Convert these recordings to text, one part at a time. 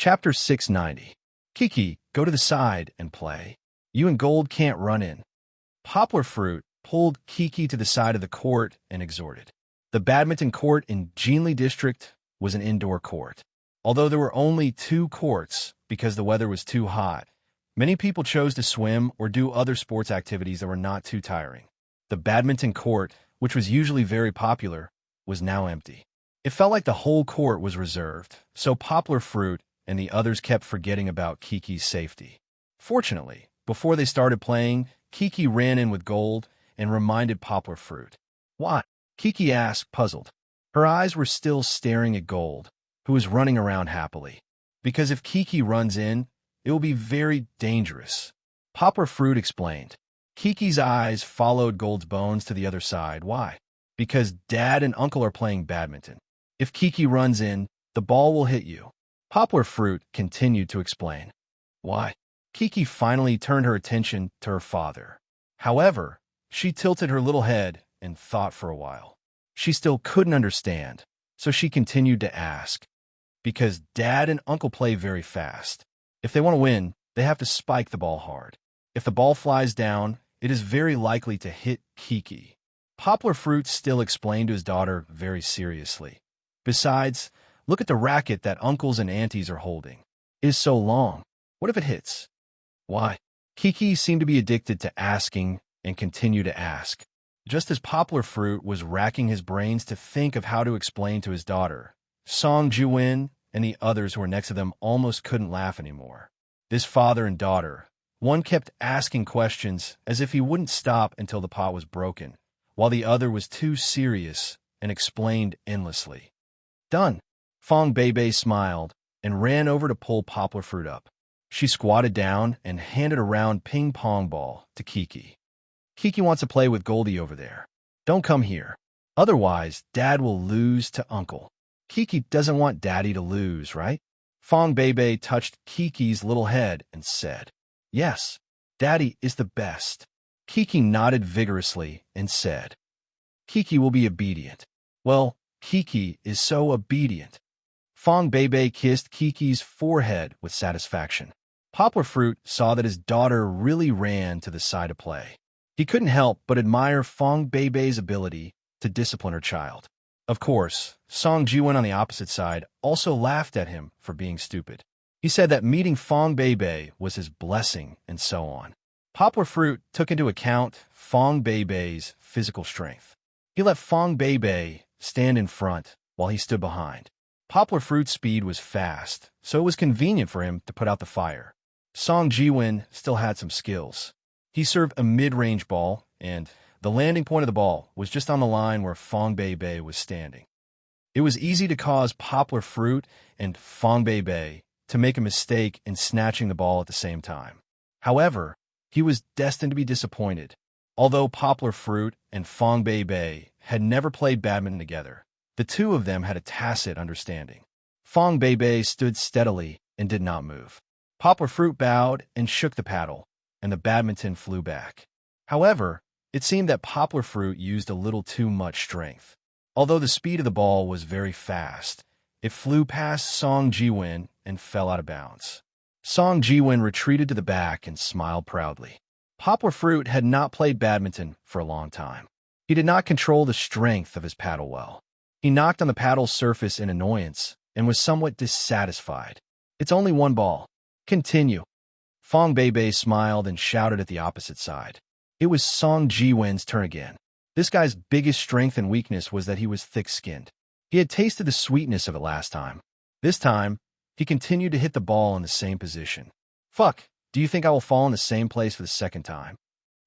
Chapter 690. Kiki, go to the side and play. You and Gold can't run in. Poplar Fruit pulled Kiki to the side of the court and exhorted. The badminton court in Jinli District was an indoor court. Although there were only 2 courts because the weather was too hot, many people chose to swim or do other sports activities that were not too tiring. The badminton court, which was usually very popular, was now empty. It felt like the whole court was reserved, so Poplar Fruit and the others kept forgetting about Kiki's safety. Fortunately, before they started playing, Kiki ran in with Gold and reminded Poplar Fruit. "What?" Kiki asked, puzzled. Her eyes were still staring at Gold, who was running around happily. Because if Kiki runs in, it will be very dangerous. Poplar Fruit explained. Kiki's eyes followed Gold's bones to the other side. Why? Because Dad and Uncle are playing badminton. If Kiki runs in, the ball will hit you. Poplar Fruit continued to explain. Why? Kiki finally turned her attention to her father. However, she tilted her little head and thought for a while. She still couldn't understand, so she continued to ask. Because Dad and Uncle play very fast. If they want to win, they have to spike the ball hard. If the ball flies down, it is very likely to hit Kiki. Poplar Fruit still explained to his daughter very seriously. Besides, look at the racket that uncles and aunties are holding. It is so long. What if it hits? Why? Kiki seemed to be addicted to asking and continued to ask. Just as Poplar Fruit was racking his brains to think of how to explain to his daughter, Song Jiwin and the others who were next to them almost couldn't laugh anymore. This father and daughter, one kept asking questions as if he wouldn't stop until the pot was broken, while the other was too serious and explained endlessly. Done. Fong Beibei smiled and ran over to pull Poplar Fruit up. She squatted down and handed a round ping-pong ball to Kiki. Kiki wants to play with Goldie over there. Don't come here. Otherwise, Dad will lose to Uncle. Kiki doesn't want Daddy to lose, right? Fong Beibei touched Kiki's little head and said, Yes, Daddy is the best. Kiki nodded vigorously and said, Kiki will be obedient. Well, Kiki is so obedient. Fong Beibei kissed Kiki's forehead with satisfaction. Poplar Fruit saw that his daughter really ran to the side to play. He couldn't help but admire Fong Beibei's ability to discipline her child. Of course, Song Jiwin on the opposite side also laughed at him for being stupid. He said that meeting Fong Beibei was his blessing and so on. Poplar Fruit took into account Fong Beibei's physical strength. He let Fong Beibei stand in front while he stood behind. Poplar Fruit's speed was fast, so it was convenient for him to put out the fire. Song Jiwin still had some skills. He served a mid-range ball, and the landing point of the ball was just on the line where Fong Beibei was standing. It was easy to cause Poplar Fruit and Fong Beibei to make a mistake in snatching the ball at the same time. However, he was destined to be disappointed. Although Poplar Fruit and Fong Beibei had never played badminton together, the two of them had a tacit understanding. Fong Beibei stood steadily and did not move. Poplar Fruit bowed and shook the paddle, and the badminton flew back. However, it seemed that Poplar Fruit used a little too much strength. Although the speed of the ball was very fast, it flew past Song Jiwin and fell out of bounds. Song Jiwin retreated to the back and smiled proudly. Poplar Fruit had not played badminton for a long time. He did not control the strength of his paddle well. He knocked on the paddle's surface in annoyance and was somewhat dissatisfied. It's only one ball. Continue. Fong Beibei smiled and shouted at the opposite side. It was Song Jiwin's turn again. This guy's biggest strength and weakness was that he was thick-skinned. He had tasted the sweetness of it last time. This time, he continued to hit the ball in the same position. Fuck, do you think I will fall in the same place for the second time?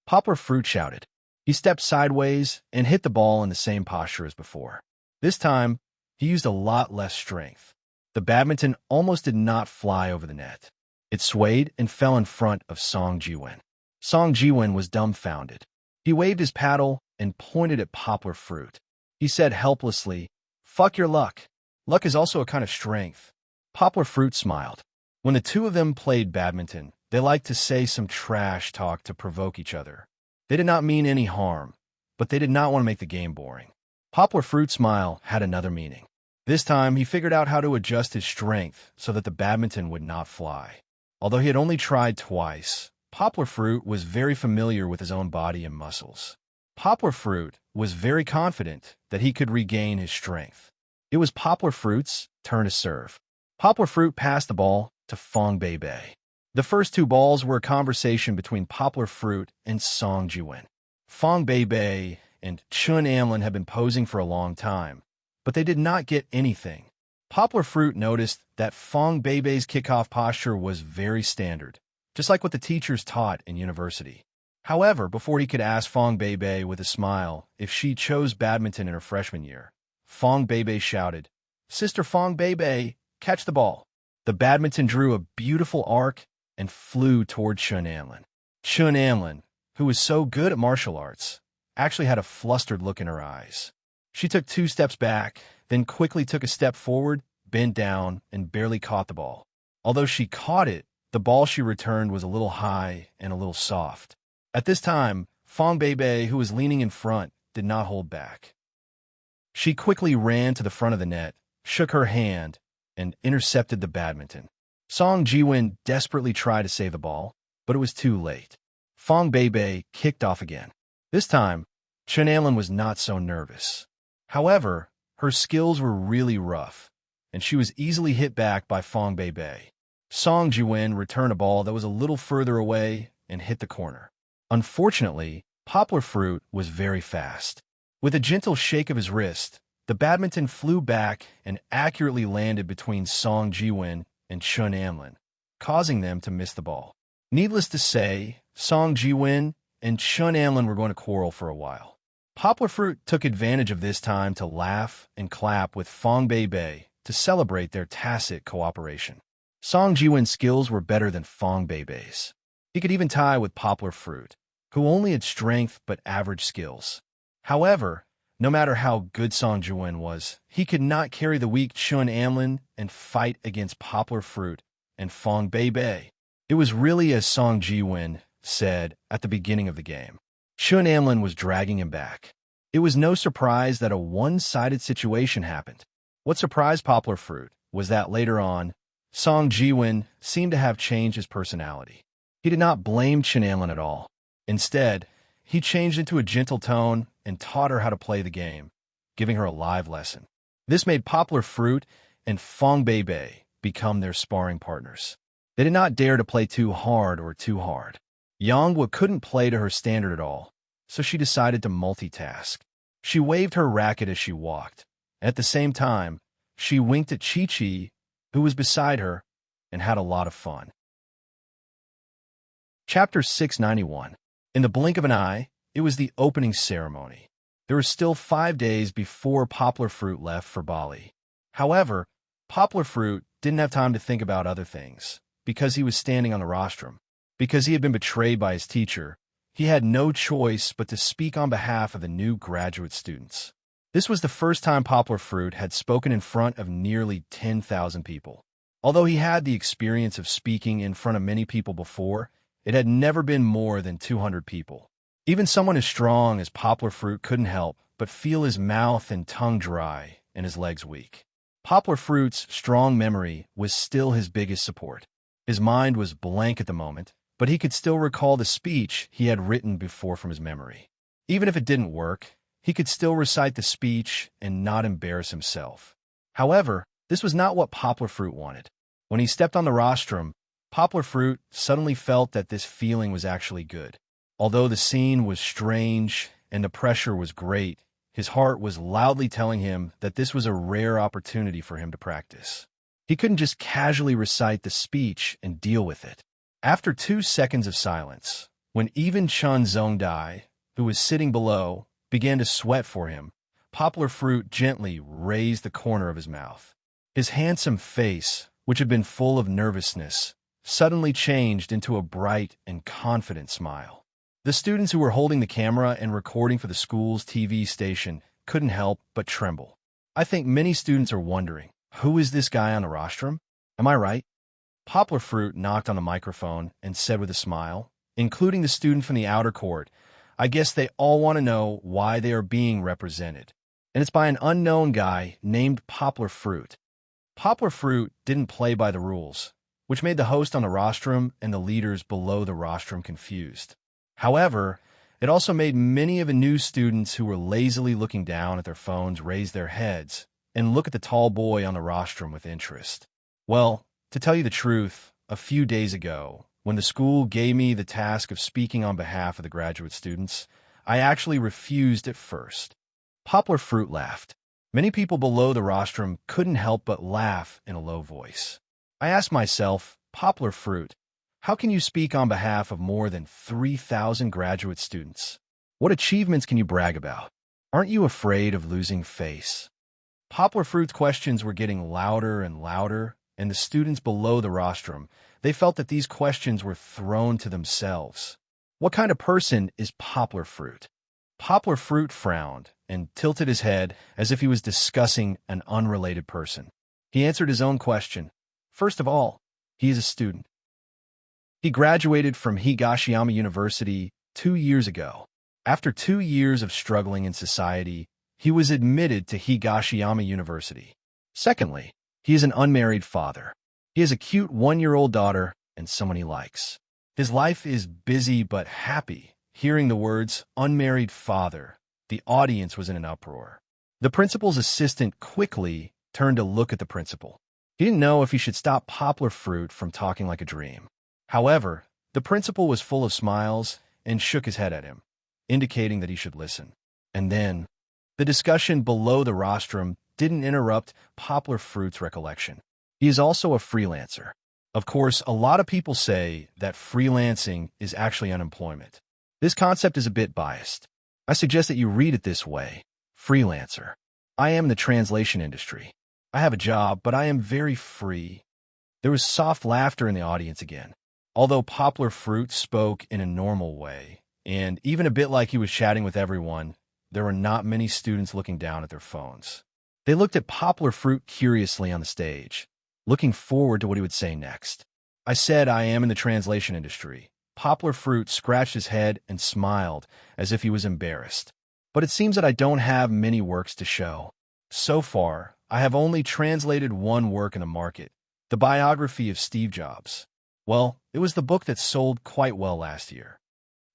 Poplar Fruit shouted. He stepped sideways and hit the ball in the same posture as before. This time, he used a lot less strength. The badminton almost did not fly over the net. It swayed and fell in front of Song Jiwin. Song Jiwin was dumbfounded. He waved his paddle and pointed at Poplar Fruit. He said helplessly, Fuck your luck. Luck is also a kind of strength. Poplar Fruit smiled. When the two of them played badminton, they liked to say some trash talk to provoke each other. They did not mean any harm, but they did not want to make the game boring. Poplar Fruit's smile had another meaning. This time, he figured out how to adjust his strength so that the badminton would not fly. Although he had only tried twice, Poplar Fruit was very familiar with his own body and muscles. Poplar Fruit was very confident that he could regain his strength. It was Poplar Fruit's turn to serve. Poplar Fruit passed the ball to Fong Bei. The first two balls were a conversation between Poplar Fruit and Song Jiwen. Fong Bei and Chun Amlin had been posing for a long time, but they did not get anything. Poplar Fruit noticed that Fong Bei's kickoff posture was very standard, just like what the teachers taught in university. However, before he could ask Fong Bei with a smile if she chose badminton in her freshman year, Fong Bei shouted, "Sister Fong Bei, catch the ball." The badminton drew a beautiful arc and flew toward Chun Amlin. Chun Amlin, who was so good at martial arts, actually had a flustered look in her eyes. She took 2 steps back, then quickly took a step forward, bent down, and barely caught the ball. Although she caught it, the ball she returned was a little high and a little soft. At this time, Fong Bei, who was leaning in front, did not hold back. She quickly ran to the front of the net, shook her hand, and intercepted the badminton. Song Jiwen desperately tried to save the ball, but it was too late. Fong Bei kicked off again. This time, Chun Amlin was not so nervous. However, her skills were really rough, and she was easily hit back by Fong Bei. Song Jiwen returned a ball that was a little further away and hit the corner. Unfortunately, Poplar Fruit was very fast. With a gentle shake of his wrist, the badminton flew back and accurately landed between Song Jiwen and Chun Amlin, causing them to miss the ball. Needless to say, Song Jiwen and Chun Amlin were going to quarrel for a while. Poplar Fruit took advantage of this time to laugh and clap with Fong Bei to celebrate their tacit cooperation. Song Jiwen's skills were better than Fong Bei's. He could even tie with Poplar Fruit, who only had strength but average skills. However, no matter how good Song Jiwen was, he could not carry the weak Chun Amlin and fight against Poplar Fruit and Fong Bei. It was really as Song Jiwen said at the beginning of the game. Chun Amlin was dragging him back. It was no surprise that a one-sided situation happened. What surprised Poplar Fruit was that later on, Song Jiwen seemed to have changed his personality. He did not blame Chun Amlin at all. Instead, he changed into a gentle tone and taught her how to play the game, giving her a live lesson. This made Poplar Fruit and Fong Bei become their sparring partners. They did not dare to play too hard or too hard. Yonghua couldn't play to her standard at all, so she decided to multitask. She waved her racket as she walked. At the same time, she winked at Chi-Chi, who was beside her, and had a lot of fun. Chapter 691. In the blink of an eye, it was the opening ceremony. There were still 5 days before Poplar Fruit left for Bali. However, Poplar Fruit didn't have time to think about other things, because he was standing on the rostrum. Because he had been betrayed by his teacher, he had no choice but to speak on behalf of the new graduate students. This was the first time Poplar Fruit had spoken in front of nearly 10,000 people. Although he had the experience of speaking in front of many people before, it had never been more than 200 people. Even someone as strong as Poplar Fruit couldn't help but feel his mouth and tongue dry and his legs weak. Poplar Fruit's strong memory was still his biggest support. His mind was blank at the moment, but he could still recall the speech he had written before from his memory. Even if it didn't work, he could still recite the speech and not embarrass himself. However, this was not what Poplar Fruit wanted. When he stepped on the rostrum, Poplar Fruit suddenly felt that this feeling was actually good. Although the scene was strange and the pressure was great, his heart was loudly telling him that this was a rare opportunity for him to practice. He couldn't just casually recite the speech and deal with it. After 2 seconds of silence, when even Chun Zongdai, who was sitting below, began to sweat for him, Poplar Fruit gently raised the corner of his mouth. His handsome face, which had been full of nervousness, suddenly changed into a bright and confident smile. The students who were holding the camera and recording for the school's TV station couldn't help but tremble. I think many students are wondering, who is this guy on the rostrum? Am I right? Poplar Fruit knocked on the microphone and said with a smile, including the student from the outer court, I guess they all want to know why they are being represented. and it's by an unknown guy named Poplar Fruit. Poplar Fruit didn't play by the rules, which made the host on the rostrum and the leaders below the rostrum confused. However, it also made many of the new students who were lazily looking down at their phones raise their heads and look at the tall boy on the rostrum with interest. Well, to tell you the truth, a few days ago, when the school gave me the task of speaking on behalf of the graduate students, I actually refused at first. Poplar Fruit laughed. Many people below the rostrum couldn't help but laugh in a low voice. I asked myself, Poplar Fruit, how can you speak on behalf of more than 3,000 graduate students? What achievements can you brag about? Aren't you afraid of losing face? Poplar Fruit's questions were getting louder and louder, and the students below the rostrum, they felt that these questions were thrown to themselves. What kind of person is Poplar Fruit? Poplar Fruit frowned and tilted his head as if he was discussing an unrelated person. He answered his own question. First of all, he is a student. He graduated from Higashiyama University 2 years ago. After 2 years of struggling in society, he was admitted to Higashiyama University. Secondly, he is an unmarried father. He has a cute 1-year-old daughter and someone he likes. His life is busy but happy. Hearing the words, unmarried father, the audience was in an uproar. The principal's assistant quickly turned to look at the principal. He didn't know if he should stop Poplar Fruit from talking like a dream. However, the principal was full of smiles and shook his head at him, indicating that he should listen. And then, the discussion below the rostrum didn't interrupt Poplar Fruit's recollection. He is also a freelancer. Of course, a lot of people say that freelancing is actually unemployment. This concept is a bit biased. I suggest that you read it this way. Freelancer. I am in the translation industry. I have a job, but I am very free. There was soft laughter in the audience again. Although Poplar Fruit spoke in a normal way, and even a bit like he was chatting with everyone, there were not many students looking down at their phones. They looked at Poplar Fruit curiously on the stage, looking forward to what he would say next. I said I am in the translation industry. Poplar Fruit scratched his head and smiled as if he was embarrassed. But it seems that I don't have many works to show. So far, I have only translated one work in the market, the biography of Steve Jobs. Well, it was the book that sold quite well last year.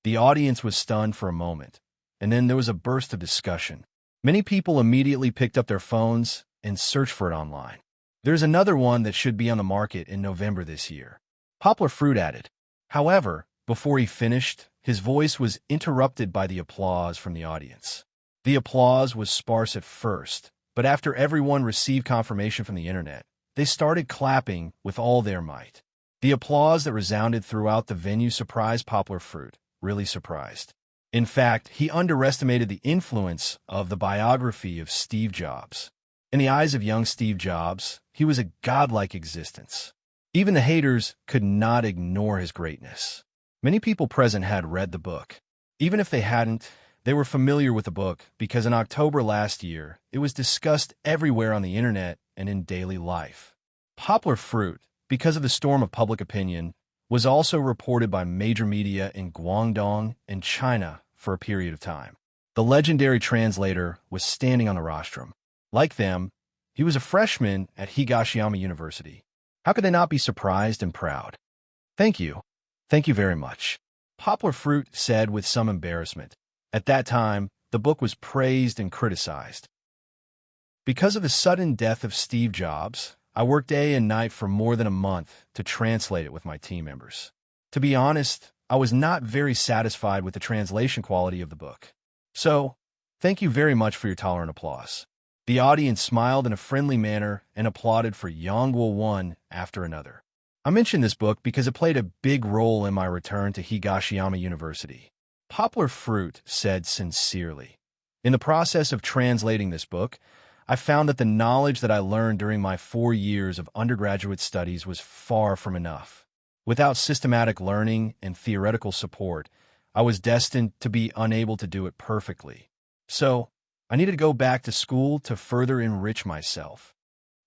The audience was stunned for a moment, and then there was a burst of discussion. Many people immediately picked up their phones and searched for it online. There's another one that should be on the market in November this year. Poplar Fruit added. However, before he finished, his voice was interrupted by the applause from the audience. The applause was sparse at first, but after everyone received confirmation from the internet, they started clapping with all their might. The applause that resounded throughout the venue surprised Poplar Fruit, really surprised. In fact, he underestimated the influence of the biography of Steve Jobs. In the eyes of young Steve Jobs, he was a godlike existence. Even the haters could not ignore his greatness. Many people present had read the book. Even if they hadn't, they were familiar with the book because in October last year, it was discussed everywhere on the internet and in daily life. Poplar Fruit, because of the storm of public opinion, was also reported by major media in Guangdong and China for a period of time. The legendary translator was standing on the rostrum. Like them, he was a freshman at Higashiyama University. How could they not be surprised and proud? Thank you. Thank you very much. Poplar Fruit said with some embarrassment. At that time, the book was praised and criticized. Because of the sudden death of Steve Jobs, I worked day and night for more than a month to translate it with my team members. To be honest, I was not very satisfied with the translation quality of the book. So, thank you very much for your tolerant applause. The audience smiled in a friendly manner and applauded for Yongwoo one after another. I mentioned this book because it played a big role in my return to Higashiyama University. Poplar Fruit said sincerely. In the process of translating this book, I found that the knowledge that I learned during my 4 years of undergraduate studies was far from enough. Without systematic learning and theoretical support, I was destined to be unable to do it perfectly. So, I needed to go back to school to further enrich myself.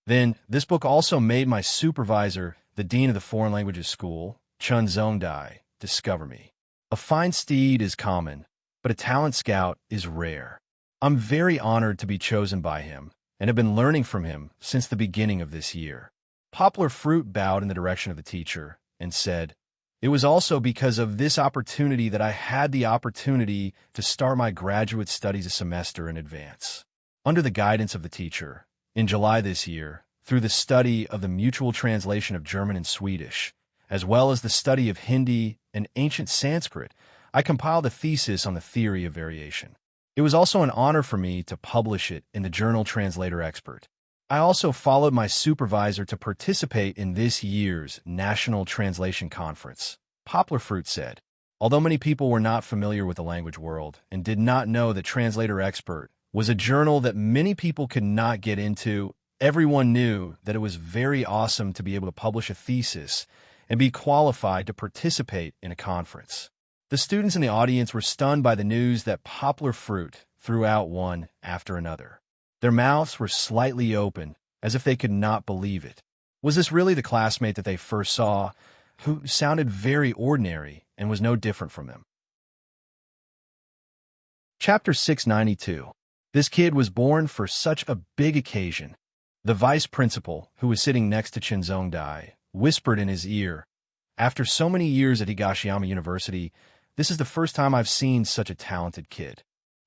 Then, this book also made my supervisor, the dean of the foreign languages school, Chun Zongdai, discover me. A fine steed is common, but a talent scout is rare. I'm very honored to be chosen by him and have been learning from him since the beginning of this year. Poplar Fruit bowed in the direction of the teacher and said, "It was also because of this opportunity that I had the opportunity to start my graduate studies a semester in advance." Under the guidance of the teacher, in July this year, through the study of the mutual translation of German and Swedish, as well as the study of Hindi and ancient Sanskrit, I compiled a thesis on the theory of variation. It was also an honor for me to publish it in the journal Translator Expert. I also followed my supervisor to participate in this year's National Translation Conference, Poplar Fruit said. Although many people were not familiar with the language world and did not know that Translator Expert was a journal that many people could not get into, everyone knew that it was very awesome to be able to publish a thesis and be qualified to participate in a conference. The students in the audience were stunned by the news that Poplar Fruit threw out one after another. Their mouths were slightly open, as if they could not believe it. Was this really the classmate that they first saw, who sounded very ordinary and was no different from them? Chapter 692. This kid was born for such a big occasion. The vice principal, who was sitting next to Chinzong Dai, whispered in his ear, "After so many years at Higashiyama University, this is the first time I've seen such a talented kid."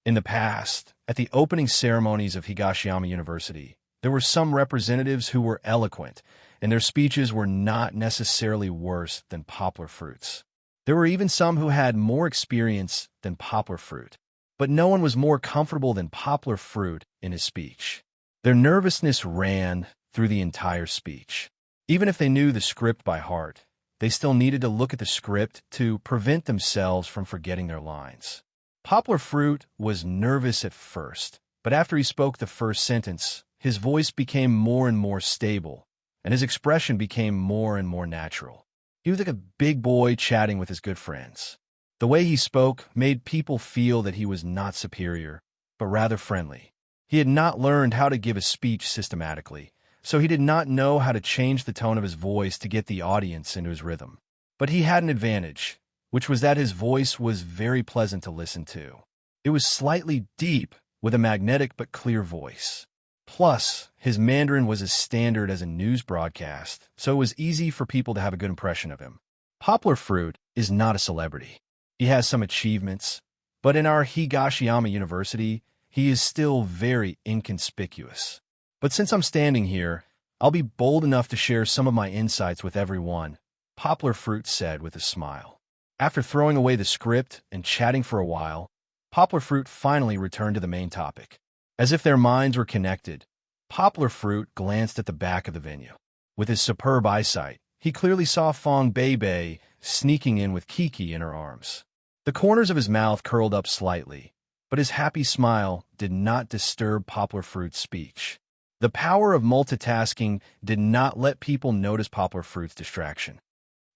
In the past, at the opening ceremonies of Higashiyama University, there were some representatives who were eloquent, and their speeches were not necessarily worse than Poplar Fruit's. There were even some who had more experience than Poplar Fruit, but no one was more comfortable than Poplar Fruit in his speech. Their nervousness ran through the entire speech. Even if they knew the script by heart, they still needed to look at the script to prevent themselves from forgetting their lines. Poplar Fruit was nervous at first, but after he spoke the first sentence, his voice became more and more stable, and his expression became more and more natural. He was like a big boy chatting with his good friends. The way he spoke made people feel that he was not superior, but rather friendly. He had not learned how to give a speech systematically, so he did not know how to change the tone of his voice to get the audience into his rhythm. But he had an advantage, which was that his voice was very pleasant to listen to. It was slightly deep, with a magnetic but clear voice. Plus, his Mandarin was as standard as a news broadcast, so it was easy for people to have a good impression of him. Poplar Fruit is not a celebrity. He has some achievements, but in our Higashiyama University, he is still very inconspicuous. But since I'm standing here, I'll be bold enough to share some of my insights with everyone, Poplar Fruit said with a smile. After throwing away the script and chatting for a while, Poplar Fruit finally returned to the main topic. As if their minds were connected, Poplar Fruit glanced at the back of the venue. With his superb eyesight, he clearly saw Fong Bei sneaking in with Kiki in her arms. The corners of his mouth curled up slightly, but his happy smile did not disturb Poplar Fruit's speech. The power of multitasking did not let people notice Poplar Fruit's distraction.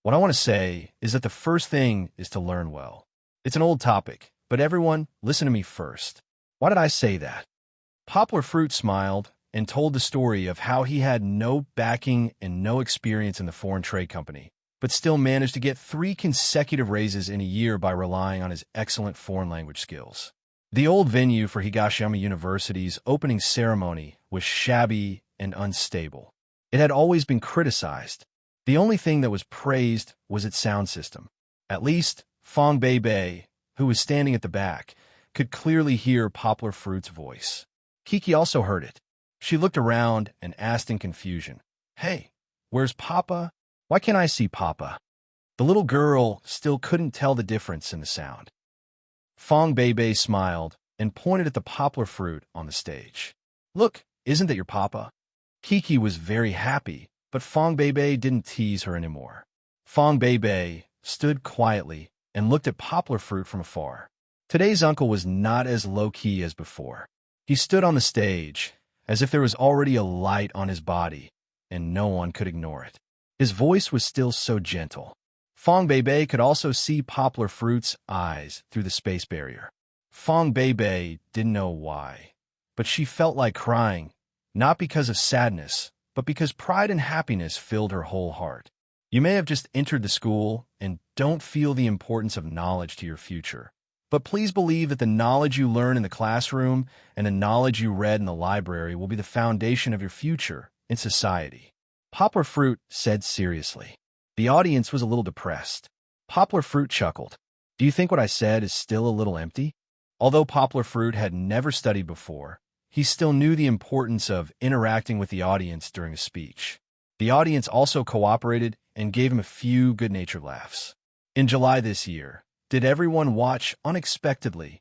What I want to say is that the first thing is to learn well. It's an old topic, but everyone, listen to me first. Why did I say that? Poplar Fruit smiled and told the story of how he had no backing and no experience in the foreign trade company, but still managed to get 3 consecutive raises in a year by relying on his excellent foreign language skills. The old venue for Higashiyama University's opening ceremony was shabby and unstable. It had always been criticized. The only thing that was praised was its sound system. At least, Fong Bei, who was standing at the back, could clearly hear Poplar Fruit's voice. Kiki also heard it. She looked around and asked in confusion, "Hey, where's Papa? Why can't I see Papa?" The little girl still couldn't tell the difference in the sound. Fong Bei smiled and pointed at the Poplar Fruit on the stage. "Look, isn't that your Papa?" Kiki was very happy, but Fong Bei didn't tease her anymore. Fong Bei stood quietly and looked at Poplar Fruit from afar. Today's uncle was not as low-key as before. He stood on the stage, as if there was already a light on his body, and no one could ignore it. His voice was still so gentle. Fong Bei could also see Poplar Fruit's eyes through the space barrier. Fong Bei didn't know why, but she felt like crying, not because of sadness, but because pride and happiness filled her whole heart. You may have just entered the school and don't feel the importance of knowledge to your future, But please believe that the knowledge you learn in the classroom and the knowledge you read in the library will be the foundation of your future in society." Poplar Fruit said seriously. The audience was a little depressed. Poplar Fruit chuckled. "Do you think what I said is still a little empty?" Although Poplar Fruit had never studied before, he still knew the importance of interacting with the audience during a speech. The audience also cooperated and gave him a few good-natured laughs. In July this year, did everyone watch Unexpectedly?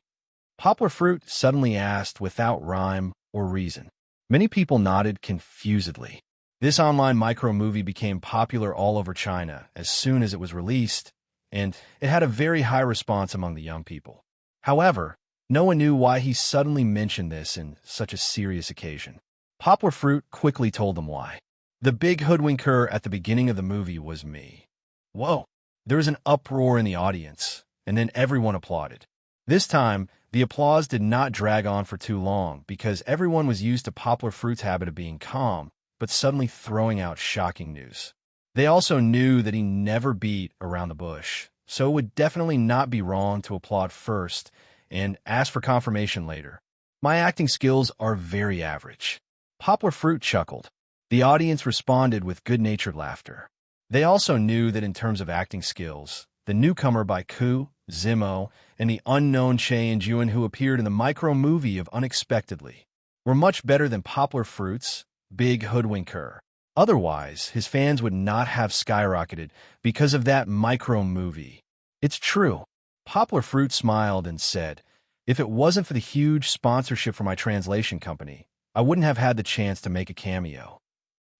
Poplar Fruit suddenly asked without rhyme or reason. Many people nodded confusedly. This online micro-movie became popular all over China as soon as it was released, and it had a very high response among the young people. However, no one knew why he suddenly mentioned this in such a serious occasion. Poplar Fruit quickly told them why. "The big hoodwinker at the beginning of the movie was me." Whoa! There was an uproar in the audience, and then everyone applauded. This time, the applause did not drag on for too long because everyone was used to Poplar Fruit's habit of being calm, but suddenly throwing out shocking news. They also knew that he never beat around the bush, so it would definitely not be wrong to applaud first and ask for confirmation later. "My acting skills are very average." Poplar Fruit chuckled. The audience responded with good-natured laughter. They also knew that in terms of acting skills, the newcomer by Ku, Zimo, and the unknown Che and Juan who appeared in the micro-movie of Unexpectedly were much better than Poplar Fruit's big hoodwinker. Otherwise, his fans would not have skyrocketed because of that micro-movie. "It's true." Poplar Fruit smiled and said, "If it wasn't for the huge sponsorship for my translation company, I wouldn't have had the chance to make a cameo."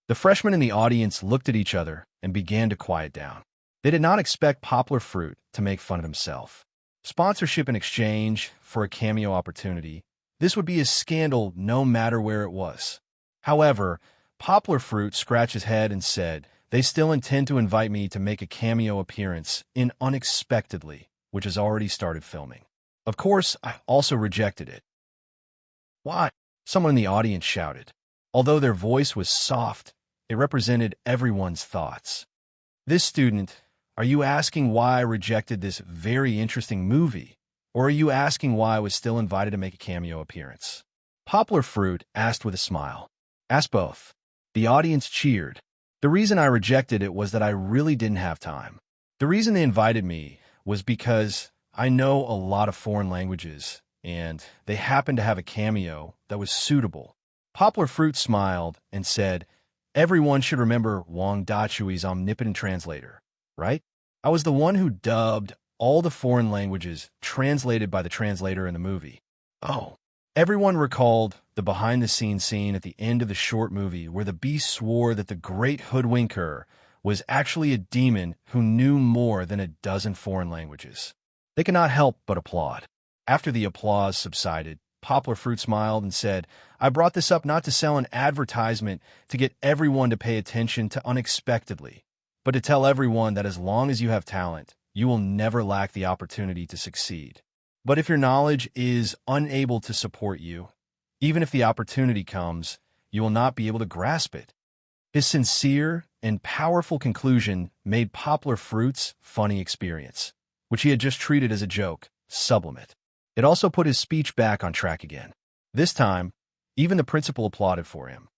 The freshmen in the audience looked at each other and began to quiet down. They did not expect Poplar Fruit to make fun of himself. Sponsorship in exchange for a cameo opportunity, this would be a scandal no matter where it was. However, Poplar Fruit scratched his head and said, "They still intend to invite me to make a cameo appearance in Unexpectedly, which has already started filming. Of course, I also rejected it." "Why?" someone in the audience shouted. Although their voice was soft, it represented everyone's thoughts. "This student, are you asking why I rejected this very interesting movie, or are you asking why I was still invited to make a cameo appearance?" Poplar Fruit asked with a smile. "Ask both." The audience cheered. "The reason I rejected it was that I really didn't have time. The reason they invited me was because I know a lot of foreign languages, and they happened to have a cameo that was suitable." Poplar Fruit smiled and said, "Everyone should remember Wang Dachui's omnipotent translator, right? I was the one who dubbed all the foreign languages translated by the translator in the movie." Oh. Everyone recalled the behind-the-scenes scene at the end of the short movie where the beast swore that the great hoodwinker was actually a demon who knew more than a dozen foreign languages. They could not help but applaud. After the applause subsided, Poplar Fruit smiled and said, "I brought this up not to sell an advertisement to get everyone to pay attention to Unexpectedly, but to tell everyone that as long as you have talent, you will never lack the opportunity to succeed. But if your knowledge is unable to support you, even if the opportunity comes, you will not be able to grasp it." His sincere and powerful conclusion made Poplar Fruit's funny experience, which he had just treated as a joke, sublimate. It also put his speech back on track again. This time, even the principal applauded for him.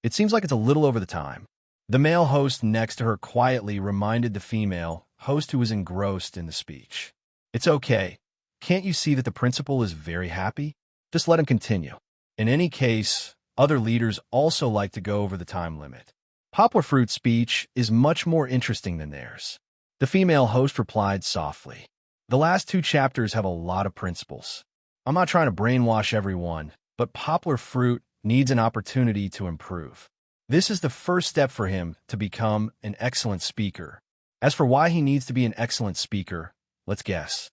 "It seems like it's a little over the time." The male host next to her quietly reminded the female host who was engrossed in the speech. "It's okay. Can't you see that the principal is very happy? Just let him continue. In any case, other leaders also like to go over the time limit." Poplar Fruit's speech is much more interesting than theirs. The female host replied softly, "The last 2 chapters have a lot of principles. I'm not trying to brainwash everyone, but Poplar Fruit needs an opportunity to improve. This is the first step for him to become an excellent speaker. As for why he needs to be an excellent speaker, let's guess."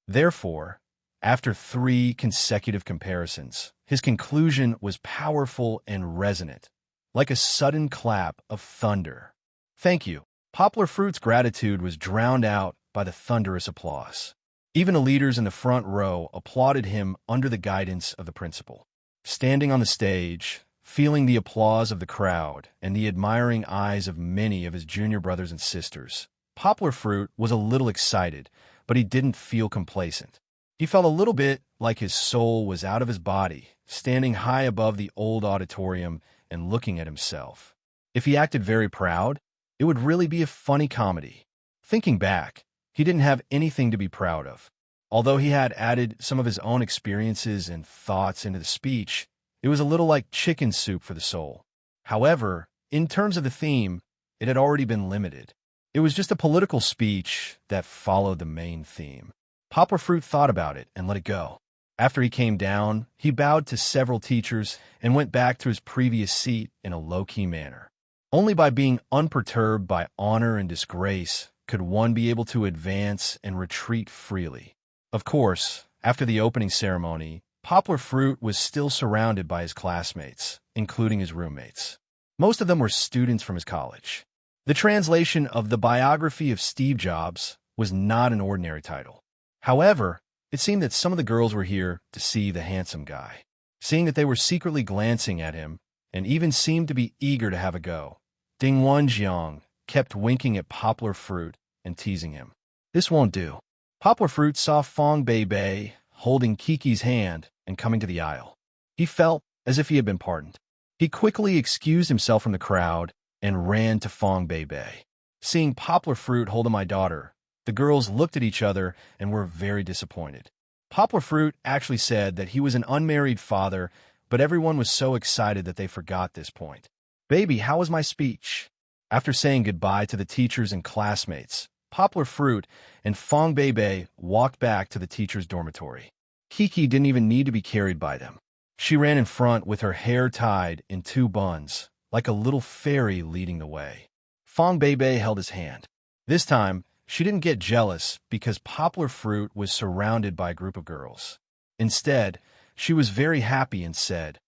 Therefore, after 3 consecutive comparisons, his conclusion was powerful and resonant, like a sudden clap of thunder. "Thank you." Poplar Fruit's gratitude was drowned out by the thunderous applause. Even the leaders in the front row applauded him under the guidance of the principal. Standing on the stage, feeling the applause of the crowd and the admiring eyes of many of his junior brothers and sisters, Poplar Fruit was a little excited, but he didn't feel complacent. He felt a little bit like his soul was out of his body, standing high above the old auditorium and looking at himself. If he acted very proud, it would really be a funny comedy. Thinking back, he didn't have anything to be proud of. Although he had added some of his own experiences and thoughts into the speech, it was a little like chicken soup for the soul. However, in terms of the theme, it had already been limited. It was just a political speech that followed the main theme. Poplar Fruit thought about it and let it go. After he came down, he bowed to several teachers and went back to his previous seat in a low-key manner. Only by being unperturbed by honor and disgrace could one be able to advance and retreat freely. Of course, after the opening ceremony, Poplar Fruit was still surrounded by his classmates, including his roommates. Most of them were students from his college. The translation of the biography of Steve Jobs was not an ordinary title. However, it seemed that some of the girls were here to see the handsome guy. Seeing that they were secretly glancing at him and even seemed to be eager to have a go, Ding Wenjiang kept winking at Poplar Fruit and teasing him. This won't do. Poplar Fruit saw Fong Bei holding Kiki's hand and coming to the aisle. He felt as if he had been pardoned. He quickly excused himself from the crowd and ran to Fong Bei. Seeing Poplar Fruit holding my daughter, the girls looked at each other and were very disappointed. Poplar Fruit actually said that he was an unmarried father, but everyone was so excited that they forgot this point. "Baby, how was my speech?" After saying goodbye to the teachers and classmates, Poplar Fruit and Fong Bei walked back to the teacher's dormitory. Kiki didn't even need to be carried by them. She ran in front with her hair tied in 2 buns, like a little fairy leading the way. Fong Bei held his hand. This time, she didn't get jealous because Poplar Fruit was surrounded by a group of girls. Instead, she was very happy and said,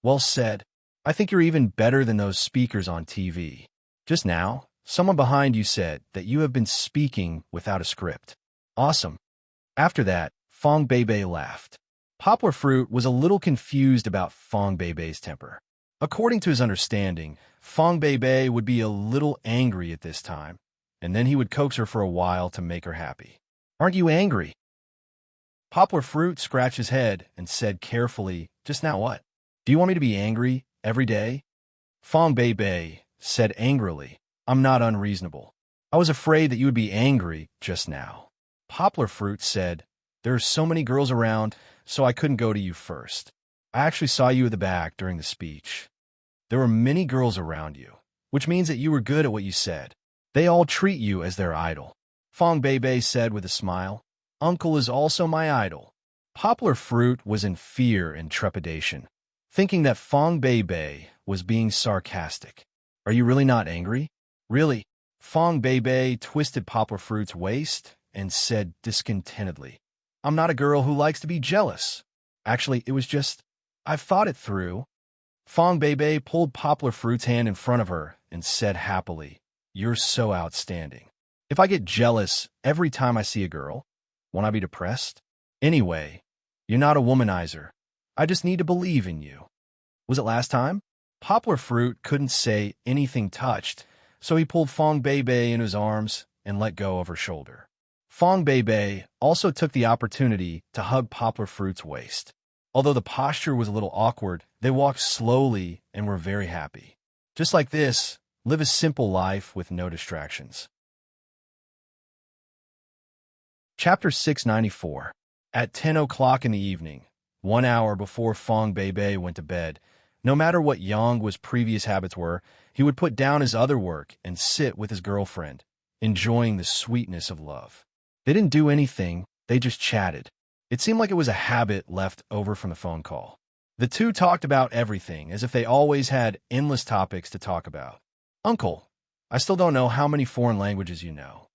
"Well said. I think you're even better than those speakers on TV. Just now, someone behind you said that you have been speaking without a script. Awesome." After that, Fong Bei laughed. Poplar Fruit was a little confused about Fong Bei's temper. According to his understanding, Fong Bei would be a little angry at this time, and then he would coax her for a while to make her happy. "Aren't you angry?" Poplar Fruit scratched his head and said carefully, "Just now what? Do you want me to be angry every day?" Fong Bei said angrily, "I'm not unreasonable. I was afraid that you would be angry just now." Poplar Fruit said, "There are so many girls around, so I couldn't go to you first. I actually saw you at the back during the speech. There were many girls around you, which means that you were good at what you said. They all treat you as their idol." Fong Bei said with a smile, "Uncle is also my idol." Poplar Fruit was in fear and trepidation, thinking that Fong Bei was being sarcastic. "Are you really not angry?" "Really?" Fong Bei twisted Poplar Fruit's waist and said discontentedly, "I'm not a girl who likes to be jealous. Actually, it was just, I've thought it through." Fong Bei pulled Poplar Fruit's hand in front of her and said happily, "You're so outstanding. If I get jealous every time I see a girl, won't I be depressed? Anyway, you're not a womanizer. I just need to believe in you." Was it last time? Poplar Fruit couldn't say anything touched, so he pulled Fong Bei in his arms and let go of her shoulder. Fong Bei also took the opportunity to hug Poplar Fruit's waist. Although the posture was a little awkward, they walked slowly and were very happy. Just like this, live a simple life with no distractions. Chapter 694. At 10 o'clock in the evening, 1 hour before Fong Bei went to bed, no matter what Yang's previous habits were, he would put down his other work and sit with his girlfriend, enjoying the sweetness of love. They didn't do anything, they just chatted. It seemed like it was a habit left over from the phone call. The two talked about everything, as if they always had endless topics to talk about. "Uncle, I still don't know how many foreign languages you know."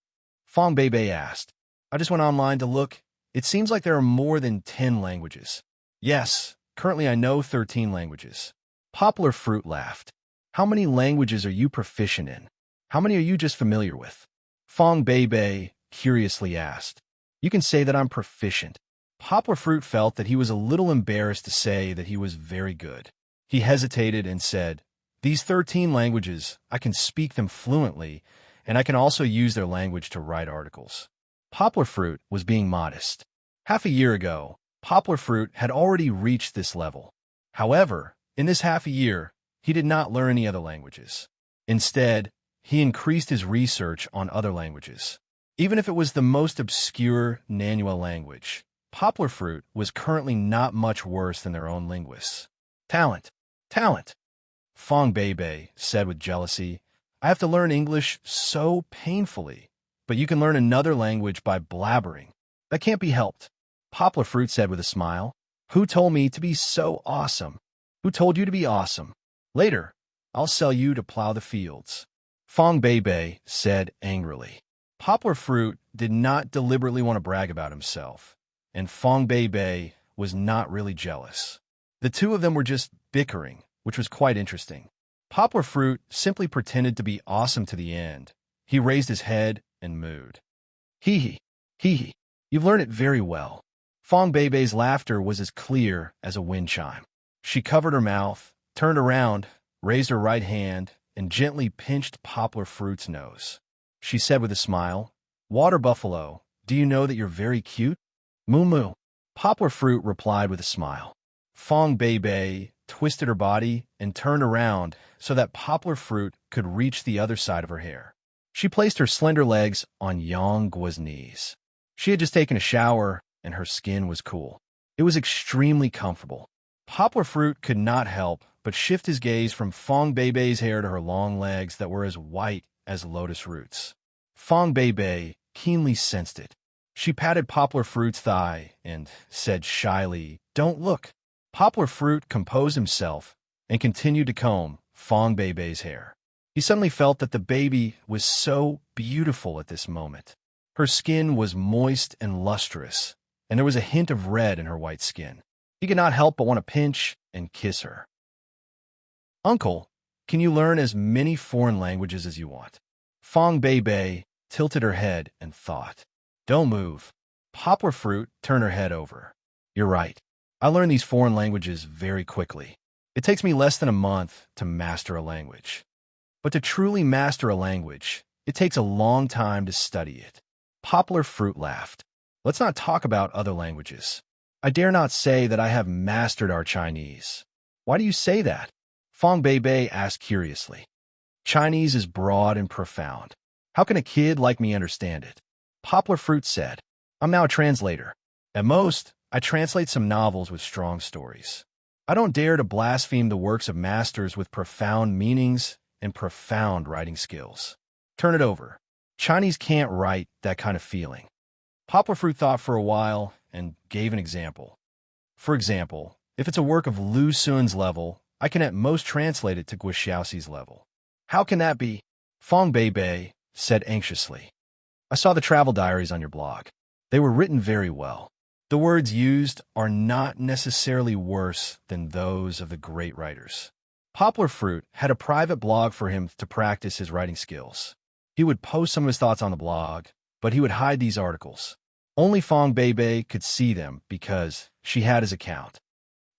Fong Bei asked. "I just went online to look. It seems like there are more than 10 languages." "Yes, currently I know 13 languages." Poplar Fruit laughed. "How many languages are you proficient in? How many are you just familiar with?" Fong Bei curiously asked. "You can say that I'm proficient." Poplar Fruit felt that he was a little embarrassed to say that he was very good. He hesitated and said, "These 13 languages, I can speak them fluently, and I can also use their language to write articles. Poplar Fruit was being modest. Half a year ago, Poplar Fruit had already reached this level. However, in this half a year, he did not learn any other languages. Instead, he increased his research on other languages. Even if it was the most obscure Nanua language, Poplar Fruit was currently not much worse than their own linguists. Talent. Talent. Fong Bei said with jealousy, I have to learn English so painfully, but you can learn another language by blabbering. That can't be helped. Poplar Fruit said with a smile, Who told me to be so awesome? Who told you to be awesome? Later, I'll sell you to plow the fields. Fong Bei said angrily. Poplar Fruit did not deliberately want to brag about himself, and Fong Bei was not really jealous. The two of them were just bickering, which was quite interesting. Poplar Fruit simply pretended to be awesome to the end. He raised his head and mooed. Hee hee. You've learned it very well. Fong Bei's laughter was as clear as a wind chime. She covered her mouth, turned around, raised her right hand, and gently pinched Poplar Fruit's nose. She said with a smile, Water Buffalo, do you know that you're very cute? Moo moo. Poplar Fruit replied with a smile. Fong Bei twisted her body and turned around so that Poplar Fruit could reach the other side of her hair. She placed her slender legs on Yang Guo's knees. She had just taken a shower, and her skin was cool. It was extremely comfortable. Poplar Fruit could not help but shift his gaze from Fong Bei's hair to her long legs that were as white as lotus roots. Fong Bei keenly sensed it. She patted Poplar Fruit's thigh and said shyly, Don't look. Poplar Fruit composed himself and continued to comb Fong Bei's hair. He suddenly felt that the baby was so beautiful at this moment. Her skin was moist and lustrous, and there was a hint of red in her white skin. He could not help but want to pinch and kiss her. Uncle, can you learn as many foreign languages as you want? Fong Bei tilted her head and thought. Don't move. Poplar Fruit turned her head over. You're right. I learn these foreign languages very quickly. It takes me less than a month to master a language. But to truly master a language, it takes a long time to study it. Poplar Fruit laughed. Let's not talk about other languages. I dare not say that I have mastered our Chinese. Why do you say that? Fong Bei asked curiously. Chinese is broad and profound. How can a kid like me understand it? Poplar Fruit said, I'm now a translator. At most, I translate some novels with strong stories. I don't dare to blaspheme the works of masters with profound meanings and profound writing skills. Turn it over. Chinese can't write that kind of feeling. Poplar Fruit thought for a while and gave an example. For example, if it's a work of Lu Xun's level, I can at most translate it to Guo Xiaoxi's level. How can that be? Fong Bei said anxiously. I saw the travel diaries on your blog. They were written very well. The words used are not necessarily worse than those of the great writers. Poplar Fruit had a private blog for him to practice his writing skills. He would post some of his thoughts on the blog, but he would hide these articles. Only Fong Bei could see them because she had his account.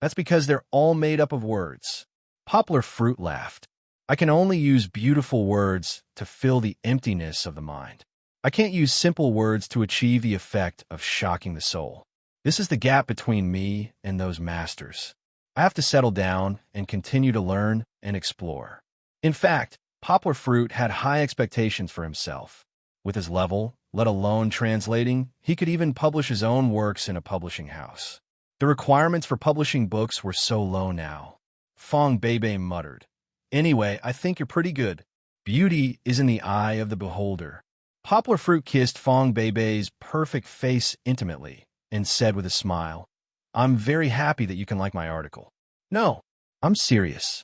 That's because they're all made up of words. Poplar Fruit laughed. I can only use beautiful words to fill the emptiness of the mind. I can't use simple words to achieve the effect of shocking the soul. This is the gap between me and those masters. I have to settle down and continue to learn and explore. In fact, Poplar Fruit had high expectations for himself. With his level, let alone translating, he could even publish his own works in a publishing house. The requirements for publishing books were so low now. Fong Bei muttered, Anyway, I think you're pretty good. Beauty is in the eye of the beholder. Poplar Fruit kissed Fong Bei's perfect face intimately and said with a smile, I'm very happy that you can like my article. No, I'm serious.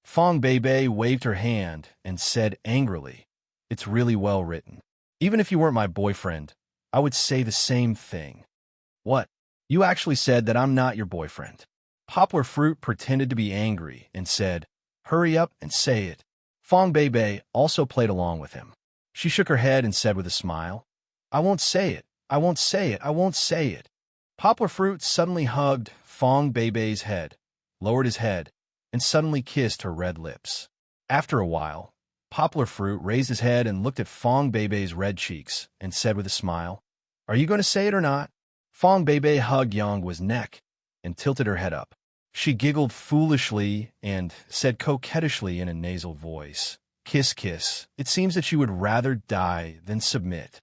Fong Bei waved her hand and said angrily, It's really well written. Even if you weren't my boyfriend, I would say the same thing. What? You actually said that I'm not your boyfriend. Poplar Fruit pretended to be angry and said, Hurry up and say it. Fong Bei also played along with him. She shook her head and said with a smile, I won't say it. I won't say it. I won't say it. Poplar Fruit suddenly hugged Fong Bei's head, lowered his head, and suddenly kissed her red lips. After a while, Poplar Fruit raised his head and looked at Fong Bei's red cheeks and said with a smile, "Are you going to say it or not?" Fong Bei hugged Yang's neck and tilted her head up. She giggled foolishly and said coquettishly in a nasal voice, "Kiss, kiss. It seems that you would rather die than submit."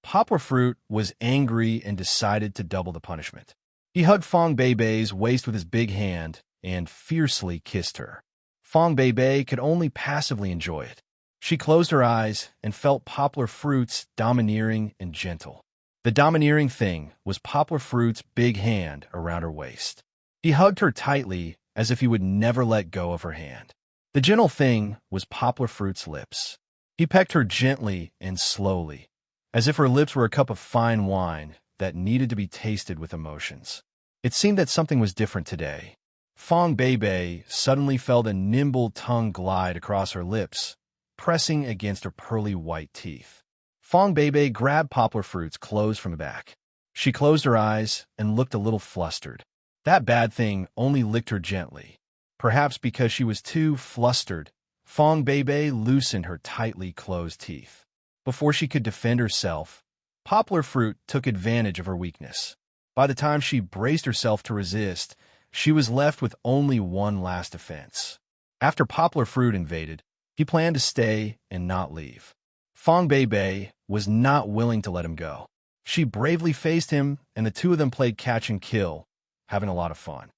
Poplar Fruit was angry and decided to double the punishment. He hugged Fong Bei's waist with his big hand and fiercely kissed her. Fong Bei could only passively enjoy it. She closed her eyes and felt Poplar Fruit's domineering and gentle. The domineering thing was Poplar Fruit's big hand around her waist. He hugged her tightly as if he would never let go of her hand. The gentle thing was Poplar Fruit's lips. He pecked her gently and slowly, as if her lips were a cup of fine wine that needed to be tasted with emotions. It seemed that something was different today. Fong Bei suddenly felt a nimble tongue glide across her lips, pressing against her pearly white teeth. Fong Bei grabbed Poplar Fruit's clothes from the back. She closed her eyes and looked a little flustered. That bad thing only licked her gently. Perhaps because she was too flustered, Fong Bei loosened her tightly closed teeth. Before she could defend herself, Poplar Fruit took advantage of her weakness. By the time she braced herself to resist, she was left with only one last defense. After Poplar Fruit invaded, he planned to stay and not leave. Fong Bei was not willing to let him go. She bravely faced him, and the two of them played catch and kill, having a lot of fun.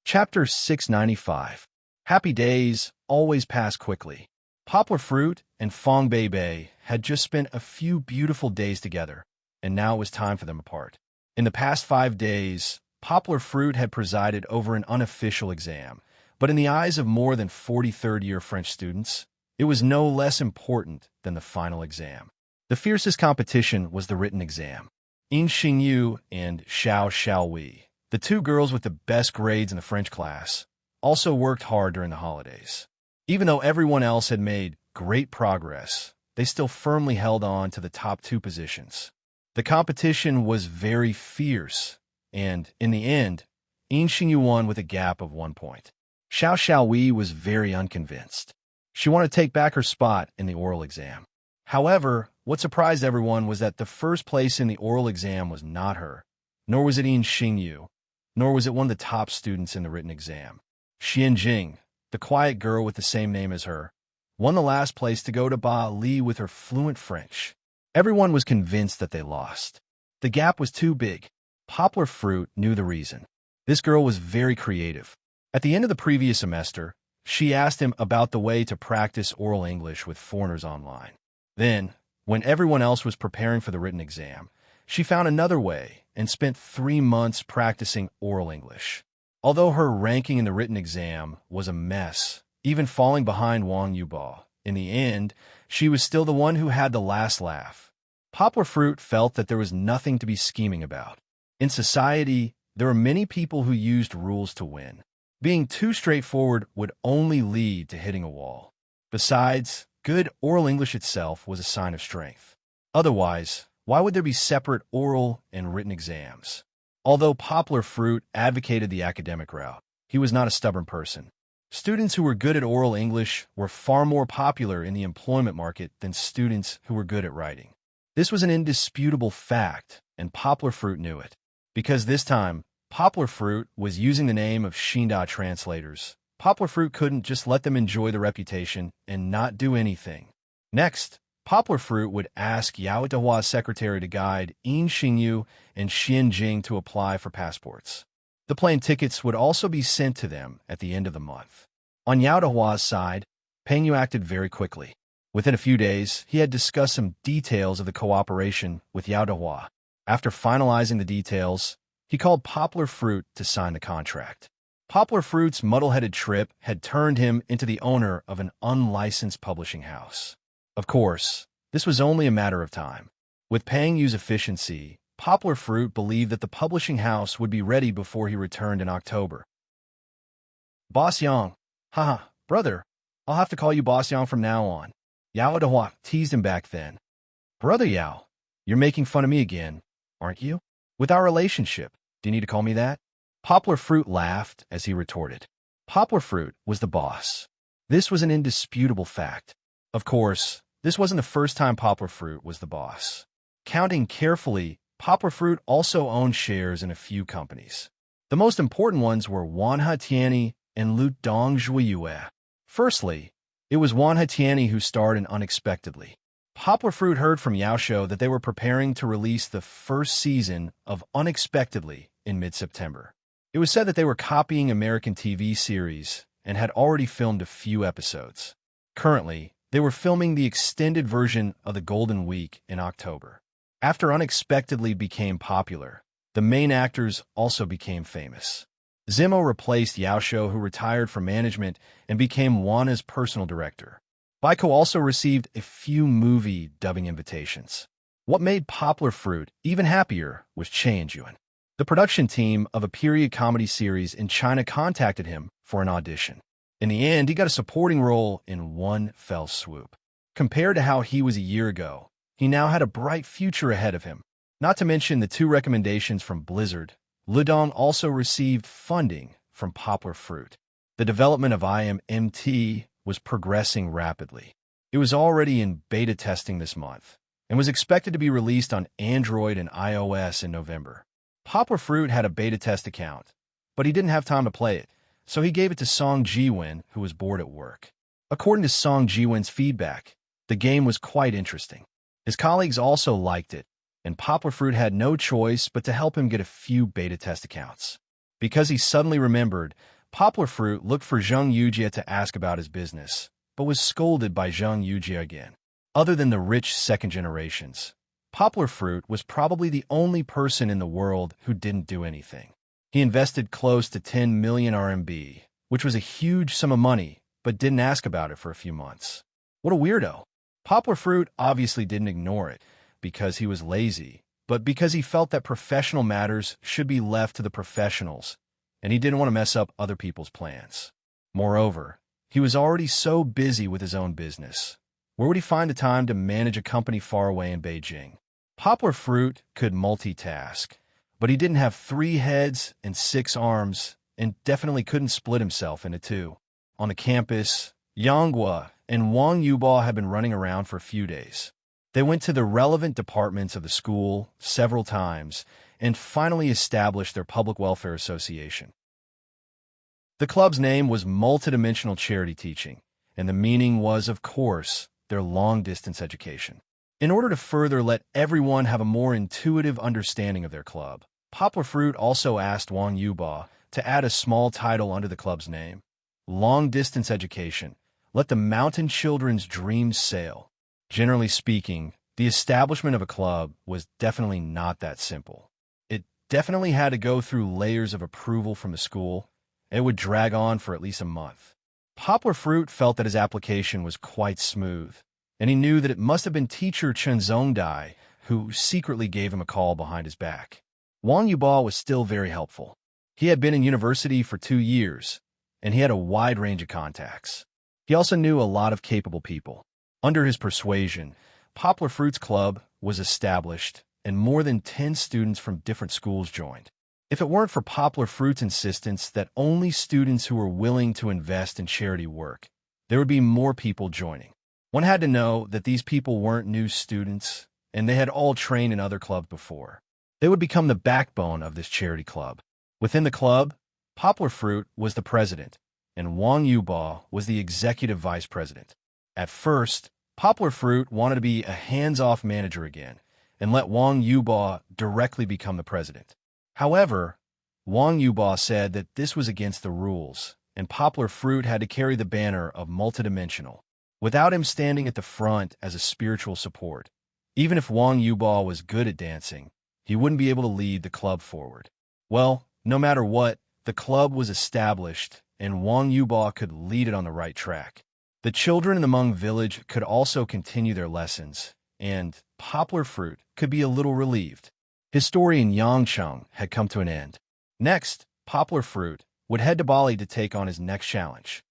Chapter 695. Happy days always pass quickly. Poplar Fruit and Fong Bei had just spent a few beautiful days together, and now it was time for them apart. In the past 5 days, Poplar Fruit had presided over an unofficial exam, but in the eyes of more than 40 third-year French students, it was no less important than the final exam. The fiercest competition was the written exam. Xingyu and Xiaowei, the two girls with the best grades in the French class, also worked hard during the holidays. Even though everyone else had made great progress, they still firmly held on to the top 2 positions. The competition was very fierce, and in the end, Xingyu won with a gap of 1 point. Xiaowei was very unconvinced. She wanted to take back her spot in the oral exam. However, what surprised everyone was that the first place in the oral exam was not her, nor was it Xingyu, nor was it one of the top students in the written exam. Xianjing, the quiet girl with the same name as her, won the last place to go to Bali with her fluent French. Everyone was convinced that they lost. The gap was too big. Poplar Fruit knew the reason. This girl was very creative. At the end of the previous semester, she asked him about the way to practice oral English with foreigners online. Then, when everyone else was preparing for the written exam, she found another way and spent 3 months practicing oral English. Although her ranking in the written exam was a mess, even falling behind Wang Yubao, in the end, she was still the one who had the last laugh. Poplar Fruit felt that there was nothing to be scheming about. In society, there are many people who used rules to win. Being too straightforward would only lead to hitting a wall. Besides, good oral English itself was a sign of strength. Otherwise, why would there be separate oral and written exams? Although Poplar Fruit advocated the academic route, he was not a stubborn person. Students who were good at oral English were far more popular in the employment market than students who were good at writing. This was an indisputable fact, and Poplar Fruit knew it. Because this time, Poplar Fruit was using the name of Xinda translators. Poplar Fruit couldn't just let them enjoy the reputation and not do anything. Next, Poplar Fruit would ask Yao Dehua's secretary to guide Xingyu and Xianjing to apply for passports. The plane tickets would also be sent to them at the end of the month. On Yao Dehua's side, Peng Yu acted very quickly. Within a few days, he had discussed some details of the cooperation with Yao Dehua. After finalizing the details, he called Poplar Fruit to sign the contract. Poplar Fruit's muddle-headed trip had turned him into the owner of an unlicensed publishing house. Of course, this was only a matter of time. With Peng Yu's efficiency, Poplar Fruit believed that the publishing house would be ready before he returned in October. Boss Yang. Haha, brother, I'll have to call you Boss Yang from now on. Yao Dehua teased him back then. Brother Yao, you're making fun of me again, aren't you? With our relationship, do you need to call me that? Poplar Fruit laughed as he retorted. Poplar fruit was the boss. This was an indisputable fact. Of course, this wasn't the first time poplar fruit was the boss. Counting carefully, poplar fruit also owned shares in a few companies. The most important ones were Wanhetiani and Ludongjueyue. Firstly, it was Wanhetiani who starred in Unexpectedly. Poplar fruit heard from Yaosho that they were preparing to release the first season of Unexpectedly in mid-September. It was said that they were copying American TV series and had already filmed a few episodes. Currently, they were filming the extended version of the Golden Week in October. After Unexpectedly became popular, the main actors also became famous. Zimo replaced Yaosho, who retired from management and became Wana's personal director. Baiko also received a few movie dubbing invitations. What made Poplar Fruit even happier was Che and Yuan. The production team of a period comedy series in China contacted him for an audition. In the end, he got a supporting role in one fell swoop. Compared to how he was a year ago, he now had a bright future ahead of him. Not to mention the 2 recommendations from Blizzard, Ludong also received funding from Poplar Fruit. The development of IMMT was progressing rapidly. It was already in beta testing this month and was expected to be released on Android and iOS in November. Poplar Fruit had a beta test account, but he didn't have time to play it, so he gave it to Song Jiwin, who was bored at work. According to Song Jiwin's feedback, the game was quite interesting. His colleagues also liked it, and Poplar Fruit had no choice but to help him get a few beta test accounts. Because he suddenly remembered, Poplar Fruit looked for Zheng Yujie to ask about his business, but was scolded by Zheng Yujie again. Other than the rich second generations, Poplar Fruit was probably the only person in the world who didn't do anything. He invested close to 10 million RMB, which was a huge sum of money, but didn't ask about it for a few months. What a weirdo. Poplar Fruit obviously didn't ignore it because he was lazy, but because he felt that professional matters should be left to the professionals, and he didn't want to mess up other people's plans. Moreover, he was already so busy with his own business. Where would he find the time to manage a company far away in Beijing? Poplar Fruit could multitask, but he didn't have 3 heads and 6 arms, and definitely couldn't split himself into 2. On the campus, Yanghua and Wang Yuba had been running around for a few days. They went to the relevant departments of the school several times and finally established their public welfare association. The club's name was Multidimensional Charity Teaching, and the meaning was, of course, their long-distance education. In order to further let everyone have a more intuitive understanding of their club, Poplar Fruit also asked Wang Yuba to add a small title under the club's name: Long-Distance Education. Let the mountain children's dreams sail. Generally speaking, the establishment of a club was definitely not that simple. It definitely had to go through layers of approval from the school. It would drag on for at least a month. Poplar Fruit felt that his application was quite smooth, and he knew that it must have been teacher Chen Zongdai who secretly gave him a call behind his back. Wang Yuba was still very helpful. He had been in university for 2 years, and he had a wide range of contacts. He also knew a lot of capable people. Under his persuasion, Poplar Fruit's club was established, and more than 10 students from different schools joined. If it weren't for Poplar Fruit's insistence that only students who were willing to invest in charity work, there would be more people joining. One had to know that these people weren't new students, and they had all trained in other clubs before. They would become the backbone of this charity club. Within the club, Poplar Fruit was the president, and Wang Yuba was the executive vice president. At first, Poplar Fruit wanted to be a hands-off manager again and let Wang Yuba directly become the president. However, Wang Yuba said that this was against the rules, and Poplar Fruit had to carry the banner of multidimensional, without him standing at the front as a spiritual support. Even if Wang Yuba was good at dancing, he wouldn't be able to lead the club forward. Well, no matter what, the club was established, and Wang Yuba could lead it on the right track. The children in the Hmong village could also continue their lessons, and Poplar Fruit could be a little relieved. His story in Yangcheng had come to an end. Next, Poplar Fruit would head to Bali to take on his next challenge.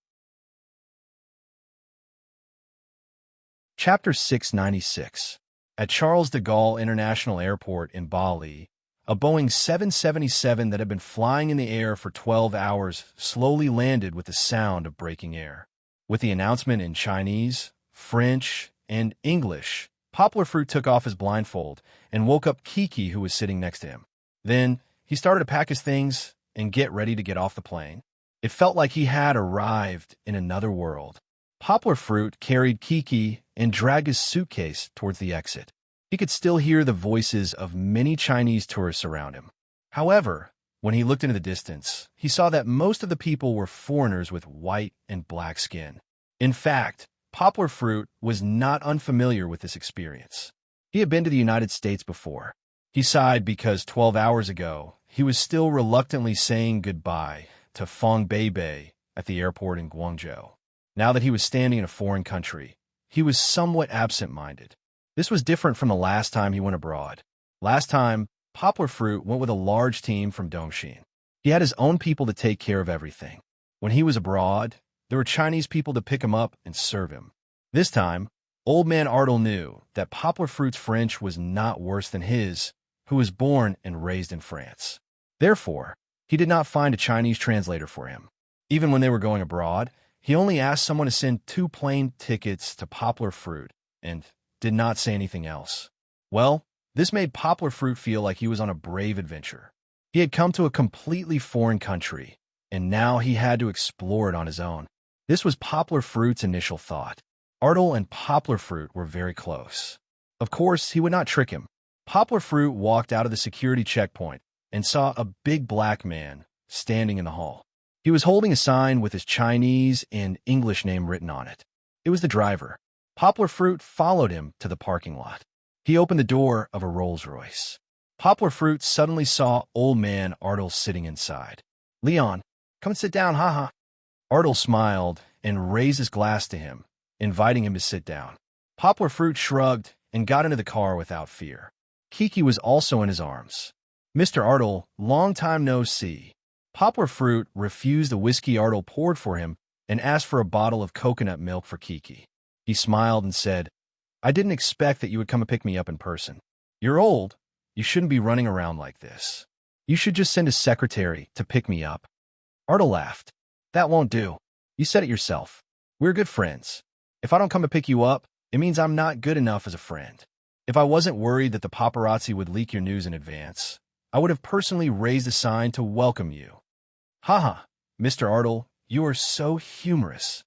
Chapter 696. At Charles de Gaulle International Airport in Bali, A Boeing 777 that had been flying in the air for 12 hours slowly landed with the sound of breaking air. With the announcement in Chinese, French, and English, Poplar Fruit took off his blindfold and woke up Kiki, who was sitting next to him. Then, he started to pack his things and get ready to get off the plane. It felt like he had arrived in another world. Poplar Fruit carried Kiki and dragged his suitcase towards the exit. He could still hear the voices of many Chinese tourists around him. However, when he looked into the distance, he saw that most of the people were foreigners with white and black skin. In fact, Poplar Fruit was not unfamiliar with this experience. He had been to the United States before. He sighed because 12 hours ago, he was still reluctantly saying goodbye to Fong Bei at the airport in Guangzhou. Now that he was standing in a foreign country, he was somewhat absent-minded. This was different from the last time he went abroad. Last time, Poplar Fruit went with a large team from Dongxin. He had his own people to take care of everything. When he was abroad, there were Chinese people to pick him up and serve him. This time, Old Man Ardle knew that Poplar Fruit's French was not worse than his, who was born and raised in France. Therefore, he did not find a Chinese translator for him. Even when they were going abroad, he only asked someone to send 2 plane tickets to Poplar Fruit and did not say anything else. Well, this made Poplar Fruit feel like he was on a brave adventure. He had come to a completely foreign country, and now he had to explore it on his own. This was Poplar Fruit's initial thought. Ardle and Poplar Fruit were very close. Of course, he would not trick him. Poplar Fruit walked out of the security checkpoint and saw a big black man standing in the hall. He was holding a sign with his Chinese and English name written on it. It was the driver. Poplar Fruit followed him to the parking lot. He opened the door of a Rolls-Royce. Poplar Fruit suddenly saw Old Man Ardle sitting inside. "Leon, come and sit down, haha." Ardle smiled and raised his glass to him, inviting him to sit down. Poplar Fruit shrugged and got into the car without fear. Kiki was also in his arms. "Mr. Ardle, long time no see." Poplar Fruit refused the whiskey Ardle poured for him and asked for a bottle of coconut milk for Kiki. He smiled and said, "I didn't expect that you would come and pick me up in person. You're old. You shouldn't be running around like this. You should just send a secretary to pick me up." Ardle laughed. "That won't do. You said it yourself. We're good friends. If I don't come to pick you up, it means I'm not good enough as a friend. If I wasn't worried that the paparazzi would leak your news in advance, I would have personally raised a sign to welcome you." "Haha, Mr. Ardle, you are so humorous."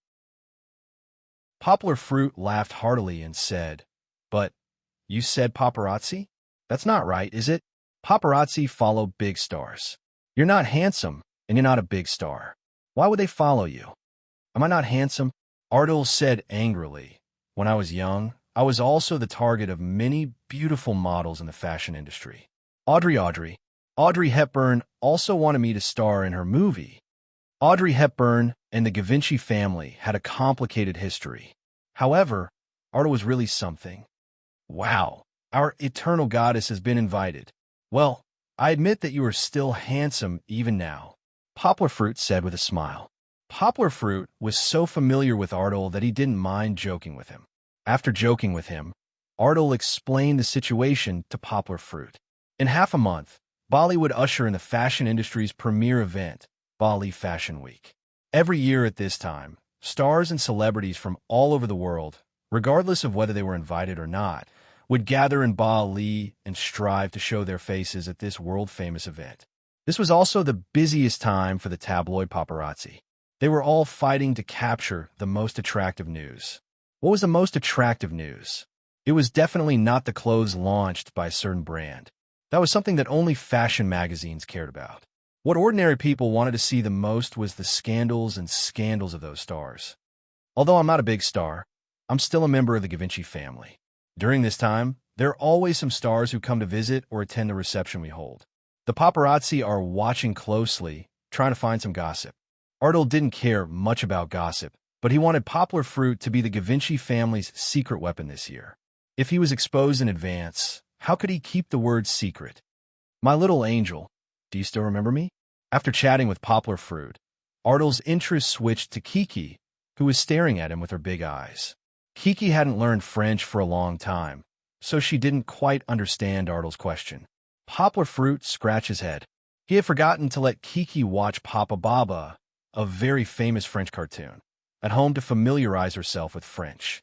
Poplar Fruit laughed heartily and said, "But you said paparazzi? That's not right, is it? Paparazzi follow big stars. You're not handsome, and you're not a big star. Why would they follow you?" "Am I not handsome?" Ardle said angrily. "When I was young, I was also the target of many beautiful models in the fashion industry. Audrey Hepburn also wanted me to star in her movie." Audrey Hepburn and the Givenchy family had a complicated history. However, Ardle was really something. "Wow, our eternal goddess has been invited. Well, I admit that you are still handsome even now," Poplar Fruit said with a smile. Poplar Fruit was so familiar with Ardle that he didn't mind joking with him. After joking with him, Ardle explained the situation to Poplar Fruit. In half a month, Bali would usher in the fashion industry's premier event, Bali Fashion Week. Every year at this time, stars and celebrities from all over the world, regardless of whether they were invited or not, would gather in Bali and strive to show their faces at this world-famous event. This was also the busiest time for the tabloid paparazzi. They were all fighting to capture the most attractive news. What was the most attractive news? It was definitely not the clothes launched by a certain brand. That was something that only fashion magazines cared about. What ordinary people wanted to see the most was the scandals and scandals of those stars. Although I'm not a big star, I'm still a member of the Givenchy family. During this time, there are always some stars who come to visit or attend the reception we hold. The paparazzi are watching closely, trying to find some gossip. Ardle didn't care much about gossip, but he wanted Poplar Fruit to be the Givenchy family's secret weapon this year. If he was exposed in advance, how could he keep the word secret? "My little angel, do you still remember me?" After chatting with Poplar Fruit, Ardle's interest switched to Kiki, who was staring at him with her big eyes. Kiki hadn't learned French for a long time, so she didn't quite understand Ardle's question. Poplar Fruit scratched his head. He had forgotten to let Kiki watch Papa Baba, a very famous French cartoon, at home to familiarize herself with French.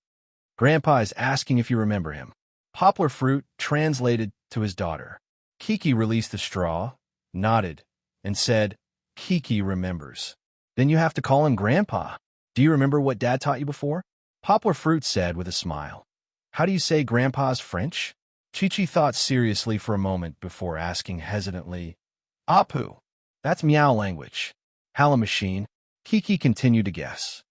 Grandpa is asking if you remember him. Poplar Fruit translated to his daughter. Kiki released the straw, nodded, and said, Kiki remembers. Then you have to call him Grandpa. Do you remember what Dad taught you before? Poplar Fruit said with a smile. How do you say Grandpa's French? Chi-Chi thought seriously for a moment before asking hesitantly, Apu. That's meow language. Hello machine. Kiki continued to guess.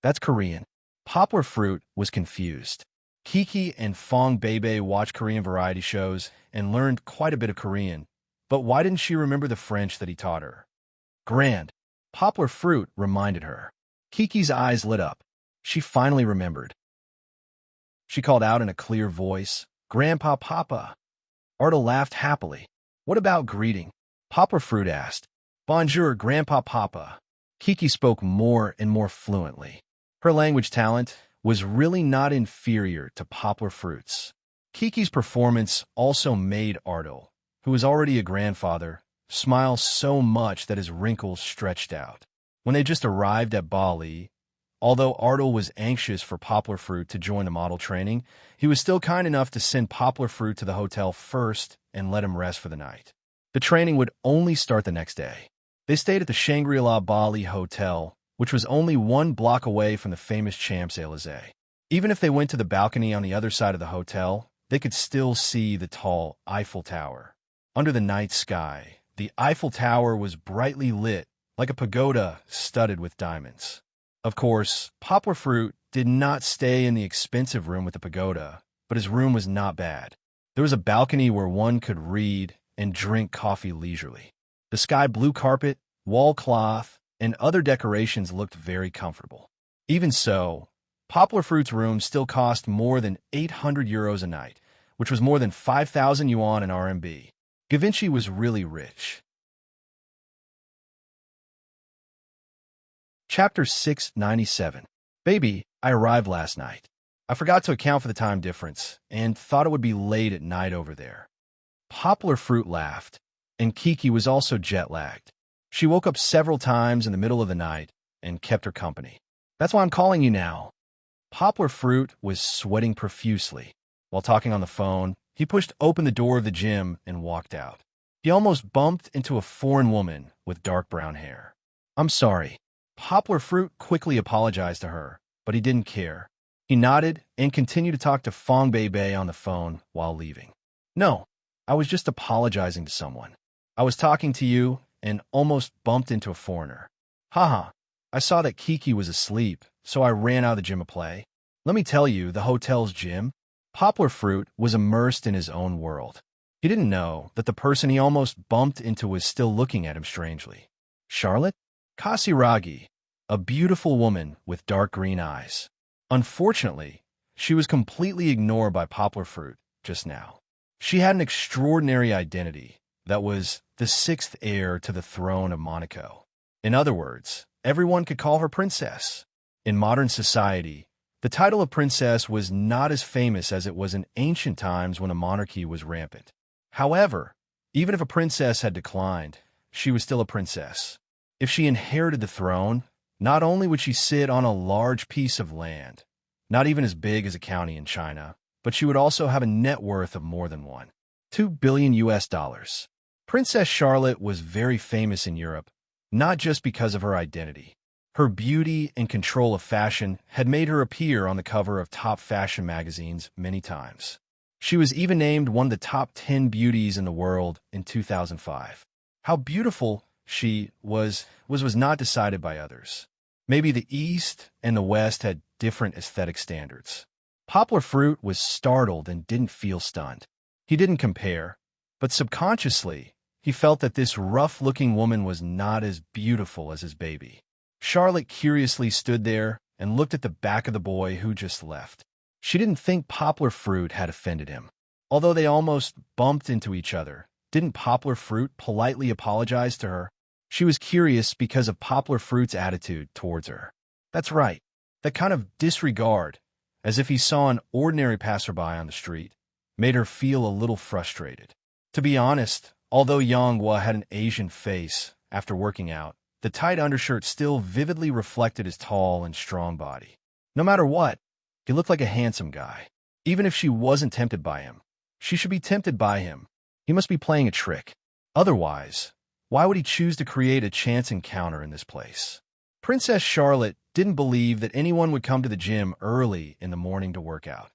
That's Korean. Poplar Fruit was confused. Kiki and Fong Bebe watched Korean variety shows and learned quite a bit of Korean, but why didn't she remember the French that he taught her? Grand. Poplar Fruit reminded her. Kiki's eyes lit up. She finally remembered. She called out in a clear voice, Grandpa Papa. Arda laughed happily. What about greeting? Poplar Fruit asked. Bonjour, Grandpa Papa. Kiki spoke more and more fluently. Her language talent was really not inferior to Poplar Fruit's. Kiki's performance also made Ardal, who was already a grandfather, smile so much that his wrinkles stretched out. When they just arrived at Bali, although Ardal was anxious for Poplar Fruit to join the model training, he was still kind enough to send Poplar Fruit to the hotel first and let him rest for the night. The training would only start the next day. They stayed at the Shangri-La Bali Hotel, which was only 1 block away from the famous Champs-Élysées. Even if they went to the balcony on the other side of the hotel, they could still see the tall Eiffel Tower. Under the night sky, the Eiffel Tower was brightly lit, like a pagoda studded with diamonds. Of course, Poplar Fruit did not stay in the expensive room with the pagoda, but his room was not bad. There was a balcony where one could read and drink coffee leisurely. The sky blue carpet, wall cloth, and other decorations looked very comfortable. Even so, Poplar Fruit's room still cost more than 800 euros a night, which was more than 5,000 yuan in RMB. Givenchy was really rich. Chapter 697. Baby, I arrived last night. I forgot to account for the time difference and thought it would be late at night over there. Poplar Fruit laughed, and Kiki was also jet-lagged. She woke up several times in the middle of the night and kept her company. That's why I'm calling you now. Poplar Fruit was sweating profusely. While talking on the phone, he pushed open the door of the gym and walked out. He almost bumped into a foreign woman with dark brown hair. I'm sorry. Poplar Fruit quickly apologized to her, but he didn't care. He nodded and continued to talk to Fong Bebe on the phone while leaving. No, I was just apologizing to someone. I was talking to you and almost bumped into a foreigner. Haha, I saw that Kiki was asleep, so I ran out of the gym to play. Let me tell you, the hotel's gym. Poplar Fruit was immersed in his own world. He didn't know that the person he almost bumped into was still looking at him strangely. Charlotte? Kasiragi, a beautiful woman with dark green eyes. Unfortunately, she was completely ignored by Poplar Fruit just now. She had an extraordinary identity that was the 6th heir to the throne of Monaco. In other words, everyone could call her princess. In modern society, the title of princess was not as famous as it was in ancient times when a monarchy was rampant. However, even if a princess had declined, she was still a princess. If she inherited the throne, not only would she sit on a large piece of land, not even as big as a county in China, but she would also have a net worth of more than $2 billion US. Princess Charlotte was very famous in Europe, not just because of her identity. Her beauty and control of fashion had made her appear on the cover of top fashion magazines many times. She was even named one of the top 10 beauties in the world in 2005. How beautiful she was not decided by others. Maybe the East and the West had different aesthetic standards. Poplar Fruit was startled and didn't feel stunned. He didn't compare, but subconsciously, he felt that this rough-looking woman was not as beautiful as his baby. Charlotte curiously stood there and looked at the back of the boy who just left. She didn't think Poplar Fruit had offended him. Although they almost bumped into each other, didn't Poplar Fruit politely apologize to her? She was curious because of Poplar Fruit's attitude towards her. That's right, that kind of disregard, as if he saw an ordinary passerby on the street, made her feel a little frustrated. To be honest, although Yanghua had an Asian face after working out, the tight undershirt still vividly reflected his tall and strong body. No matter what, he looked like a handsome guy. Even if she wasn't tempted by him, she should be tempted by him. He must be playing a trick. Otherwise, why would he choose to create a chance encounter in this place? Princess Charlotte didn't believe that anyone would come to the gym early in the morning to work out.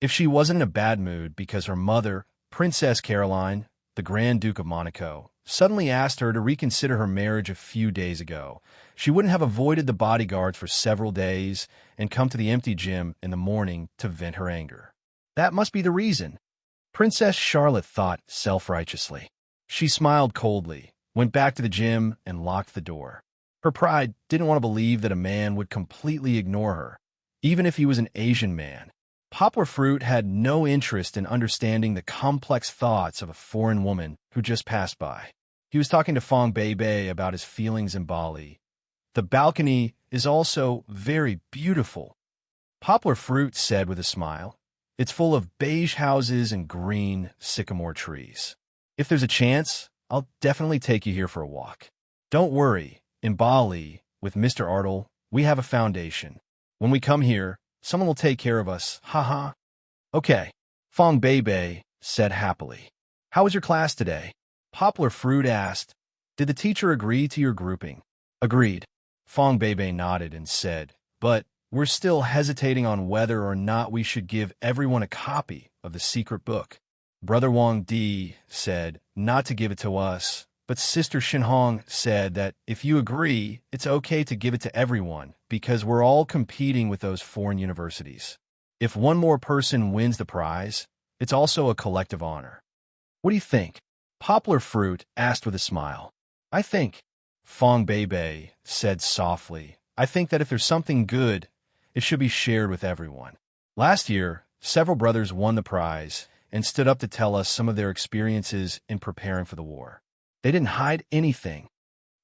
If she wasn't in a bad mood because her mother, Princess Caroline, the Grand Duke of Monaco, suddenly asked her to reconsider her marriage a few days ago, she wouldn't have avoided the bodyguards for several days and come to the empty gym in the morning to vent her anger. That must be the reason. Princess Charlotte thought self-righteously. She smiled coldly, went back to the gym, and locked the door. Her pride didn't want to believe that a man would completely ignore her, even if he was an Asian man. Poplar Fruit had no interest in understanding the complex thoughts of a foreign woman who just passed by. He was talking to Fong Beibei about his feelings in Bali. The balcony is also very beautiful, Poplar Fruit said with a smile. It's full of beige houses and green sycamore trees. If there's a chance, I'll definitely take you here for a walk. Don't worry, in Bali, with Mr. Artle, we have a foundation. When we come here, someone will take care of us, haha. Okay, Fong Beibei said happily. How was your class today? Poplar Fruit asked. Did the teacher agree to your grouping? Agreed. Fong Beibei nodded and said, but we're still hesitating on whether or not we should give everyone a copy of the secret book. Brother Wang Di said not to give it to us, but Sister Shinhong said that if you agree, it's okay to give it to everyone because we're all competing with those foreign universities. If one more person wins the prize, it's also a collective honor. What do you think? Poplar Fruit asked with a smile. I think, Fong Beibei said softly, I think that if there's something good, it should be shared with everyone. Last year, several brothers won the prize and stood up to tell us some of their experiences in preparing for the war. They didn't hide anything.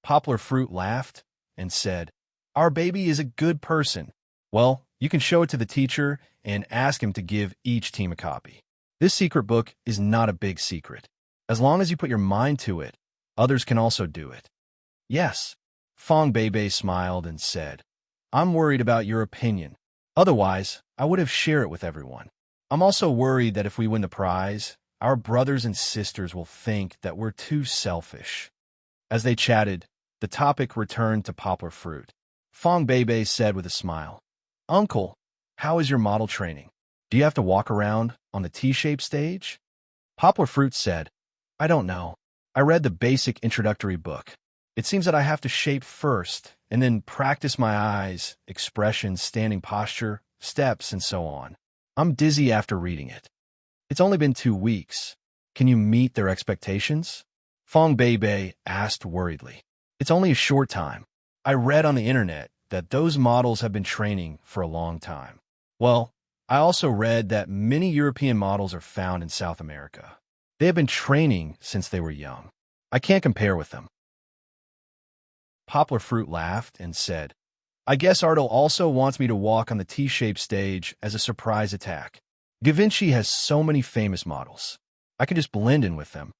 Poplar Fruit laughed and said, our baby is a good person. Well, you can show it to the teacher and ask him to give each team a copy. This secret book is not a big secret. As long as you put your mind to it, others can also do it. Yes, Fong Beibei smiled and said, I'm worried about your opinion. Otherwise, I would have shared it with everyone. I'm also worried that if we win the prize, our brothers and sisters will think that we're too selfish. As they chatted, the topic returned to Poplar Fruit. Fong Beibei said with a smile, Uncle, how is your model training? Do you have to walk around on the T-shaped stage? Poplar Fruit said, I don't know. I read the basic introductory book. It seems that I have to shape first and then practice my eyes, expressions, standing posture, steps, and so on. I'm dizzy after reading it. It's only been 2 weeks. Can you meet their expectations? Fong Beibei asked worriedly. It's only a short time. I read on the internet that those models have been training for a long time. Well, I also read that many European models are found in South America. They have been training since they were young. I can't compare with them. Poplar Fruit laughed and said, I guess Artle also wants me to walk on the T-shaped stage as a surprise attack. Da Vinci has so many famous models. I can just blend in with them.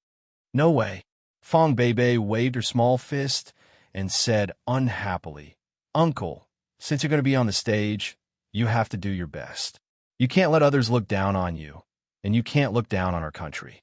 No way. Fong Beibei waved her small fist and said unhappily, Uncle, since you're going to be on the stage, you have to do your best. You can't let others look down on you, and you can't look down on our country.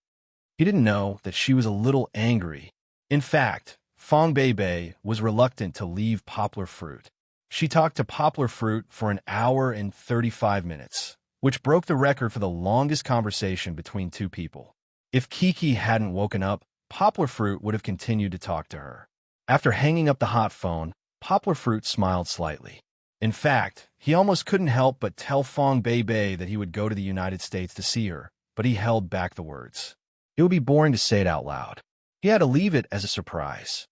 He didn't know that she was a little angry. In fact, Fong Beibei was reluctant to leave Poplar Fruit. She talked to Poplar Fruit for an hour and 35 minutes, which broke the record for the longest conversation between two people. If Kiki hadn't woken up, Poplar Fruit would have continued to talk to her. After hanging up the hot phone, Poplar Fruit smiled slightly. In fact, he almost couldn't help but tell Fong Beibei that he would go to the United States to see her, but he held back the words. It would be boring to say it out loud. He had to leave it as a surprise.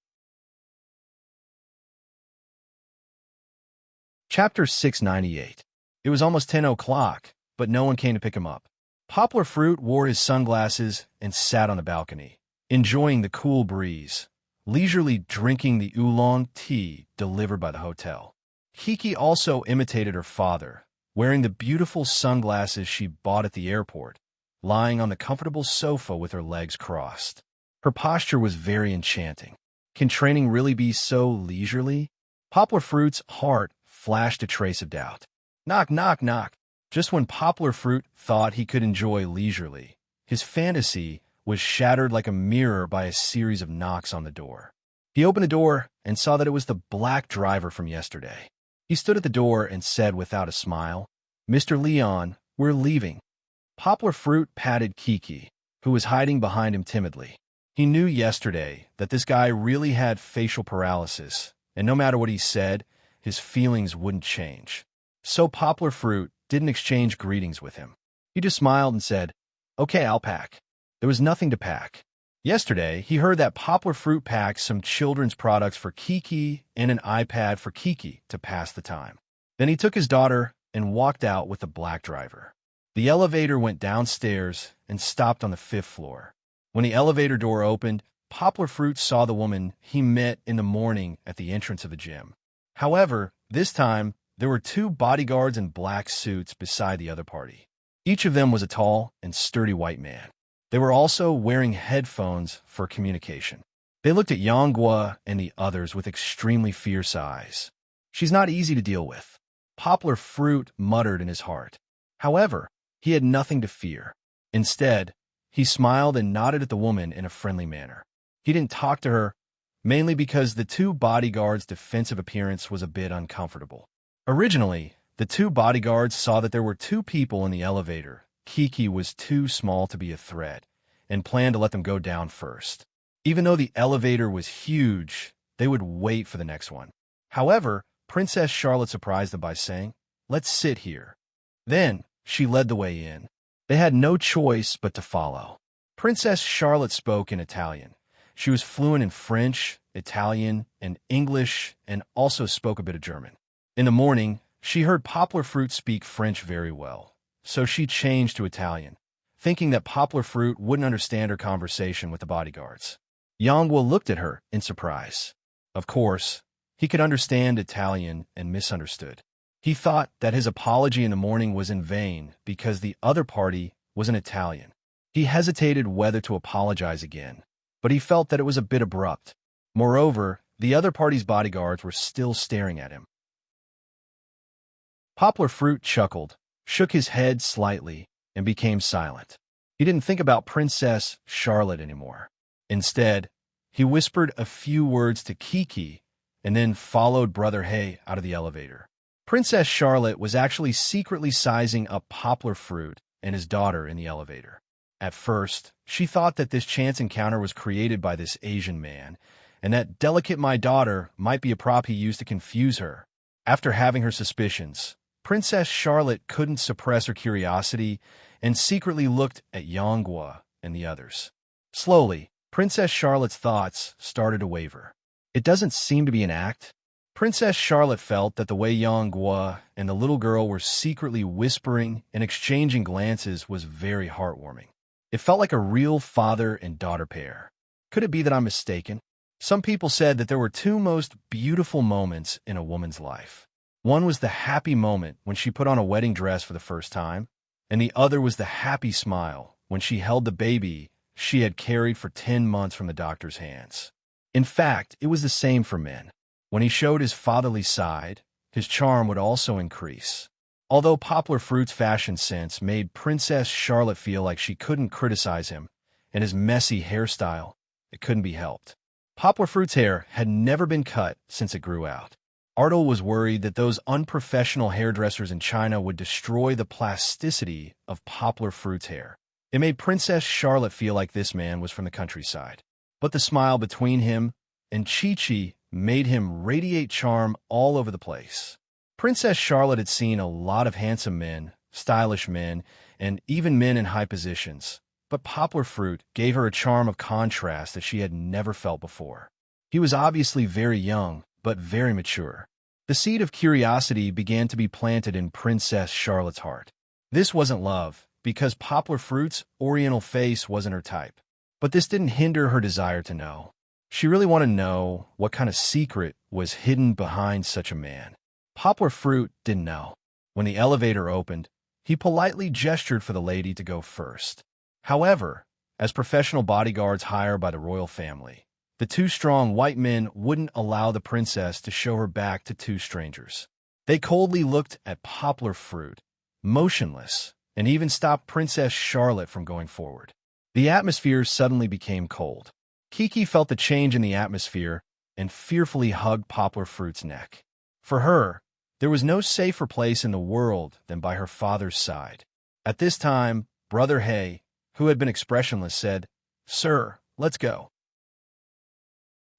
Chapter 698. It was almost 10 o'clock, but no one came to pick him up. Poplar Fruit wore his sunglasses and sat on the balcony, enjoying the cool breeze, leisurely drinking the oolong tea delivered by the hotel. Kiki also imitated her father, wearing the beautiful sunglasses she bought at the airport, lying on the comfortable sofa with her legs crossed. Her posture was very enchanting. Can training really be so leisurely? Poplar Fruit's heart flashed a trace of doubt. Knock, knock, knock. Just when Poplar Fruit thought he could enjoy leisurely, his fantasy was shattered like a mirror by a series of knocks on the door. He opened the door and saw that it was the black driver from yesterday. He stood at the door and said without a smile, "Mr. Leon, we're leaving." Poplar Fruit patted Kiki, who was hiding behind him timidly. He knew yesterday that this guy really had facial paralysis, and no matter what he said, his feelings wouldn't change. So Poplar Fruit didn't exchange greetings with him. He just smiled and said, "Okay, I'll pack." There was nothing to pack. Yesterday, he heard that Poplar Fruit packed some children's products for Kiki and an iPad for Kiki to pass the time. Then he took his daughter and walked out with the black driver. The elevator went downstairs and stopped on the 5th floor. When the elevator door opened, Poplar Fruit saw the woman he met in the morning at the entrance of the gym. However, this time, there were 2 bodyguards in black suits beside the other party. Each of them was a tall and sturdy white man. They were also wearing headphones for communication. They looked at Yanghua and the others with extremely fierce eyes. "She's not easy to deal with," Poplar Fruit muttered in his heart. However, he had nothing to fear. Instead, he smiled and nodded at the woman in a friendly manner. He didn't talk to her, mainly because the 2 bodyguards' defensive appearance was a bit uncomfortable. Originally, the 2 bodyguards saw that there were 2 people in the elevator. Kiki was too small to be a threat, and planned to let them go down first. Even though the elevator was huge, they would wait for the next one. However, Princess Charlotte surprised them by saying, "Let's sit here." Then, she led the way in. They had no choice but to follow. Princess Charlotte spoke in Italian. She was fluent in French, Italian, and English, and also spoke a bit of German. In the morning, she heard Poplar Fruit speak French very well, so she changed to Italian, thinking that Poplar Fruit wouldn't understand her conversation with the bodyguards. Yanghua looked at her in surprise. Of course, he could understand Italian and misunderstood. He thought that his apology in the morning was in vain because the other party was an Italian. He hesitated whether to apologize again, but he felt that it was a bit abrupt. Moreover, the other party's bodyguards were still staring at him. Poplar Fruit chuckled, shook his head slightly, and became silent. He didn't think about Princess Charlotte anymore. Instead, he whispered a few words to Kiki and then followed Brother Hay out of the elevator. Princess Charlotte was actually secretly sizing up Poplar Fruit and his daughter in the elevator. At first, she thought that this chance encounter was created by this Asian man, and that delicate my daughter might be a prop he used to confuse her. After having her suspicions, Princess Charlotte couldn't suppress her curiosity and secretly looked at Yanghua and the others. Slowly, Princess Charlotte's thoughts started to waver. It doesn't seem to be an act. Princess Charlotte felt that the way Yanghua and the little girl were secretly whispering and exchanging glances was very heartwarming. It felt like a real father and daughter pair. Could it be that I'm mistaken? Some people said that there were 2 most beautiful moments in a woman's life. One was the happy moment when she put on a wedding dress for the first time, and the other was the happy smile when she held the baby she had carried for 10 months from the doctor's hands. In fact, it was the same for men. When he showed his fatherly side, his charm would also increase. Although Poplar Fruit's fashion sense made Princess Charlotte feel like she couldn't criticize him, and his messy hairstyle, it couldn't be helped. Poplar Fruit's hair had never been cut since it grew out. Artel was worried that those unprofessional hairdressers in China would destroy the plasticity of Poplar Fruit's hair. It made Princess Charlotte feel like this man was from the countryside. But the smile between him and Chi-Chi made him radiate charm all over the place. Princess Charlotte had seen a lot of handsome men, stylish men, and even men in high positions, but Poplar Fruit gave her a charm of contrast that she had never felt before. He was obviously very young, but very mature. The seed of curiosity began to be planted in Princess Charlotte's heart. This wasn't love, because Poplar Fruit's oriental face wasn't her type. But this didn't hinder her desire to know. She really wanted to know what kind of secret was hidden behind such a man. Poplar Fruit didn't know. When the elevator opened, he politely gestured for the lady to go first. However, as professional bodyguards hired by the royal family, the two strong white men wouldn't allow the princess to show her back to two strangers. They coldly looked at Poplar Fruit, motionless, and even stopped Princess Charlotte from going forward. The atmosphere suddenly became cold. Kiki felt the change in the atmosphere and fearfully hugged Poplar Fruit's neck. For her, there was no safer place in the world than by her father's side. At this time, Brother Hay, who had been expressionless, said, "Sir, let's go."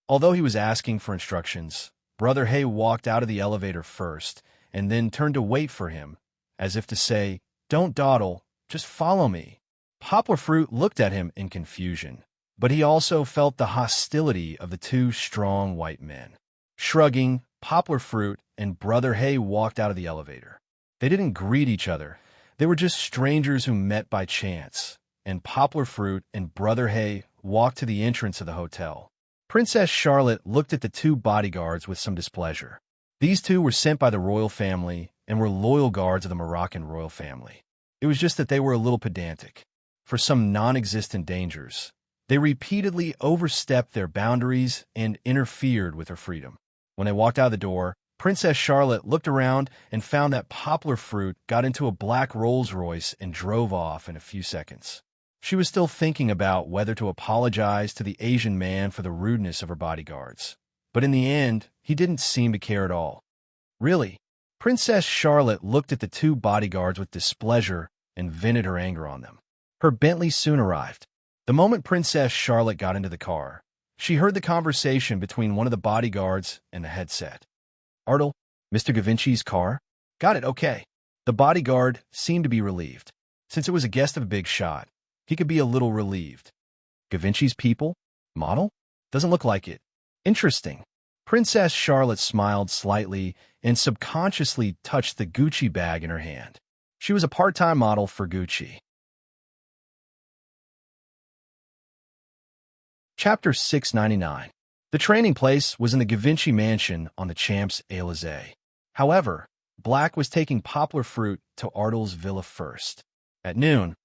Although he was asking for instructions, Brother Hay walked out of the elevator first and then turned to wait for him, as if to say, "Don't dawdle, just follow me." Poplar Fruit looked at him in confusion, but he also felt the hostility of the two strong white men. Shrugging, Poplar Fruit and Brother Hay walked out of the elevator. They didn't greet each other. They were just strangers who met by chance, and Poplar Fruit and Brother Hay walked to the entrance of the hotel. Princess Charlotte looked at the two bodyguards with some displeasure. These two were sent by the royal family and were loyal guards of the Moroccan royal family. It was just that they were a little pedantic. For some non-existent dangers, they repeatedly overstepped their boundaries and interfered with her freedom. When they walked out of the door, Princess Charlotte looked around and found that Poplar Fruit got into a black Rolls-Royce and drove off in a few seconds. She was still thinking about whether to apologize to the Asian man for the rudeness of her bodyguards. But in the end, he didn't seem to care at all. Really, Princess Charlotte looked at the two bodyguards with displeasure and vented her anger on them. Her Bentley soon arrived. The moment Princess Charlotte got into the car, she heard the conversation between one of the bodyguards and the headset. "Ardal, Mr. Gavinci's car?" "Got it, okay." The bodyguard seemed to be relieved. Since it was a guest of a big shot, he could be a little relieved. "Gavinci's people? Model? Doesn't look like it." "Interesting." Princess Charlotte smiled slightly and subconsciously touched the Gucci bag in her hand. She was a part-time model for Gucci. Chapter 699. The training place was in the Gavinci mansion on the Champs-Élysées. However, Black was taking Poplar Fruit to Ardal's villa first. At noon,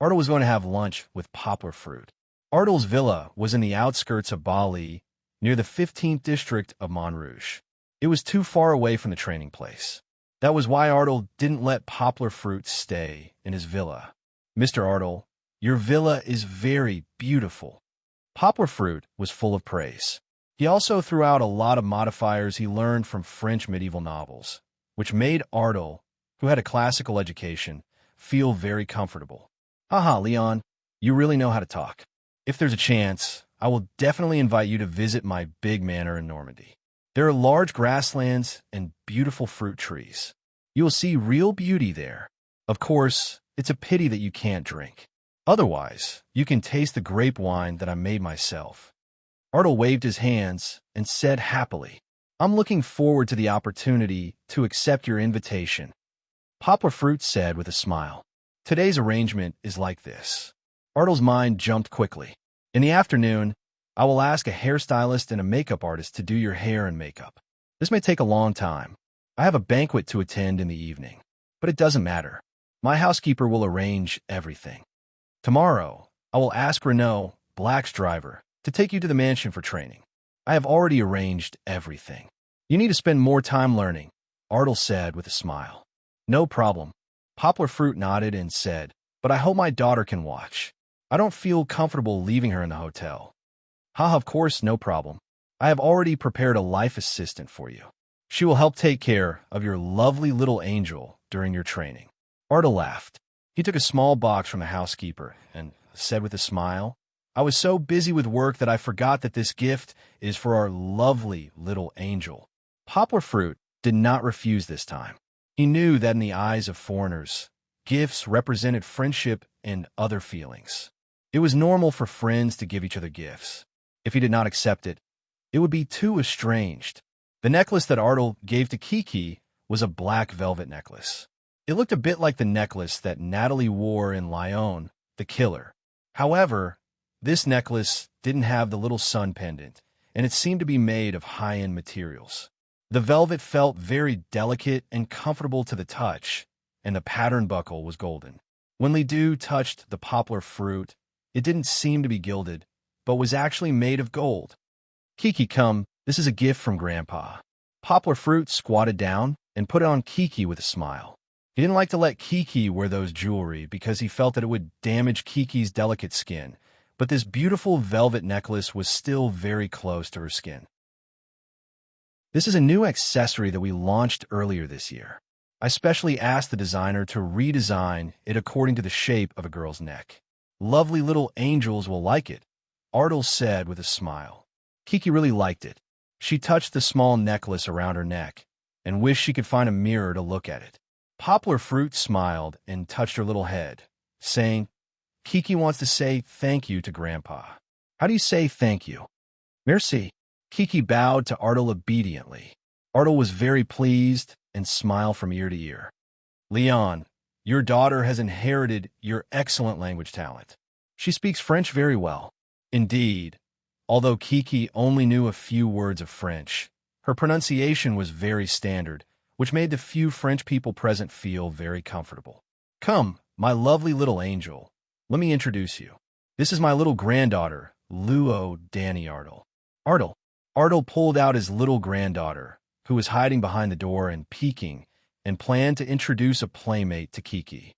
Ardal was going to have lunch with Poplar Fruit. Ardal's villa was in the outskirts of Bali, near the 15th district of Montrouge. It was too far away from the training place. That was why Ardal didn't let Poplar Fruit stay in his villa. "Mr. Ardal, your villa is very beautiful." Poplar Fruit was full of praise. He also threw out a lot of modifiers he learned from French medieval novels, which made Ardal, who had a classical education, feel very comfortable. "Haha, Leon, you really know how to talk. If there's a chance, I will definitely invite you to visit my big manor in Normandy. There are large grasslands and beautiful fruit trees. You will see real beauty there. Of course, it's a pity that you can't drink. Otherwise, you can taste the grape wine that I made myself." Ardal waved his hands and said happily, "I'm looking forward to the opportunity to accept your invitation." Poplar Fruit said with a smile, "Today's arrangement is like this." Ardal's mind jumped quickly. "In the afternoon, I will ask a hairstylist and a makeup artist to do your hair and makeup. This may take a long time. I have a banquet to attend in the evening, but it doesn't matter. My housekeeper will arrange everything. Tomorrow, I will ask Renaud, Black's driver, to take you to the mansion for training. I have already arranged everything. You need to spend more time learning," Ardal said with a smile. "No problem." Poplar Fruit nodded and said, "But I hope my daughter can watch. I don't feel comfortable leaving her in the hotel." "Ha, of course, no problem. I have already prepared a life assistant for you. She will help take care of your lovely little angel during your training." Ardal laughed. He took a small box from the housekeeper and said with a smile, "I was so busy with work that I forgot that this gift is for our lovely little angel." Poplar Fruit did not refuse this time. He knew that in the eyes of foreigners, gifts represented friendship and other feelings. It was normal for friends to give each other gifts. If he did not accept it, it would be too estranged. The necklace that Ardal gave to Kiki was a black velvet necklace. It looked a bit like the necklace that Natalie wore in Lyon, the Killer. However, this necklace didn't have the little sun pendant, and it seemed to be made of high-end materials. The velvet felt very delicate and comfortable to the touch, and the pattern buckle was golden. When Lidu touched the poplar fruit, it didn't seem to be gilded, but was actually made of gold. Kiki, come, this is a gift from Grandpa. Poplar Fruit squatted down and put it on Kiki with a smile. He didn't like to let Kiki wear those jewelry because he felt that it would damage Kiki's delicate skin, but this beautiful velvet necklace was still very close to her skin. This is a new accessory that we launched earlier this year. I specially asked the designer to redesign it according to the shape of a girl's neck. Lovely little angels will like it, Ardal said with a smile. Kiki really liked it. She touched the small necklace around her neck and wished she could find a mirror to look at it. Poplar Fruit smiled and touched her little head, saying, Kiki wants to say thank you to Grandpa. How do you say thank you? Merci. Kiki bowed to Ardal obediently. Ardal was very pleased and smiled from ear to ear. Leon, your daughter has inherited your excellent language talent. She speaks French very well. Indeed, although Kiki only knew a few words of French, her pronunciation was very standard, which made the few French people present feel very comfortable. Come, my lovely little angel, let me introduce you. This is my little granddaughter, Luo Danny Ardal. Ardal pulled out his little granddaughter, who was hiding behind the door and peeking, and planned to introduce a playmate to Kiki.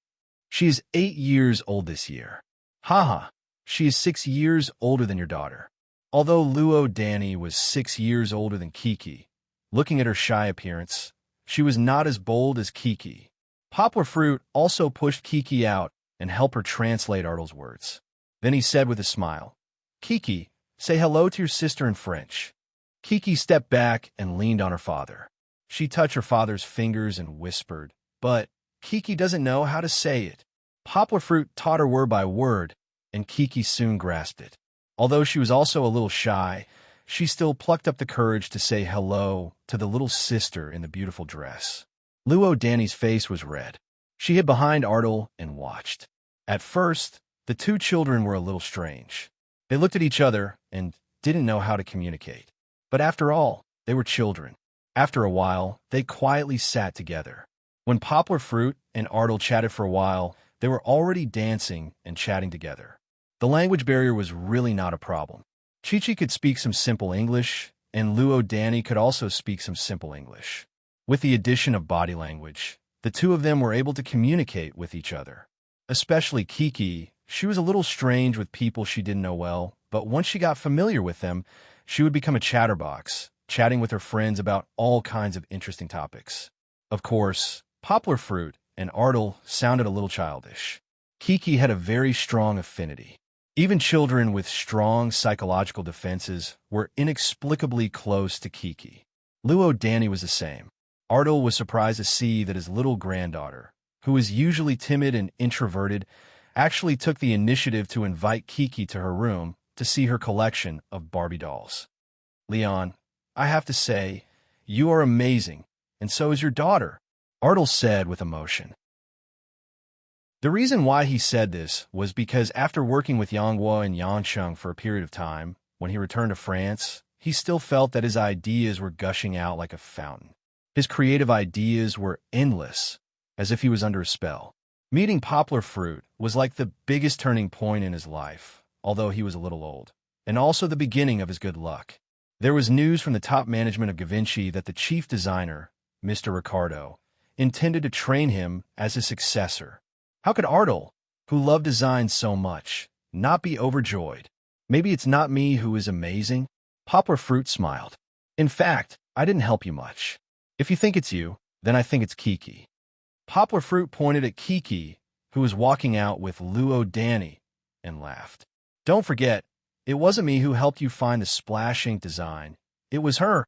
She is 8 years old this year. Haha, she is 6 years older than your daughter. Although Luo Danny was 6 years older than Kiki, looking at her shy appearance, she was not as bold as Kiki. Poplar Fruit also pushed Kiki out and helped her translate Ardal's words. Then he said with a smile, Kiki, say hello to your sister in French. Kiki stepped back and leaned on her father. She touched her father's fingers and whispered, but Kiki doesn't know how to say it. Poplar Fruit taught her word by word, and Kiki soon grasped it. Although she was also a little shy, she still plucked up the courage to say hello to the little sister in the beautiful dress. Luo Danny's face was red. She hid behind Ardal and watched. At first, the two children were a little strange. They looked at each other and didn't know how to communicate. But after all, they were children. After a while, they quietly sat together. When Poplar Fruit and Ardal chatted for a while, they were already dancing and chatting together. The language barrier was really not a problem. Chi-Chi could speak some simple English, and Luo Danny could also speak some simple English. With the addition of body language, the two of them were able to communicate with each other. Especially Kiki, she was a little strange with people she didn't know well, but once she got familiar with them, she would become a chatterbox, chatting with her friends about all kinds of interesting topics. Of course, Poplar Fruit and Ardal sounded a little childish. Kiki had a very strong affinity. Even children with strong psychological defenses were inexplicably close to Kiki. Luo Danny was the same. Ardal was surprised to see that his little granddaughter, who is usually timid and introverted, actually took the initiative to invite Kiki to her room to see her collection of Barbie dolls. Leon, I have to say, you are amazing, and so is your daughter, Ardal said with emotion. The reason why he said this was because after working with Yangguo and Yangsheng for a period of time, when he returned to France, he still felt that his ideas were gushing out like a fountain. His creative ideas were endless, as if he was under a spell. Meeting Poplar Fruit was like the biggest turning point in his life, although he was a little old, and also the beginning of his good luck. There was news from the top management of Givenchy that the chief designer, Mr. Ricardo, intended to train him as his successor. How could Ardal, who loved design so much, not be overjoyed? Maybe it's not me who is amazing? Poplar Fruit smiled. In fact, I didn't help you much. If you think it's you, then I think it's Kiki. Poplar Fruit pointed at Kiki, who was walking out with Luo Danny, and laughed. Don't forget, it wasn't me who helped you find the splash ink design. It was her.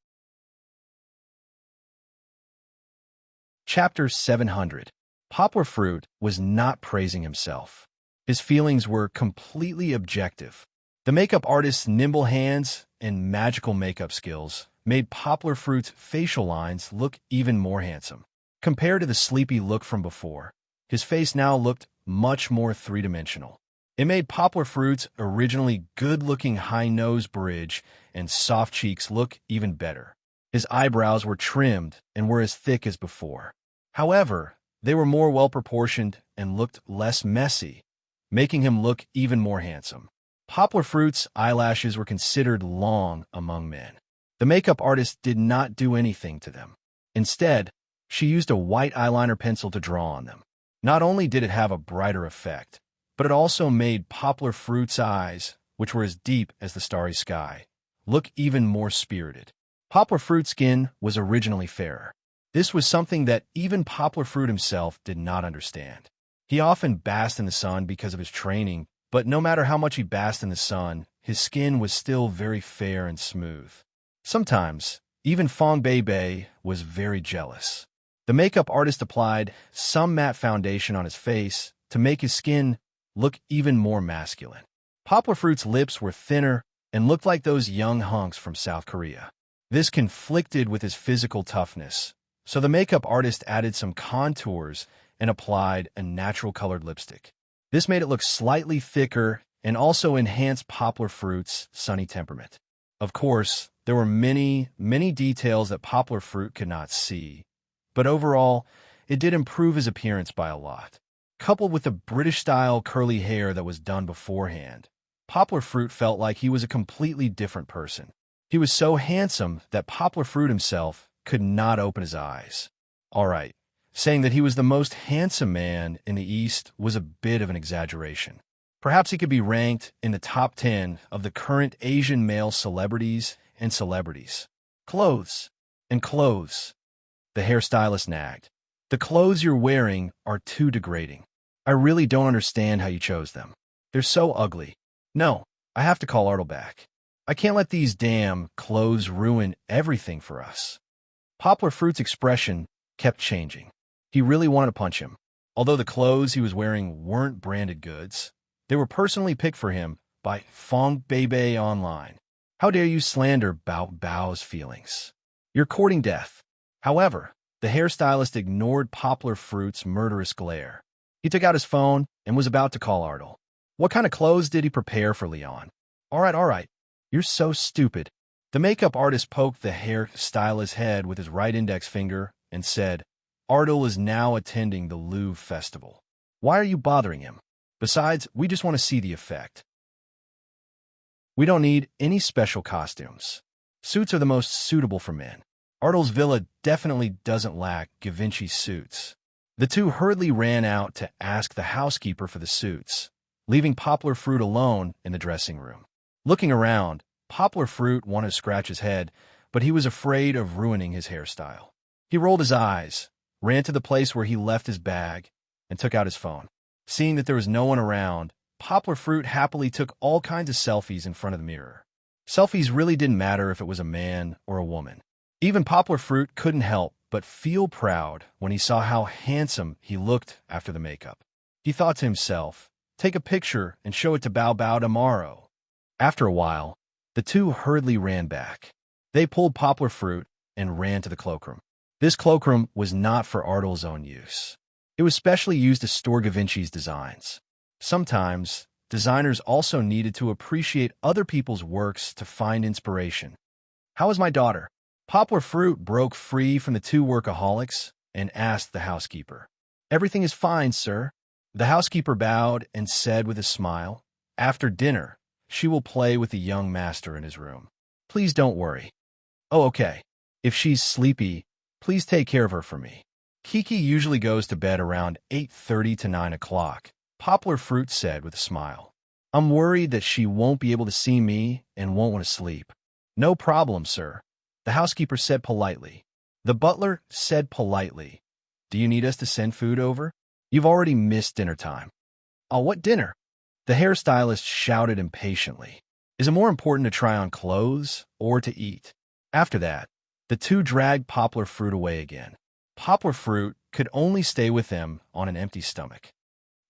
Chapter 700. Poplar Fruit was not praising himself. His feelings were completely objective. The makeup artist's nimble hands and magical makeup skills made Poplar Fruit's facial lines look even more handsome. Compared to the sleepy look from before, his face now looked much more three-dimensional. It made Poplar Fruit's originally good-looking high nose bridge and soft cheeks look even better. His eyebrows were trimmed and were as thick as before. However, They were more well-proportioned and looked less messy, making him look even more handsome. Poplar Fruit's eyelashes were considered long among men. The makeup artist did not do anything to them. Instead, she used a white eyeliner pencil to draw on them. Not only did it have a brighter effect, but it also made Poplar Fruit's eyes, which were as deep as the starry sky, look even more spirited. Poplar Fruit's skin was originally fairer. This was something that even Poplar Fruit himself did not understand. He often basked in the sun because of his training, but no matter how much he basked in the sun, his skin was still very fair and smooth. Sometimes, even Fong Bei was very jealous. The makeup artist applied some matte foundation on his face to make his skin look even more masculine. Poplar Fruit's lips were thinner and looked like those young hunks from South Korea. This conflicted with his physical toughness, so the makeup artist added some contours and applied a natural-colored lipstick. This made it look slightly thicker and also enhanced Poplar Fruit's sunny temperament. Of course, there were many details that Poplar Fruit could not see, but overall, it did improve his appearance by a lot. Coupled with the British-style curly hair that was done beforehand, Poplar Fruit felt like he was a completely different person. He was so handsome that Poplar Fruit himself could not open his eyes. All right, saying that he was the most handsome man in the East was a bit of an exaggeration. Perhaps he could be ranked in the top 10 of the current Asian male celebrities and celebrities. Clothes. And clothes. The hairstylist nagged. The clothes you're wearing are too degrading. I really don't understand how you chose them. They're so ugly. No, I have to call Artel back. I can't let these damn clothes ruin everything for us. Poplar Fruit's expression kept changing. He really wanted to punch him. Although the clothes he was wearing weren't branded goods, they were personally picked for him by Fong Bei online. How dare you slander Bao Bao's feelings? You're courting death. However, the hairstylist ignored Poplar Fruit's murderous glare. He took out his phone and was about to call Artel. What kind of clothes did he prepare for Leon? All right. You're so stupid. The makeup artist poked the hairstylist's head with his right index finger and said, Artel is now attending the Louvre Festival. Why are you bothering him? Besides, we just want to see the effect. We don't need any special costumes. Suits are the most suitable for men. Artel's villa definitely doesn't lack Givenchy suits. The two hurriedly ran out to ask the housekeeper for the suits, leaving Poplar Fruit alone in the dressing room. Looking around, Poplar Fruit wanted to scratch his head, but he was afraid of ruining his hairstyle. He rolled his eyes, ran to the place where he left his bag, and took out his phone. Seeing that there was no one around, Poplar Fruit happily took all kinds of selfies in front of the mirror. Selfies really didn't matter if it was a man or a woman. Even Poplar Fruit couldn't help but feel proud when he saw how handsome he looked after the makeup. He thought to himself, take a picture and show it to Bao Bao tomorrow. After a while, the two hurriedly ran back. They pulled Poplar Fruit and ran to the cloakroom. This cloakroom was not for Artel's own use. It was specially used to store Givenchy's designs. Sometimes, designers also needed to appreciate other people's works to find inspiration. How is my daughter? Poplar Fruit broke free from the two workaholics and asked the housekeeper. Everything is fine, sir. The housekeeper bowed and said with a smile, after dinner, she will play with the young master in his room. Please don't worry. Oh, okay. If she's sleepy, please take care of her for me. Kiki usually goes to bed around 8:30 to 9 o'clock, Poplar Fruit said with a smile. I'm worried that she won't be able to see me and won't want to sleep. No problem, sir. The housekeeper said politely. The butler said politely, do you need us to send food over? You've already missed dinner time. Oh, what dinner? The hairstylist shouted impatiently. Is it more important to try on clothes or to eat? After that, the two dragged Poplar Fruit away again. Poplar Fruit could only stay with them on an empty stomach.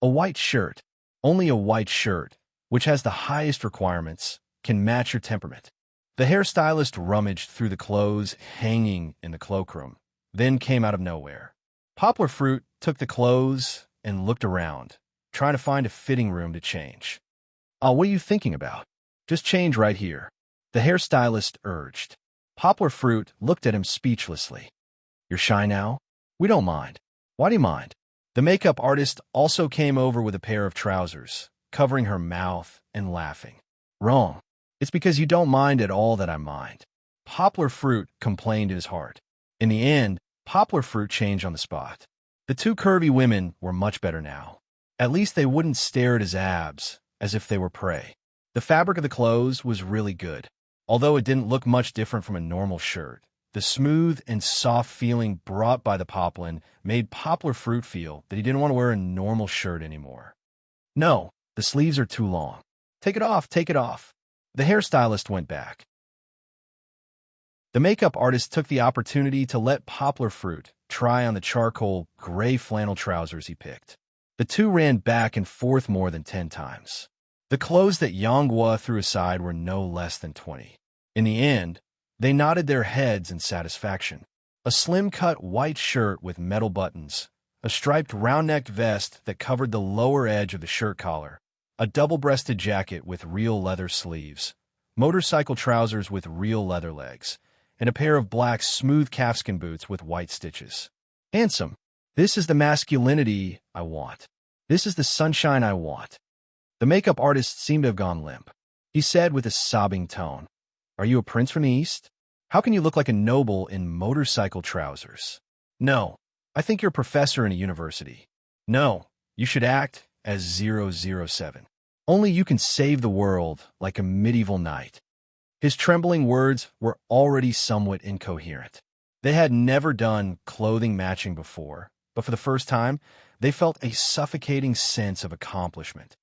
A white shirt, only a white shirt, which has the highest requirements, can match your temperament. The hairstylist rummaged through the clothes hanging in the cloakroom, then came out of nowhere. Poplar Fruit took the clothes and looked around, trying to find a fitting room to change. Oh, what are you thinking about? Just change right here, the hairstylist urged. Poplar Fruit looked at him speechlessly. You're shy now? We don't mind. Why do you mind? The makeup artist also came over with a pair of trousers, covering her mouth and laughing. Wrong. It's because you don't mind at all that I mind. Poplar Fruit complained in his heart. In the end, Poplar Fruit changed on the spot. The two curvy women were much better now. At least they wouldn't stare at his abs as if they were prey. The fabric of the clothes was really good. Although it didn't look much different from a normal shirt, the smooth and soft feeling brought by the poplin made Poplar Fruit feel that he didn't want to wear a normal shirt anymore. No, the sleeves are too long. Take it off, take it off. The hairstylist went back. The makeup artist took the opportunity to let Poplar Fruit try on the charcoal gray flannel trousers he picked. The two ran back and forth more than 10 times. The clothes that Yanghua threw aside were no less than 20. In the end, they nodded their heads in satisfaction. A slim-cut white shirt with metal buttons, a striped round-necked vest that covered the lower edge of the shirt collar, a double-breasted jacket with real leather sleeves, motorcycle trousers with real leather legs, and a pair of black smooth calfskin boots with white stitches. Handsome. This is the masculinity I want. This is the sunshine I want. The makeup artist seemed to have gone limp. He said with a sobbing tone, "Are you a prince from the East? How can you look like a noble in motorcycle trousers? No, I think you're a professor in a university. No, you should act as 007. Only you can save the world like a medieval knight." His trembling words were already somewhat incoherent. They had never done clothing matching before, but for the first time, they felt a suffocating sense of accomplishment.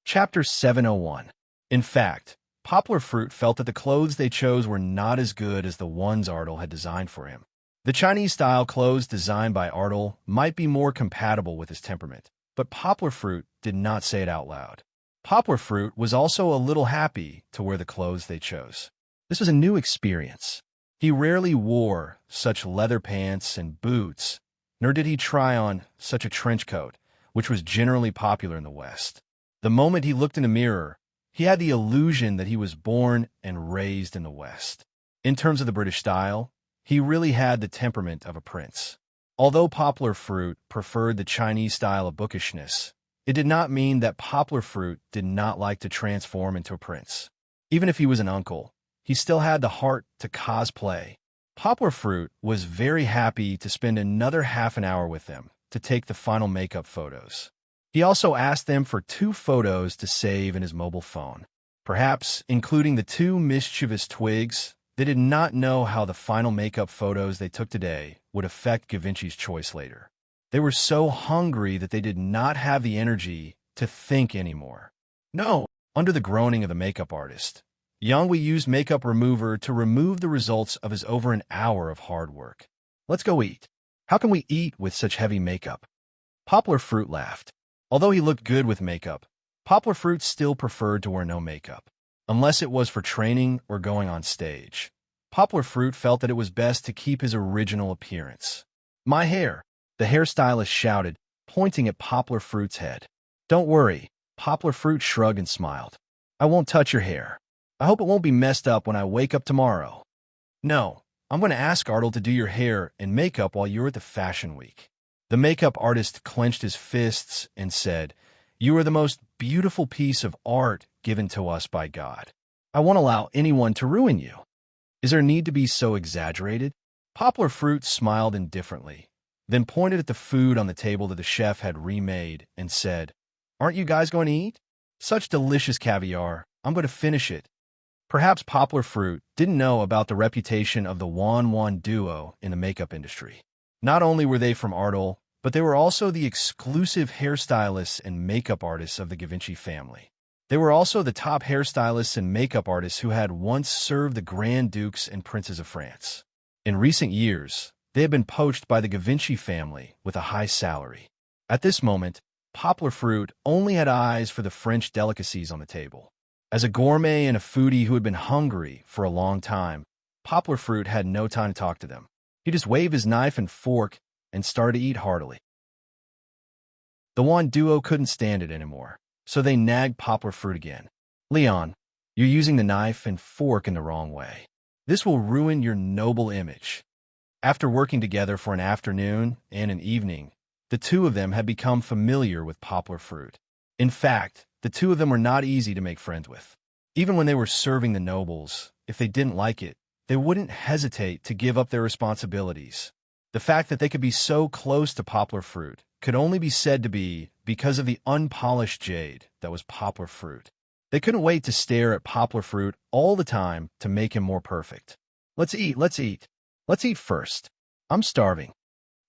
Chapter 701. In fact, Poplar Fruit felt that the clothes they chose were not as good as the ones Ardell had designed for him. The Chinese-style clothes designed by Ardell might be more compatible with his temperament, but Poplar Fruit did not say it out loud. Poplar Fruit was also a little happy to wear the clothes they chose. This was a new experience. He rarely wore such leather pants and boots, nor did he try on such a trench coat, which was generally popular in the West. The moment he looked in the mirror, he had the illusion that he was born and raised in the West. In terms of the British style, he really had the temperament of a prince. Although Poplar Fruit preferred the Chinese style of bookishness, it did not mean that Poplar Fruit did not like to transform into a prince. Even if he was an uncle, he still had the heart to cosplay. Poplar Fruit was very happy to spend another half an hour with them to take the final makeup photos. He also asked them for 2 photos to save in his mobile phone, perhaps including the 2 mischievous twigs. They did not know how the final makeup photos they took today would affect Givenchy's choice later. They were so hungry that they did not have the energy to think anymore. No, under the groaning of the makeup artist, Yangwei used makeup remover to remove the results of his over an hour of hard work. "Let's go eat." "How can we eat with such heavy makeup?" Poplar Fruit laughed. Although he looked good with makeup, Poplar Fruit still preferred to wear no makeup, unless it was for training or going on stage. Poplar Fruit felt that it was best to keep his original appearance. "My hair," the hairstylist shouted, pointing at Poplar Fruit's head. "Don't worry," Poplar Fruit shrugged and smiled. "I won't touch your hair. I hope it won't be messed up when I wake up tomorrow." "No, I'm going to ask Ardell to do your hair and makeup while you're at the Fashion Week." The makeup artist clenched his fists and said, "You are the most beautiful piece of art given to us by God. I won't allow anyone to ruin you." "Is there need to be so exaggerated?" Poplar Fruit smiled indifferently, then pointed at the food on the table that the chef had remade and said, "Aren't you guys going to eat? Such delicious caviar. I'm going to finish it." Perhaps Poplar Fruit didn't know about the reputation of the Wan duo in the makeup industry. Not only were they from Ardell, but they were also the exclusive hairstylists and makeup artists of the Givenchy family. They were also the top hairstylists and makeup artists who had once served the Grand Dukes and Princes of France. In recent years, they had been poached by the Givenchy family with a high salary. At this moment, Poplar Fruit only had eyes for the French delicacies on the table. As a gourmet and a foodie who had been hungry for a long time, Poplar Fruit had no time to talk to them. He just waved his knife and fork and started to eat heartily. The Wan duo couldn't stand it anymore, so they nagged Poplar Fruit again. "Leon, you're using the knife and fork in the wrong way." This will ruin your noble image. After working together for an afternoon and an evening, the two of them had become familiar with poplar fruit. In fact, the two of them were not easy to make friends with. Even when they were serving the nobles, if they didn't like it, they wouldn't hesitate to give up their responsibilities. The fact that they could be so close to poplar fruit could only be said to be because of the unpolished jade that was poplar fruit. They couldn't wait to stare at poplar fruit all the time to make him more perfect. Let's eat, let's eat. Let's eat first. I'm starving.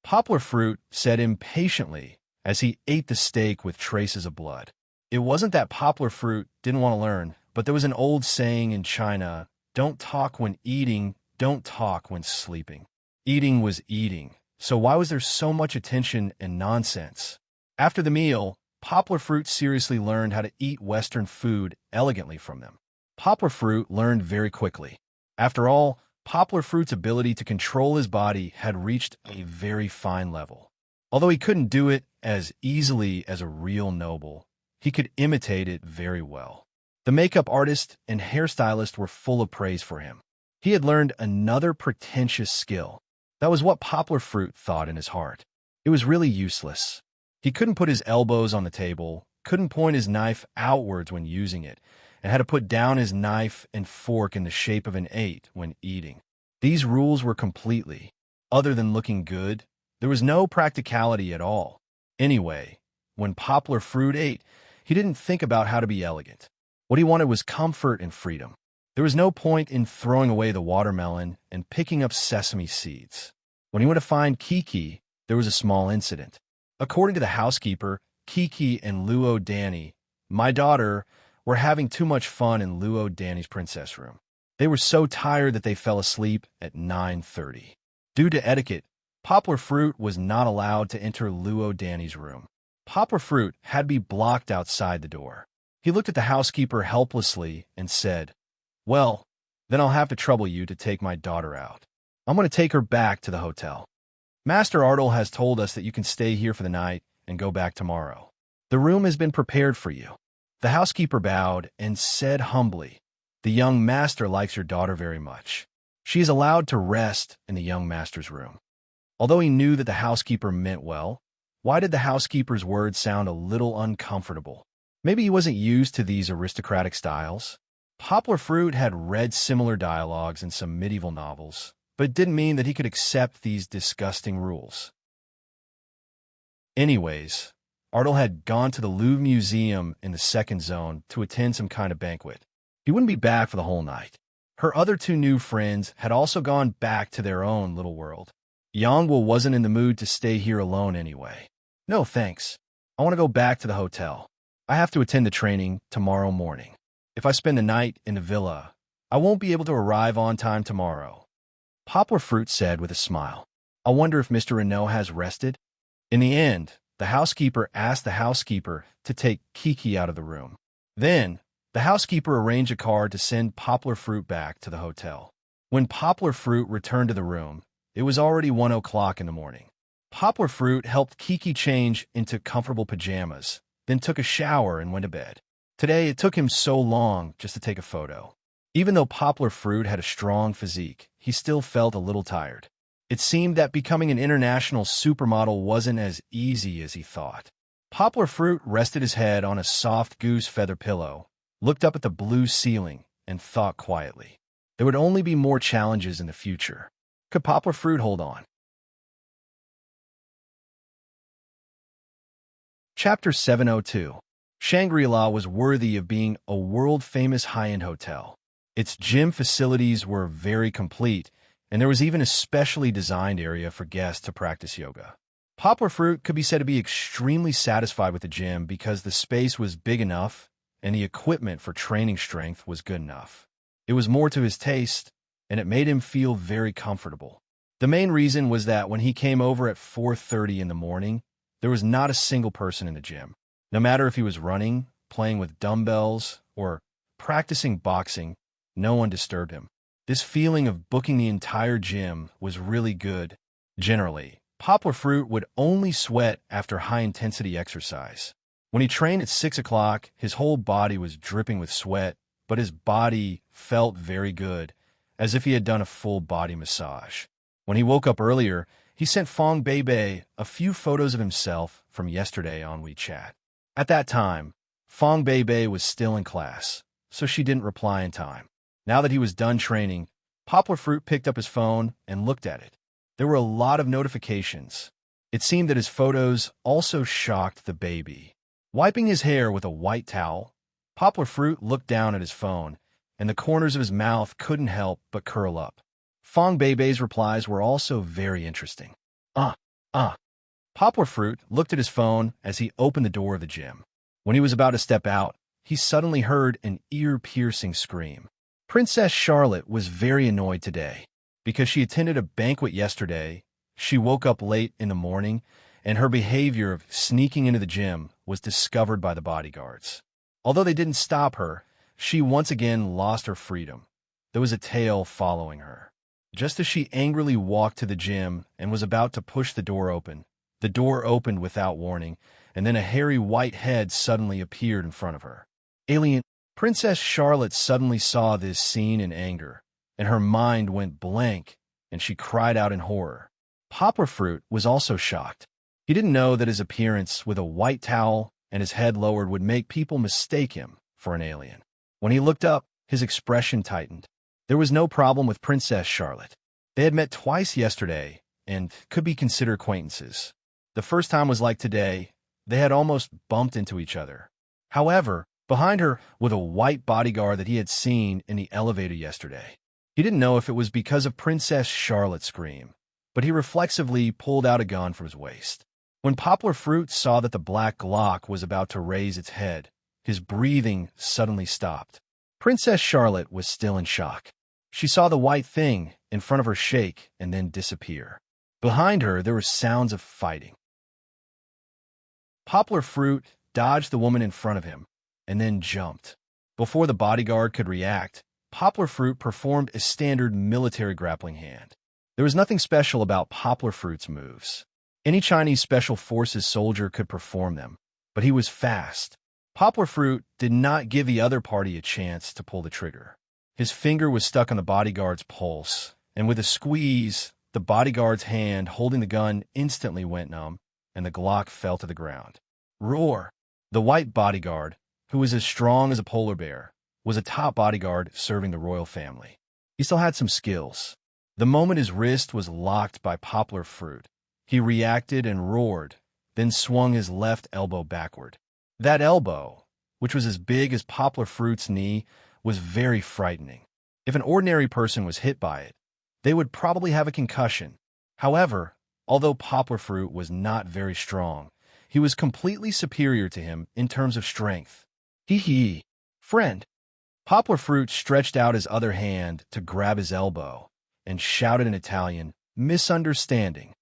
Poplar fruit said impatiently as he ate the steak with traces of blood. It wasn't that poplar fruit didn't want to learn, but there was an old saying in China, don't talk when eating, don't talk when sleeping. Eating was eating, so why was there so much attention and nonsense? After the meal, poplar fruit seriously learned how to eat Western food elegantly from them. Poplar fruit learned very quickly. After all, poplar fruit's ability to control his body had reached a very fine level. Although he couldn't do it as easily as a real noble, he could imitate it very well. The makeup artist and hairstylist were full of praise for him. He had learned another pretentious skill. That was what poplar fruit thought in his heart. It was really useless. He couldn't put his elbows on the table, couldn't point his knife outwards when using it, and had to put down his knife and fork in the shape of an 8 when eating. These rules were completely, other than looking good, there was no practicality at all. Anyway, when poplar fruit ate, he didn't think about how to be elegant. What he wanted was comfort and freedom. There was no point in throwing away the watermelon and picking up sesame seeds. When he went to find Kiki, there was a small incident. According to the housekeeper, Kiki and Luo Danny, my daughter, were having too much fun in Luo Danny's princess room. They were so tired that they fell asleep at 9:30. Due to etiquette, poplar fruit was not allowed to enter Luo Danny's room. Poplar fruit had to be blocked outside the door. He looked at the housekeeper helplessly and said, well, then I'll have to trouble you to take my daughter out. I'm going to take her back to the hotel. Master Ardle has told us that you can stay here for the night and go back tomorrow. The room has been prepared for you. The housekeeper bowed and said humbly, the young master likes your daughter very much. She is allowed to rest in the young master's room. Although he knew that the housekeeper meant well, why did the housekeeper's words sound a little uncomfortable? Maybe he wasn't used to these aristocratic styles. Poplar fruit had read similar dialogues in some medieval novels, but it didn't mean that he could accept these disgusting rules. Anyways, Ardle had gone to the Louvre Museum in the second zone to attend some kind of banquet. He wouldn't be back for the whole night. Her other two new friends had also gone back to their own little world. Yangwu wasn't in the mood to stay here alone anyway. No, thanks. I want to go back to the hotel. I have to attend the training tomorrow morning. If I spend the night in the villa, I won't be able to arrive on time tomorrow. Poplar fruit said with a smile. I wonder if Mr. Renault has rested? In the end, the housekeeper asked the housekeeper to take Kiki out of the room. Then, the housekeeper arranged a car to send poplar fruit back to the hotel. When poplar fruit returned to the room, it was already 1 o'clock in the morning. Poplar fruit helped Kiki change into comfortable pajamas, then took a shower and went to bed. Today, it took him so long just to take a photo. Even though poplar fruit had a strong physique, he still felt a little tired. It seemed that becoming an international supermodel wasn't as easy as he thought. Poplar fruit rested his head on a soft goose feather pillow, looked up at the blue ceiling, and thought quietly. There would only be more challenges in the future. Could poplar fruit hold on? Chapter 702. Shangri-La was worthy of being a world-famous high-end hotel. Its gym facilities were very complete, and there was even a specially designed area for guests to practice yoga. Poplar fruit could be said to be extremely satisfied with the gym because the space was big enough and the equipment for training strength was good enough. It was more to his taste, and it made him feel very comfortable. The main reason was that when he came over at 4:30 in the morning, there was not a single person in the gym. No matter if he was running, playing with dumbbells, or practicing boxing, no one disturbed him. This feeling of booking the entire gym was really good. Generally, poplar fruit would only sweat after high-intensity exercise. When he trained at 6 o'clock, his whole body was dripping with sweat, but his body felt very good, as if he had done a full body massage. When he woke up earlier, he sent Fong Beibei a few photos of himself from yesterday on WeChat. At that time, Fong Beibei was still in class, so she didn't reply in time. Now that he was done training, Poplar Fruit picked up his phone and looked at it. There were a lot of notifications. It seemed that his photos also shocked the baby. Wiping his hair with a white towel, Poplar Fruit looked down at his phone, and the corners of his mouth couldn't help but curl up. Fong Beibei's replies were also very interesting. Poplar Fruit looked at his phone as he opened the door of the gym. When he was about to step out, he suddenly heard an ear-piercing scream. Princess Charlotte was very annoyed today. Because she attended a banquet yesterday, she woke up late in the morning, and her behavior of sneaking into the gym was discovered by the bodyguards. Although they didn't stop her, she once again lost her freedom. There was a tail following her. Just as she angrily walked to the gym and was about to push the door opened without warning, and then a hairy white head suddenly appeared in front of her. Alien! Princess Charlotte suddenly saw this scene in anger, and her mind went blank, and she cried out in horror. Poplar Fruit was also shocked. He didn't know that his appearance with a white towel and his head lowered would make people mistake him for an alien. When he looked up, his expression tightened. There was no problem with Princess Charlotte. They had met twice yesterday and could be considered acquaintances. The first time was like today. They had almost bumped into each other. However, behind her was a white bodyguard that he had seen in the elevator yesterday. He didn't know if it was because of Princess Charlotte's scream, but he reflexively pulled out a gun from his waist. When Poplar Fruit saw that the black Glock was about to raise its head, his breathing suddenly stopped. Princess Charlotte was still in shock. She saw the white thing in front of her shake and then disappear. Behind her, there were sounds of fighting. Poplar Fruit dodged the woman in front of him and then jumped. Before the bodyguard could react, Poplar Fruit performed a standard military grappling hand. There was nothing special about Poplar Fruit's moves. Any Chinese Special Forces soldier could perform them, but he was fast. Poplar Fruit did not give the other party a chance to pull the trigger. His finger was stuck on the bodyguard's pulse, and with a squeeze, the bodyguard's hand holding the gun instantly went numb, and the Glock fell to the ground. Roar! The white bodyguard, who was as strong as a polar bear, was a top bodyguard serving the royal family. He still had some skills. The moment his wrist was locked by Poplar Fruit, he reacted and roared, then swung his left elbow backward. That elbow, which was as big as Poplar Fruit's knee, was very frightening. If an ordinary person was hit by it, they would probably have a concussion. However, although Poplar Fruit was not very strong, he was completely superior to him in terms of strength. Hee. Friend. Poplar Fruit stretched out his other hand to grab his elbow and shouted in Italian, misunderstanding.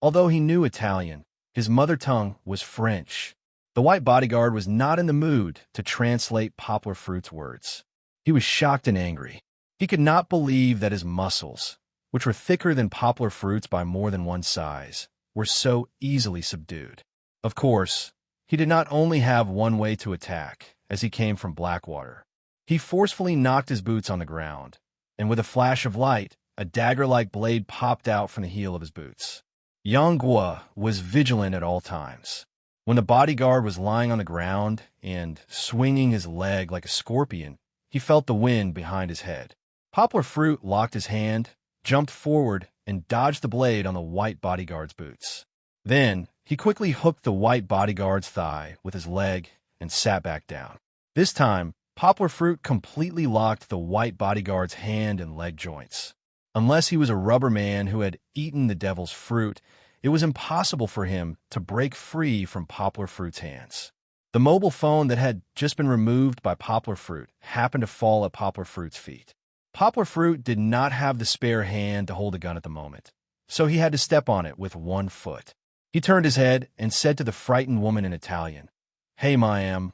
Although he knew Italian, his mother tongue was French. The white bodyguard was not in the mood to translate Poplar Fruit's words. He was shocked and angry. He could not believe that his muscles, which were thicker than Poplar Fruit's by more than one size, were so easily subdued. Of course, he did not only have one way to attack, as he came from Blackwater. He forcefully knocked his boots on the ground, and with a flash of light, a dagger-like blade popped out from the heel of his boots. Yang Guo was vigilant at all times. When the bodyguard was lying on the ground and swinging his leg like a scorpion, he felt the wind behind his head. Poplar Fruit locked his hand, jumped forward, and dodged the blade on the white bodyguard's boots. Then, he quickly hooked the white bodyguard's thigh with his leg and sat back down. This time, Poplar Fruit completely locked the white bodyguard's hand and leg joints. Unless he was a rubber man who had eaten the devil's fruit, it was impossible for him to break free from Poplar Fruit's hands. The mobile phone that had just been removed by Poplar Fruit happened to fall at Poplar Fruit's feet. Poplar Fruit did not have the spare hand to hold a gun at the moment, so he had to step on it with one foot. He turned his head and said to the frightened woman in Italian, "Hey, ma'am,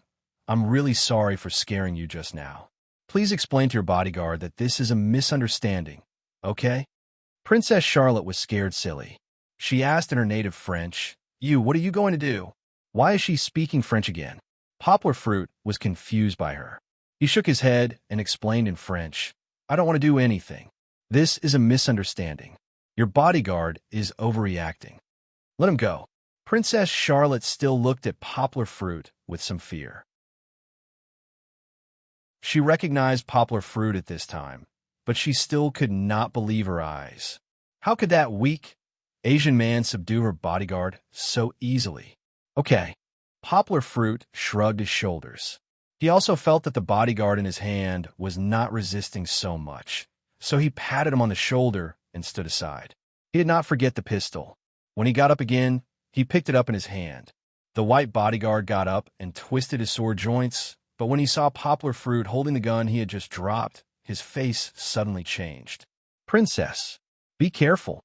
I'm really sorry for scaring you just now. Please explain to your bodyguard that this is a misunderstanding, okay?" Princess Charlotte was scared silly. She asked in her native French, what are you going to do? Why is she speaking French again?" Poplar Fruit was confused by her. He shook his head and explained in French, "I don't want to do anything. This is a misunderstanding. Your bodyguard is overreacting. Let him go. Princess Charlotte still looked at Poplar Fruit with some fear. She recognized Poplar Fruit at this time, but she still could not believe her eyes. How could that weak Asian man subdue her bodyguard so easily? Okay. Poplar Fruit shrugged his shoulders. He also felt that the bodyguard in his hand was not resisting so much, so he patted him on the shoulder and stood aside. He did not forget the pistol. When he got up again, he picked it up in his hand. The white bodyguard got up and twisted his sword joints, but when he saw Poplar Fruit holding the gun he had just dropped, his face suddenly changed. Princess, be careful.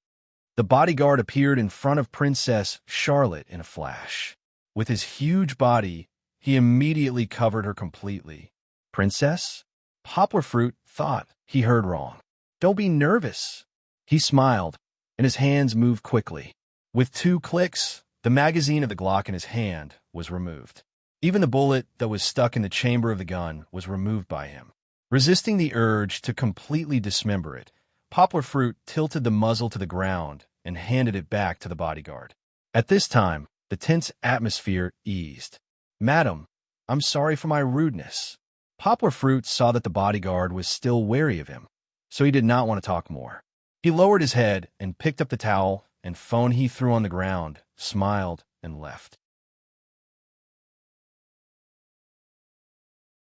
The bodyguard appeared in front of Princess Charlotte in a flash. With his huge body, he immediately covered her completely. Princess? Poplar Fruit thought he heard wrong. Don't be nervous. He smiled, and his hands moved quickly. With 2 clicks, the magazine of the Glock in his hand was removed. Even the bullet that was stuck in the chamber of the gun was removed by him. Resisting the urge to completely dismember it, Poplar Fruit tilted the muzzle to the ground and handed it back to the bodyguard. At this time, the tense atmosphere eased. Madam, I'm sorry for my rudeness. Poplar Fruit saw that the bodyguard was still wary of him, so he did not want to talk more. He lowered his head and picked up the towel and phone he threw on the ground, smiled, and left.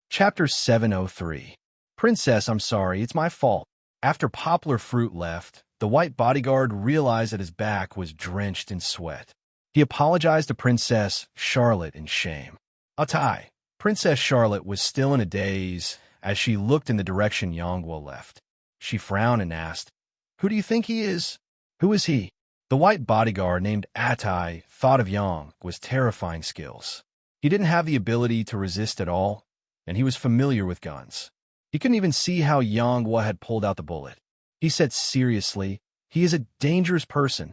Chapter 703. Princess, I'm sorry, it's my fault. After Poplar Fruit left, the white bodyguard realized that his back was drenched in sweat. He apologized to Princess Charlotte in shame. Atai. Princess Charlotte was still in a daze as she looked in the direction Yongguo left. She frowned and asked, "Who do you think he is?" "Who is he?" The white bodyguard named Atai thought of Yang was terrifying skills. He didn't have the ability to resist at all, and he was familiar with guns. He couldn't even see how Yongguo had pulled out the bullet. He said seriously, "He is a dangerous person.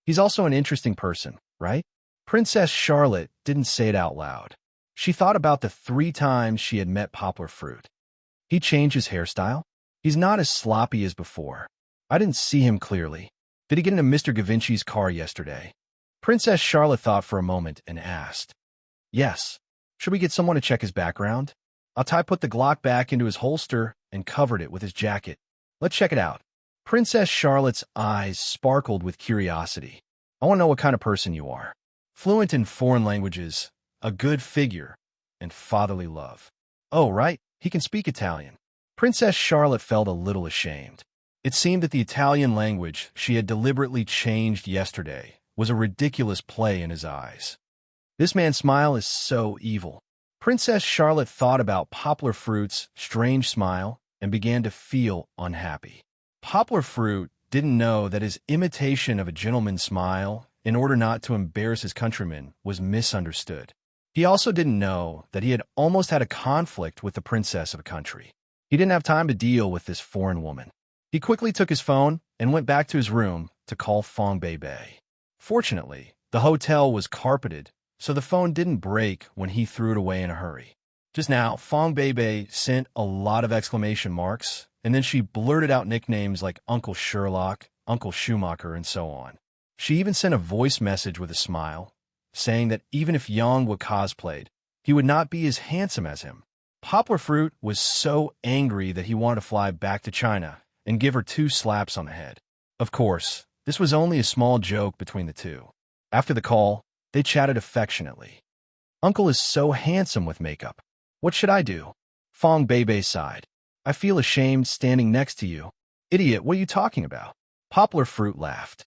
He's also an interesting person, right?" Princess Charlotte didn't say it out loud. She thought about the 3 times she had met Poplar Fruit. He changed his hairstyle? He's not as sloppy as before. I didn't see him clearly. Did he get into Mr. Gavinci's car yesterday? Princess Charlotte thought for a moment and asked. Yes. Should we get someone to check his background? Atai put the Glock back into his holster and covered it with his jacket. Let's check it out. Princess Charlotte's eyes sparkled with curiosity. I want to know what kind of person you are. Fluent in foreign languages, a good figure, and fatherly love. Oh, right, he can speak Italian. Princess Charlotte felt a little ashamed. It seemed that the Italian language she had deliberately changed yesterday was a ridiculous play in his eyes. This man's smile is so evil. Princess Charlotte thought about Poplar Fruit's strange smile and began to feel unhappy. Poplar Fruit didn't know that his imitation of a gentleman's smile, in order not to embarrass his countrymen, was misunderstood. He also didn't know that he had almost had a conflict with the princess of a country. He didn't have time to deal with this foreign woman. He quickly took his phone and went back to his room to call Fong Bei. Fortunately, the hotel was carpeted, so the phone didn't break when he threw it away in a hurry. Just now, Fong Bei sent a lot of exclamation marks, and then she blurted out nicknames like Uncle Sherlock, Uncle Schumacher, and so on. She even sent a voice message with a smile, saying that even if Yang were cosplayed, he would not be as handsome as him. Poplar Fruit was so angry that he wanted to fly back to China and give her 2 slaps on the head. Of course, this was only a small joke between the two. After the call, they chatted affectionately. Uncle is so handsome with makeup. What should I do? Fong Bei sighed. I feel ashamed standing next to you. Idiot, what are you talking about? Poplar Fruit laughed.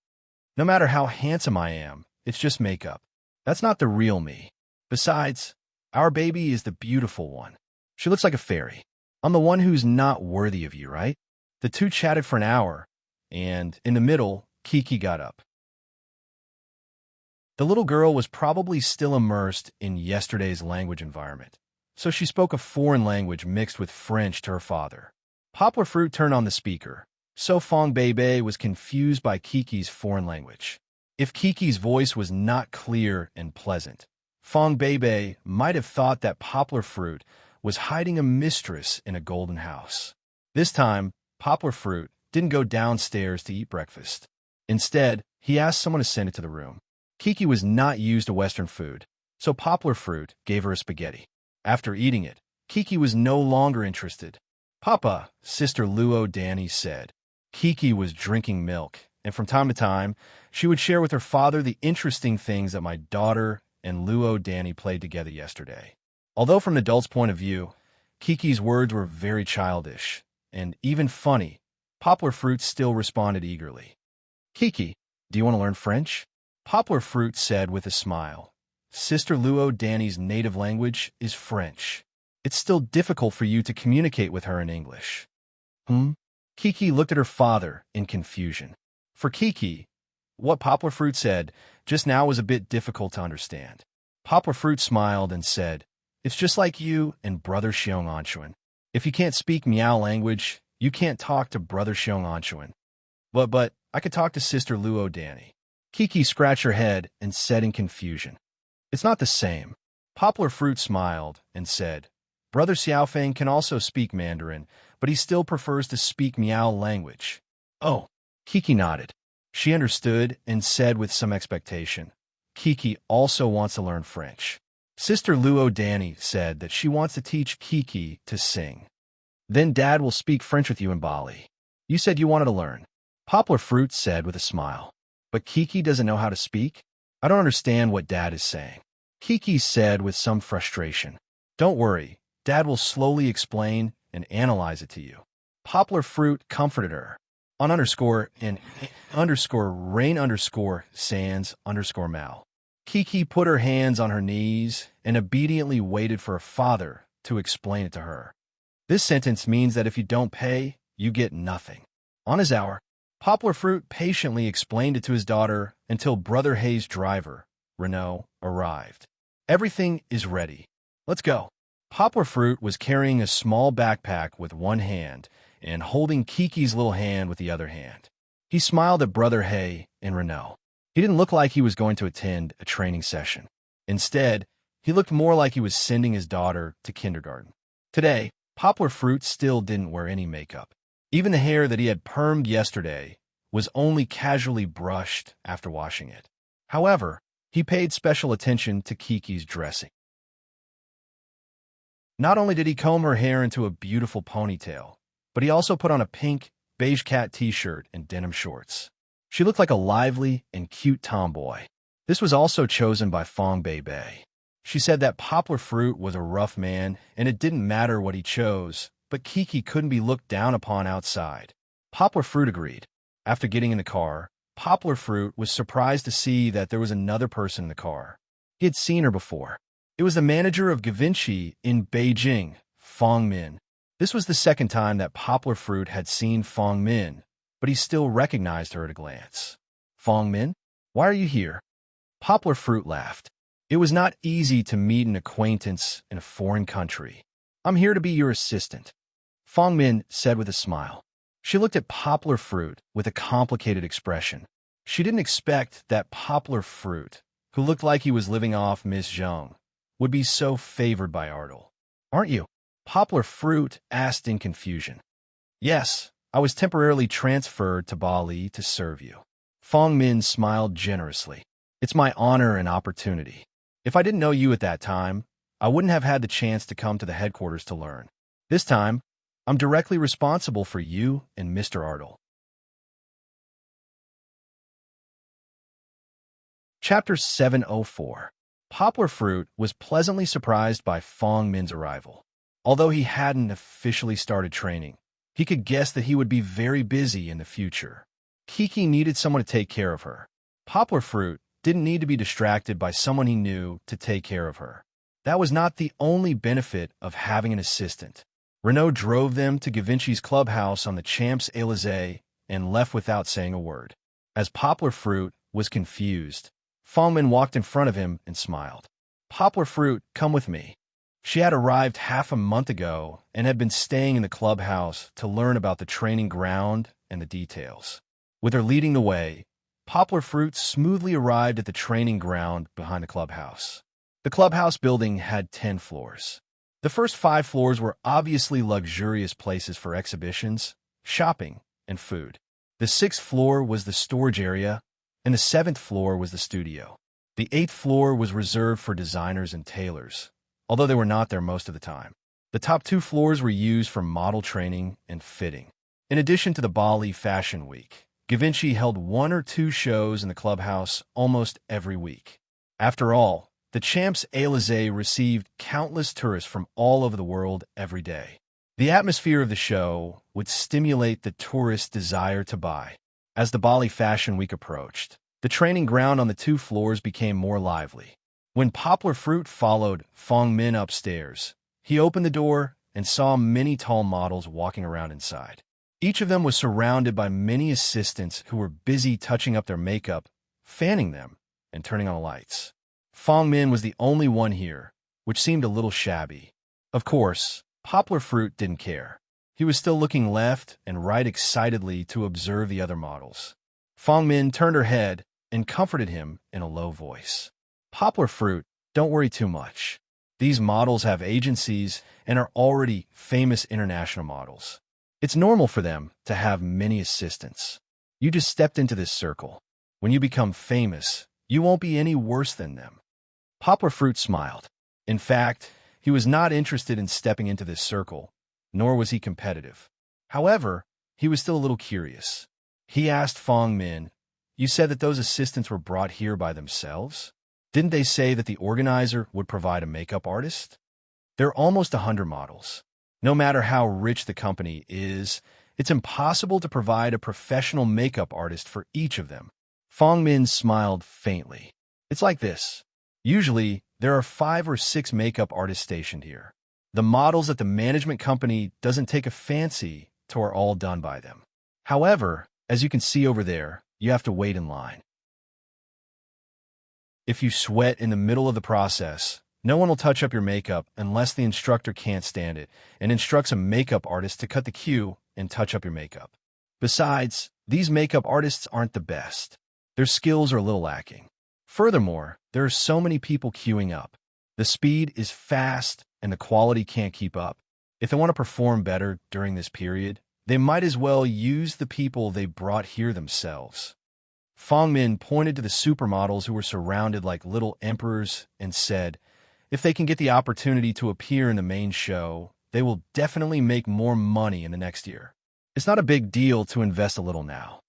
No matter how handsome I am, it's just makeup. That's not the real me. Besides, our baby is the beautiful one. She looks like a fairy. I'm the one who's not worthy of you, right? The two chatted for an hour, and in the middle, Kiki got up. The little girl was probably still immersed in yesterday's language environment, so she spoke a foreign language mixed with French to her father. Poplar Fruit turned on the speaker, so Fong Bei was confused by Kiki's foreign language. If Kiki's voice was not clear and pleasant, Fong Bei might have thought that Poplar Fruit was hiding a mistress in a golden house. This time, Poplar Fruit didn't go downstairs to eat breakfast. Instead, he asked someone to send it to the room. Kiki was not used to Western food, so Poplar Fruit gave her a spaghetti. After eating it, Kiki was no longer interested. "Papa," Sister Luo Danny said. Kiki was drinking milk, and from time to time, she would share with her father the interesting things that my daughter and Luo Danny played together yesterday. Although from an adult's point of view, Kiki's words were very childish and even funny, Poplar Fruit still responded eagerly. "Kiki, do you want to learn French?" Poplar Fruit said with a smile. "Sister Luo Danny's native language is French. It's still difficult for you to communicate with her in English." Kiki looked at her father in confusion. For Kiki, what Poplar Fruit said just now was a bit difficult to understand. Poplar Fruit smiled and said, "It's just like you and Brother Xiong Anshuan. If you can't speak Miao language, you can't talk to Brother Xiong Anshuan. But I could talk to Sister Luo Danny." Kiki scratched her head and said in confusion, "It's not the same." Poplar Fruit smiled and said, "Brother Xiaofeng can also speak Mandarin, but he still prefers to speak Miao language." "Oh." Kiki nodded. She understood and said with some expectation, "Kiki also wants to learn French." Sister Luo Danny said that she wants to teach Kiki to sing. "Then Dad will speak French with you in Bali. You said you wanted to learn." Poplar Fruit said with a smile. "But Kiki doesn't know how to speak? I don't understand what Dad is saying." Kiki said with some frustration, "Don't worry, Dad will slowly explain and analyze it to you." Poplar Fruit comforted her. On underscore and underscore rain underscore sans underscore Mao. Kiki put her hands on her knees and obediently waited for her father to explain it to her. This sentence means that if you don't pay, you get nothing. On his hour, Poplar Fruit patiently explained it to his daughter until Brother Hay's driver, Renault, arrived. "Everything is ready. Let's go." Poplar Fruit was carrying a small backpack with one hand and holding Kiki's little hand with the other hand. He smiled at Brother Hay and Renault. He didn't look like he was going to attend a training session. Instead, he looked more like he was sending his daughter to kindergarten. Today, Poplar Fruit still didn't wear any makeup. Even the hair that he had permed yesterday was only casually brushed after washing it. However, he paid special attention to Kiki's dressing. Not only did he comb her hair into a beautiful ponytail, but he also put on a pink, beige cat t-shirt and denim shorts. She looked like a lively and cute tomboy. This was also chosen by Fong Bei. She said that Poplar Fruit was a rough man, and it didn't matter what he chose, but Kiki couldn't be looked down upon outside. Poplar Fruit agreed. After getting in the car, Poplar Fruit was surprised to see that there was another person in the car. He had seen her before. It was the manager of Givenchy in Beijing, Fong Min. This was the second time that Poplar Fruit had seen Fong Min, but he still recognized her at a glance. "Fong Min, why are you here?" Poplar Fruit laughed. "It was not easy to meet an acquaintance in a foreign country. I'm here to be your assistant," Fong Min said with a smile. She looked at Poplar Fruit with a complicated expression. She didn't expect that Poplar Fruit, who looked like he was living off Miss Zhang, would be so favored by Ardell. "Aren't you?" Poplar Fruit asked in confusion. "Yes, I was temporarily transferred to Bali to serve you." Fong Min smiled generously. "It's my honor and opportunity. If I didn't know you at that time, I wouldn't have had the chance to come to the headquarters to learn. This time, I'm directly responsible for you and Mr. Ardell." Chapter 704. Poplar Fruit was pleasantly surprised by Fong Min's arrival. Although he hadn't officially started training, he could guess that he would be very busy in the future. Kiki needed someone to take care of her. Poplar Fruit didn't need to be distracted by someone he knew to take care of her. That was not the only benefit of having an assistant. Renault drove them to Givenchy's clubhouse on the Champs-Élysées and left without saying a word. As Poplar Fruit was confused, Fong Min walked in front of him and smiled. "Poplar Fruit, come with me." She had arrived half a month ago and had been staying in the clubhouse to learn about the training ground and the details. With her leading the way, Poplar Fruit smoothly arrived at the training ground behind the clubhouse. The clubhouse building had 10 floors. The first 5 floors were obviously luxurious places for exhibitions, shopping, and food. The 6th floor was the storage area, and the 7th floor was the studio. The 8th floor was reserved for designers and tailors, although they were not there most of the time. The top 2 floors were used for model training and fitting. In addition to the Bali Fashion Week, Givenchy held 1 or 2 shows in the clubhouse almost every week. After all, the Champs-Élysées received countless tourists from all over the world every day. The atmosphere of the show would stimulate the tourists' desire to buy. As the Bali Fashion Week approached, the training ground on the 2 floors became more lively. When Poplar Fruit followed Fong Min upstairs, he opened the door and saw many tall models walking around inside. Each of them was surrounded by many assistants who were busy touching up their makeup, fanning them, and turning on the lights. Fong Min was the only one here, which seemed a little shabby. Of course, Poplar Fruit didn't care. He was still looking left and right excitedly to observe the other models. Fong Min turned her head and comforted him in a low voice. Poplar Fruit, don't worry too much. These models have agencies and are already famous international models. It's normal for them to have many assistants. You just stepped into this circle. When you become famous, you won't be any worse than them. Poplar Fruit smiled. In fact, he was not interested in stepping into this circle, nor was he competitive. However, he was still a little curious. He asked Fong Min, "You said that those assistants were brought here by themselves? Didn't they say that the organizer would provide a makeup artist? There are almost 100 models. No matter how rich the company is, it's impossible to provide a professional makeup artist for each of them." Fong Min smiled faintly. "It's like this. Usually, there are 5 or 6 makeup artists stationed here. The models that the management company doesn't take a fancy to are all done by them. However, as you can see over there, you have to wait in line. If you sweat in the middle of the process, no one will touch up your makeup unless the instructor can't stand it and instructs a makeup artist to cut the queue and touch up your makeup. Besides, these makeup artists aren't the best. Their skills are a little lacking. Furthermore, there are so many people queuing up. The speed is fast and the quality can't keep up. If they want to perform better during this period, they might as well use the people they brought here themselves." Fong Min pointed to the supermodels who were surrounded like little emperors and said, "If they can get the opportunity to appear in the main show, they will definitely make more money in the next year. It's not a big deal to invest a little now.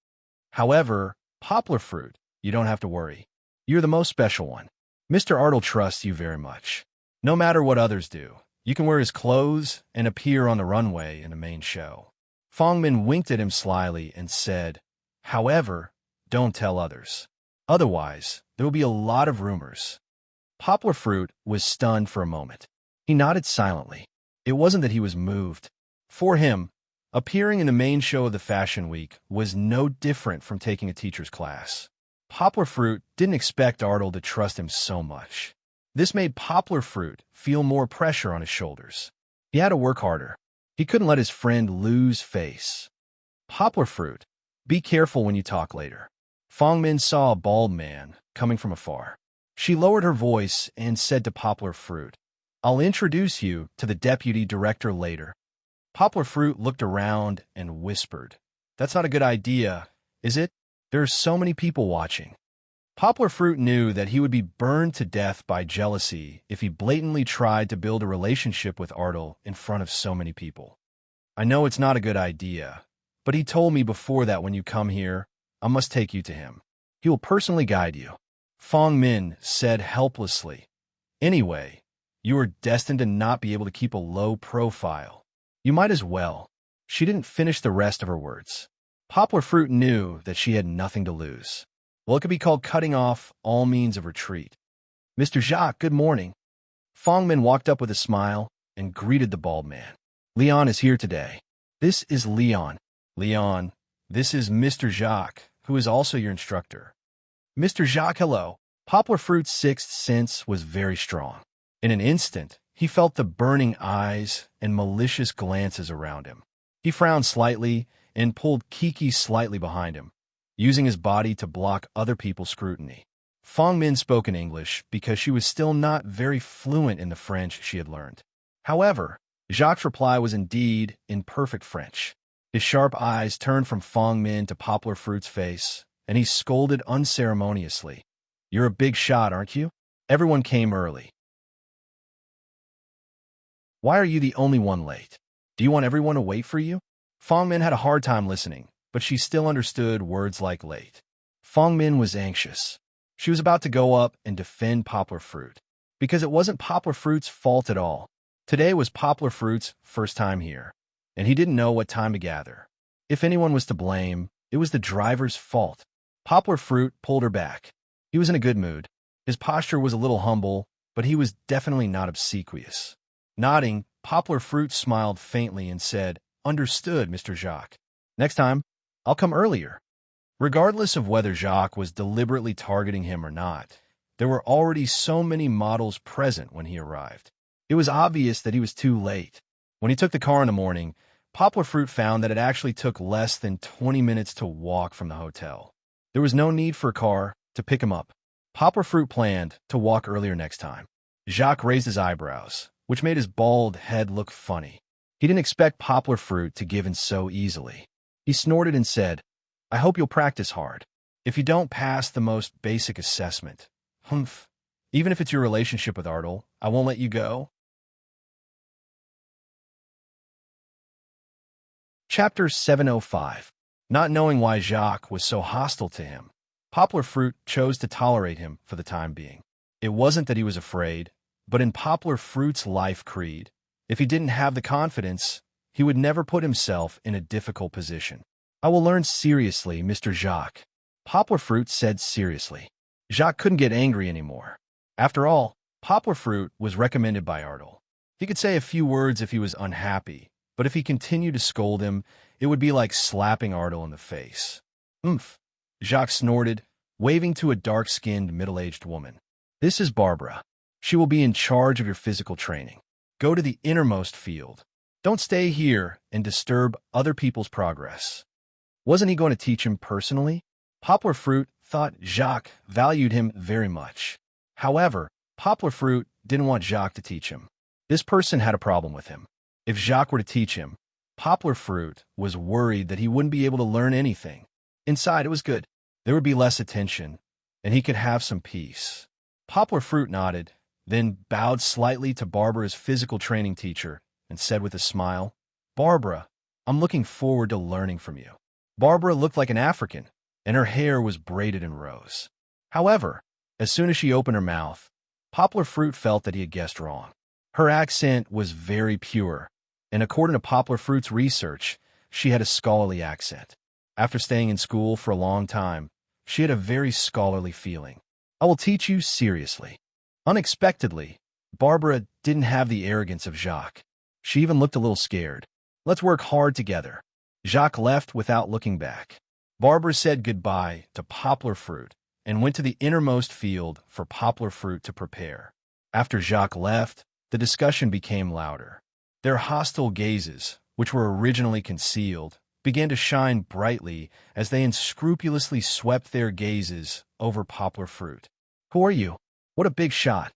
However, Poplar Fruit, you don't have to worry. You're the most special one. Mr. Artle trusts you very much. No matter what others do, you can wear his clothes and appear on the runway in the main show." Fong Min winked at him slyly and said, "However, don't tell others. Otherwise, there will be a lot of rumors." Poplar Fruit was stunned for a moment. He nodded silently. It wasn't that he was moved. For him, appearing in the main show of the Fashion Week was no different from taking a teacher's class. Poplar Fruit didn't expect Artle to trust him so much. This made Poplar Fruit feel more pressure on his shoulders. He had to work harder. He couldn't let his friend lose face. "Poplar Fruit, be careful when you talk later." Fong Min saw a bald man coming from afar. She lowered her voice and said to Poplar Fruit, "I'll introduce you to the deputy director later." Poplar Fruit looked around and whispered, "That's not a good idea, is it? There are so many people watching." Poplar Fruit knew that he would be burned to death by jealousy if he blatantly tried to build a relationship with Artle in front of so many people. "I know it's not a good idea, but he told me before that when you come here, I must take you to him. He will personally guide you." Fong Min said helplessly, "Anyway, you are destined to not be able to keep a low profile. You might as well." She didn't finish the rest of her words. Poplar Fruit knew that she had nothing to lose. Well, it could be called cutting off all means of retreat. "Mr. Jacques, good morning." Fong Min walked up with a smile and greeted the bald man. "Leon is here today." "This is Leon." "Leon, this is Mr. Jacques, who is also your instructor." "Mr. Jacques, hello." Poplar Fruit's sixth sense was very strong. In an instant, he felt the burning eyes and malicious glances around him. He frowned slightly and pulled Kiki slightly behind him, using his body to block other people's scrutiny. Fong Min spoke in English because she was still not very fluent in the French she had learned. However, Jacques' reply was indeed in perfect French. His sharp eyes turned from Fong Min to Poplar Fruit's face, and he scolded unceremoniously. "You're a big shot, aren't you? Everyone came early. Why are you the only one late? Do you want everyone to wait for you?" Fong Min had a hard time listening, but she still understood words like late. Fong Min was anxious. She was about to go up and defend Poplar Fruit, because it wasn't Poplar Fruit's fault at all. Today was Poplar Fruit's first time here, and he didn't know what time to gather. If anyone was to blame, it was the driver's fault. Poplar Fruit pulled her back. He was in a good mood. His posture was a little humble, but he was definitely not obsequious. Nodding, Poplar Fruit smiled faintly and said, "Understood, Mr. Jacques. Next time, I'll come earlier." Regardless of whether Jacques was deliberately targeting him or not, there were already so many models present when he arrived. It was obvious that he was too late. When he took the car in the morning, Poplar Fruit found that it actually took less than 20 minutes to walk from the hotel. There was no need for a car to pick him up. Poplar Fruit planned to walk earlier next time. Jacques raised his eyebrows, which made his bald head look funny. He didn't expect Poplar Fruit to give in so easily. He snorted and said, "I hope you'll practice hard. If you don't pass the most basic assessment, even if it's your relationship with Artel, I won't let you go." Chapter 705. Not knowing why Jacques was so hostile to him, Poplar Fruit chose to tolerate him for the time being. It wasn't that he was afraid, but in Poplar Fruit's life creed, if he didn't have the confidence, he would never put himself in a difficult position. "I will learn seriously, Mr. Jacques," Poplar Fruit said seriously. Jacques couldn't get angry anymore. After all, Poplar Fruit was recommended by Artel. He could say a few words if he was unhappy, but if he continued to scold him, it would be like slapping Artel in the face. Jacques snorted, waving to a dark-skinned, middle-aged woman. "This is Barbara. She will be in charge of your physical training. Go to the innermost field. Don't stay here and disturb other people's progress." Wasn't he going to teach him personally? Poplar Fruit thought Jacques valued him very much. However, Poplar Fruit didn't want Jacques to teach him. This person had a problem with him. If Jacques were to teach him, Poplar Fruit was worried that he wouldn't be able to learn anything. Inside, it was good. There would be less attention, and he could have some peace. Poplar Fruit nodded, then bowed slightly to Barbara's physical training teacher and said with a smile, "Barbara, I'm looking forward to learning from you." Barbara looked like an African, and her hair was braided in rows. However, as soon as she opened her mouth, Poplar Fruit felt that he had guessed wrong. Her accent was very pure, and according to Poplar Fruit's research, she had a scholarly accent. After staying in school for a long time, she had a very scholarly feeling. "I will teach you seriously." Unexpectedly, Barbara didn't have the arrogance of Jacques. She even looked a little scared. "Let's work hard together." Jacques left without looking back. Barbara said goodbye to Poplar Fruit and went to the innermost field for Poplar Fruit to prepare. After Jacques left, the discussion became louder. Their hostile gazes, which were originally concealed, began to shine brightly as they unscrupulously swept their gazes over Poplar Fruit. "Who are you? What a big shot.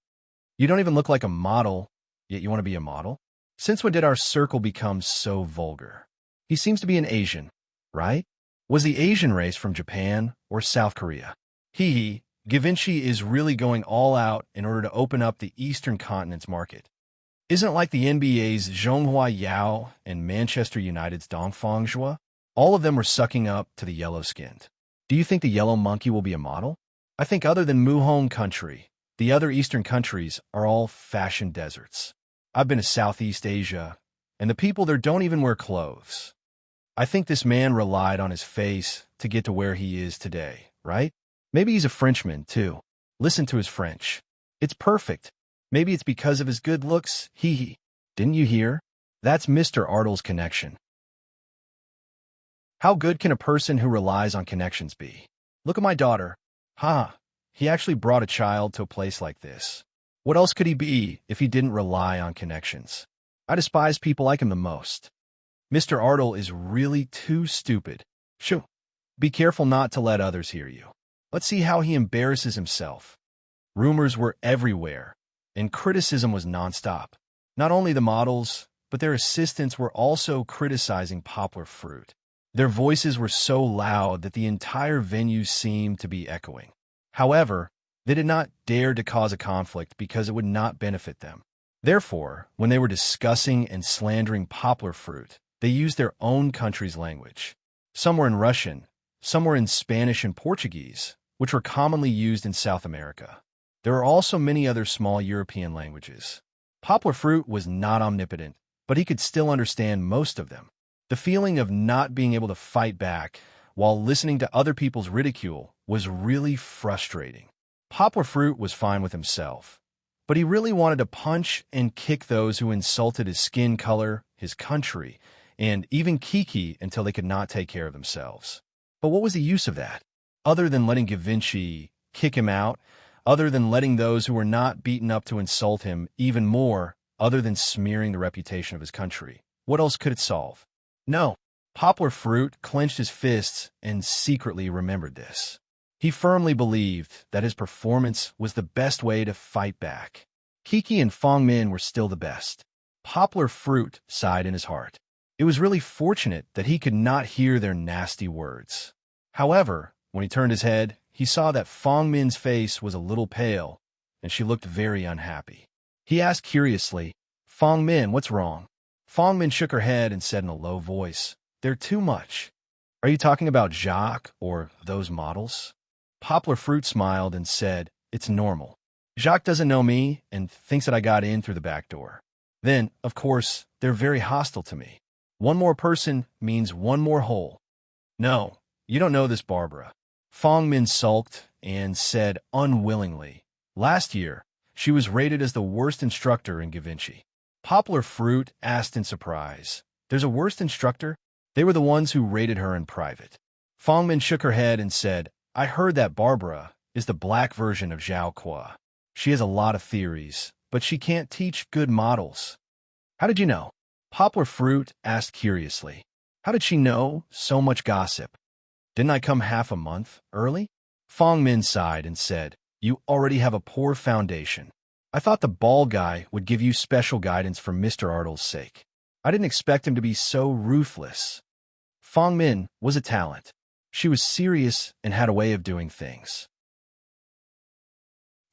You don't even look like a model, yet you want to be a model? Since when did our circle become so vulgar? He seems to be an Asian, right? Was the Asian race from Japan or South Korea? Givenchy is really going all out in order to open up the Eastern continent's market. Isn't it like the NBA's Zhonghua Yao and Manchester United's Dongfang Zhua? All of them were sucking up to the yellow-skinned. Do you think the yellow monkey will be a model? I think other than Muhong country, the other Eastern countries are all fashion deserts. I've been to Southeast Asia, and the people there don't even wear clothes. I think this man relied on his face to get to where he is today, right? Maybe he's a Frenchman, too. Listen to his French. It's perfect. Maybe it's because of his good looks. Didn't you hear? That's Mr. Artel's connection. How good can a person who relies on connections be? Look at my daughter. He actually brought a child to a place like this. What else could he be if he didn't rely on connections? I despise people like him the most. Mr. Artel is really too stupid. Shoo. Be careful not to let others hear you. Let's see how he embarrasses himself. Rumors were everywhere, and criticism was nonstop. Not only the models, but their assistants were also criticizing Poplar Fruit. Their voices were so loud that the entire venue seemed to be echoing. However, they did not dare to cause a conflict because it would not benefit them. Therefore, when they were discussing and slandering Poplar Fruit, they used their own country's language. Some were in Russian, some were in Spanish and Portuguese, which were commonly used in South America. There are also many other small European languages. Poplar Fruit was not omnipotent, but he could still understand most of them. The feeling of not being able to fight back while listening to other people's ridicule was really frustrating. Poplar Fruit was fine with himself, but he really wanted to punch and kick those who insulted his skin color, his country, and even Kiki until they could not take care of themselves. But what was the use of that? Other than letting Givenchy kick him out, other than letting those who were not beaten up to insult him even more, other than smearing the reputation of his country, what else could it solve? No. Poplar Fruit clenched his fists and secretly remembered this. He firmly believed that his performance was the best way to fight back. Kiki and Fong Min were still the best. Poplar Fruit sighed in his heart. It was really fortunate that he could not hear their nasty words. However, when he turned his head, he saw that Fong Min's face was a little pale, and she looked very unhappy. He asked curiously, "Fong Min, what's wrong?" Fong Min shook her head and said in a low voice, "They're too much." "Are you talking about Jacques or those models?" Poplar Fruit smiled and said, "It's normal. Jacques doesn't know me and thinks that I got in through the back door. Then, of course, they're very hostile to me. One more person means one more hole." "No, you don't know this, Barbara." Fong Min sulked and said unwillingly, "Last year, she was rated as the worst instructor in Givenchy." Poplar Fruit asked in surprise, "There's a worst instructor?" They were the ones who rated her in private. Fong Min shook her head and said, "I heard that Barbara is the black version of Zhao Kua. She has a lot of theories, but she can't teach good models." "How did you know?" Poplar Fruit asked curiously. "How did she know so much gossip? Didn't I come half a month early?" Fong Min sighed and said, "You already have a poor foundation. I thought the bald guy would give you special guidance for Mr. Artle's sake. I didn't expect him to be so ruthless." Fong Min was a talent. She was serious and had a way of doing things.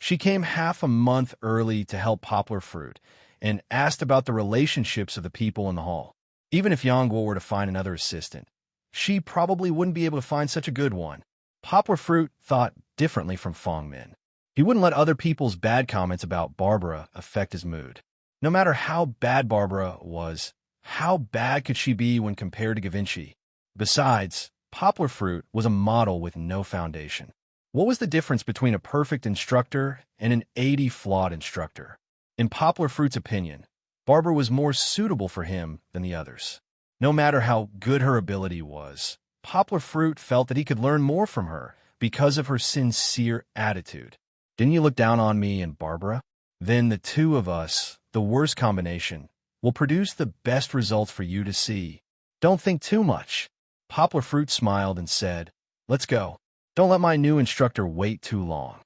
She came half a month early to help Poplar Fruit and asked about the relationships of the people in the hall. Even if Yangguo were to find another assistant, she probably wouldn't be able to find such a good one. Poplar Fruit thought differently from Fong Min. He wouldn't let other people's bad comments about Barbara affect his mood. No matter how bad Barbara was, how bad could she be when compared to Givenchy? Besides, Poplar Fruit was a model with no foundation. What was the difference between a perfect instructor and an 80 flawed instructor? In Poplar Fruit's opinion, Barbara was more suitable for him than the others. No matter how good her ability was, Poplar Fruit felt that he could learn more from her because of her sincere attitude. "Didn't you look down on me and Barbara? Then the two of us, the worst combination, will produce the best results for you to see. Don't think too much." Poplar Fruit smiled and said, "Let's go. Don't let my new instructor wait too long."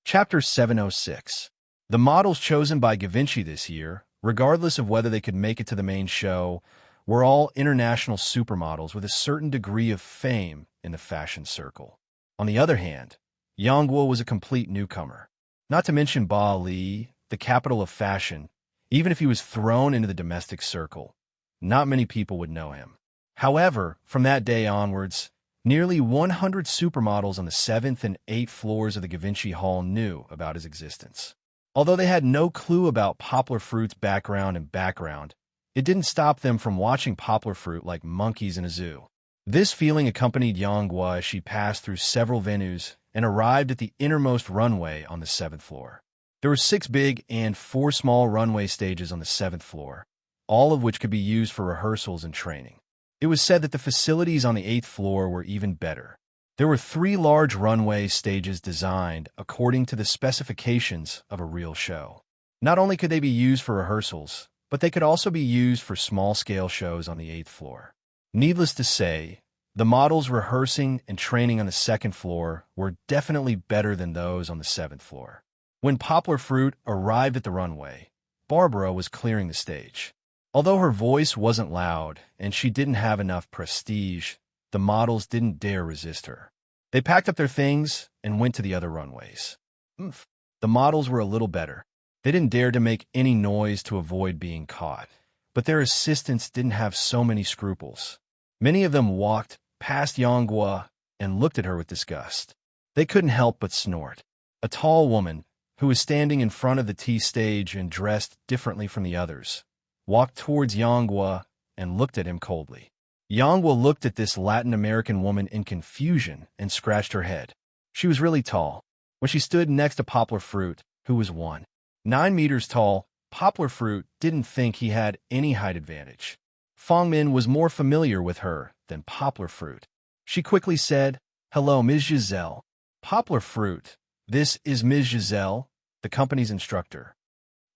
Chapter 706. The models chosen by Givenchy this year, regardless of whether they could make it to the main show, were all international supermodels with a certain degree of fame in the fashion circle. On the other hand, Yangguo was a complete newcomer. Not to mention Ba Li, the capital of fashion. Even if he was thrown into the domestic circle, not many people would know him. However, from that day onwards, nearly 100 supermodels on the 7th and 8th floors of the Givenchy Hall knew about his existence. Although they had no clue about Poplar Fruit's background, it didn't stop them from watching Poplar Fruit like monkeys in a zoo. This feeling accompanied Yangguo as she passed through several venues and arrived at the innermost runway on the 7th floor. There were 6 big and 4 small runway stages on the 7th floor, all of which could be used for rehearsals and training. It was said that the facilities on the 8th floor were even better. There were 3 large runway stages designed according to the specifications of a real show. Not only could they be used for rehearsals, but they could also be used for small-scale shows on the 8th floor. Needless to say, the models rehearsing and training on the 2nd floor were definitely better than those on the 7th floor. When Poplar Fruit arrived at the runway, Barbara was clearing the stage. Although her voice wasn't loud and she didn't have enough prestige, the models didn't dare resist her. They packed up their things and went to the other runways. The models were a little better. They didn't dare to make any noise to avoid being caught, but their assistants didn't have so many scruples. Many of them walked past Yonghua and looked at her with disgust. They couldn't help but snort. A tall woman, who was standing in front of the tea stage and dressed differently from the others, walked towards Yonghua and looked at him coldly. Yonghua looked at this Latin American woman in confusion and scratched her head. She was really tall. When she stood next to Poplar Fruit, who was 9 meters tall, Poplar Fruit didn't think he had any height advantage. Fangmin was more familiar with her than Poplar Fruit. She quickly said, "Hello, Ms. Giselle." Poplar Fruit, this is Ms. Giselle, the company's instructor.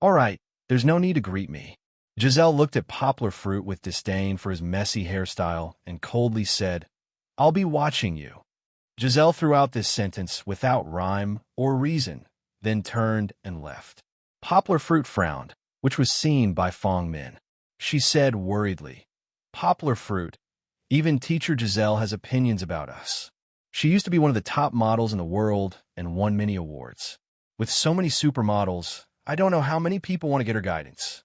All right, there's no need to greet me. Giselle looked at Poplar Fruit with disdain for his messy hairstyle and coldly said, "I'll be watching you." Giselle threw out this sentence without rhyme or reason, then turned and left. Poplar Fruit frowned, which was seen by Fangmin. She said worriedly, "Poplar Fruit, even teacher Giselle has opinions about us. She used to be one of the top models in the world and won many awards. With so many supermodels, I don't know how many people want to get her guidance."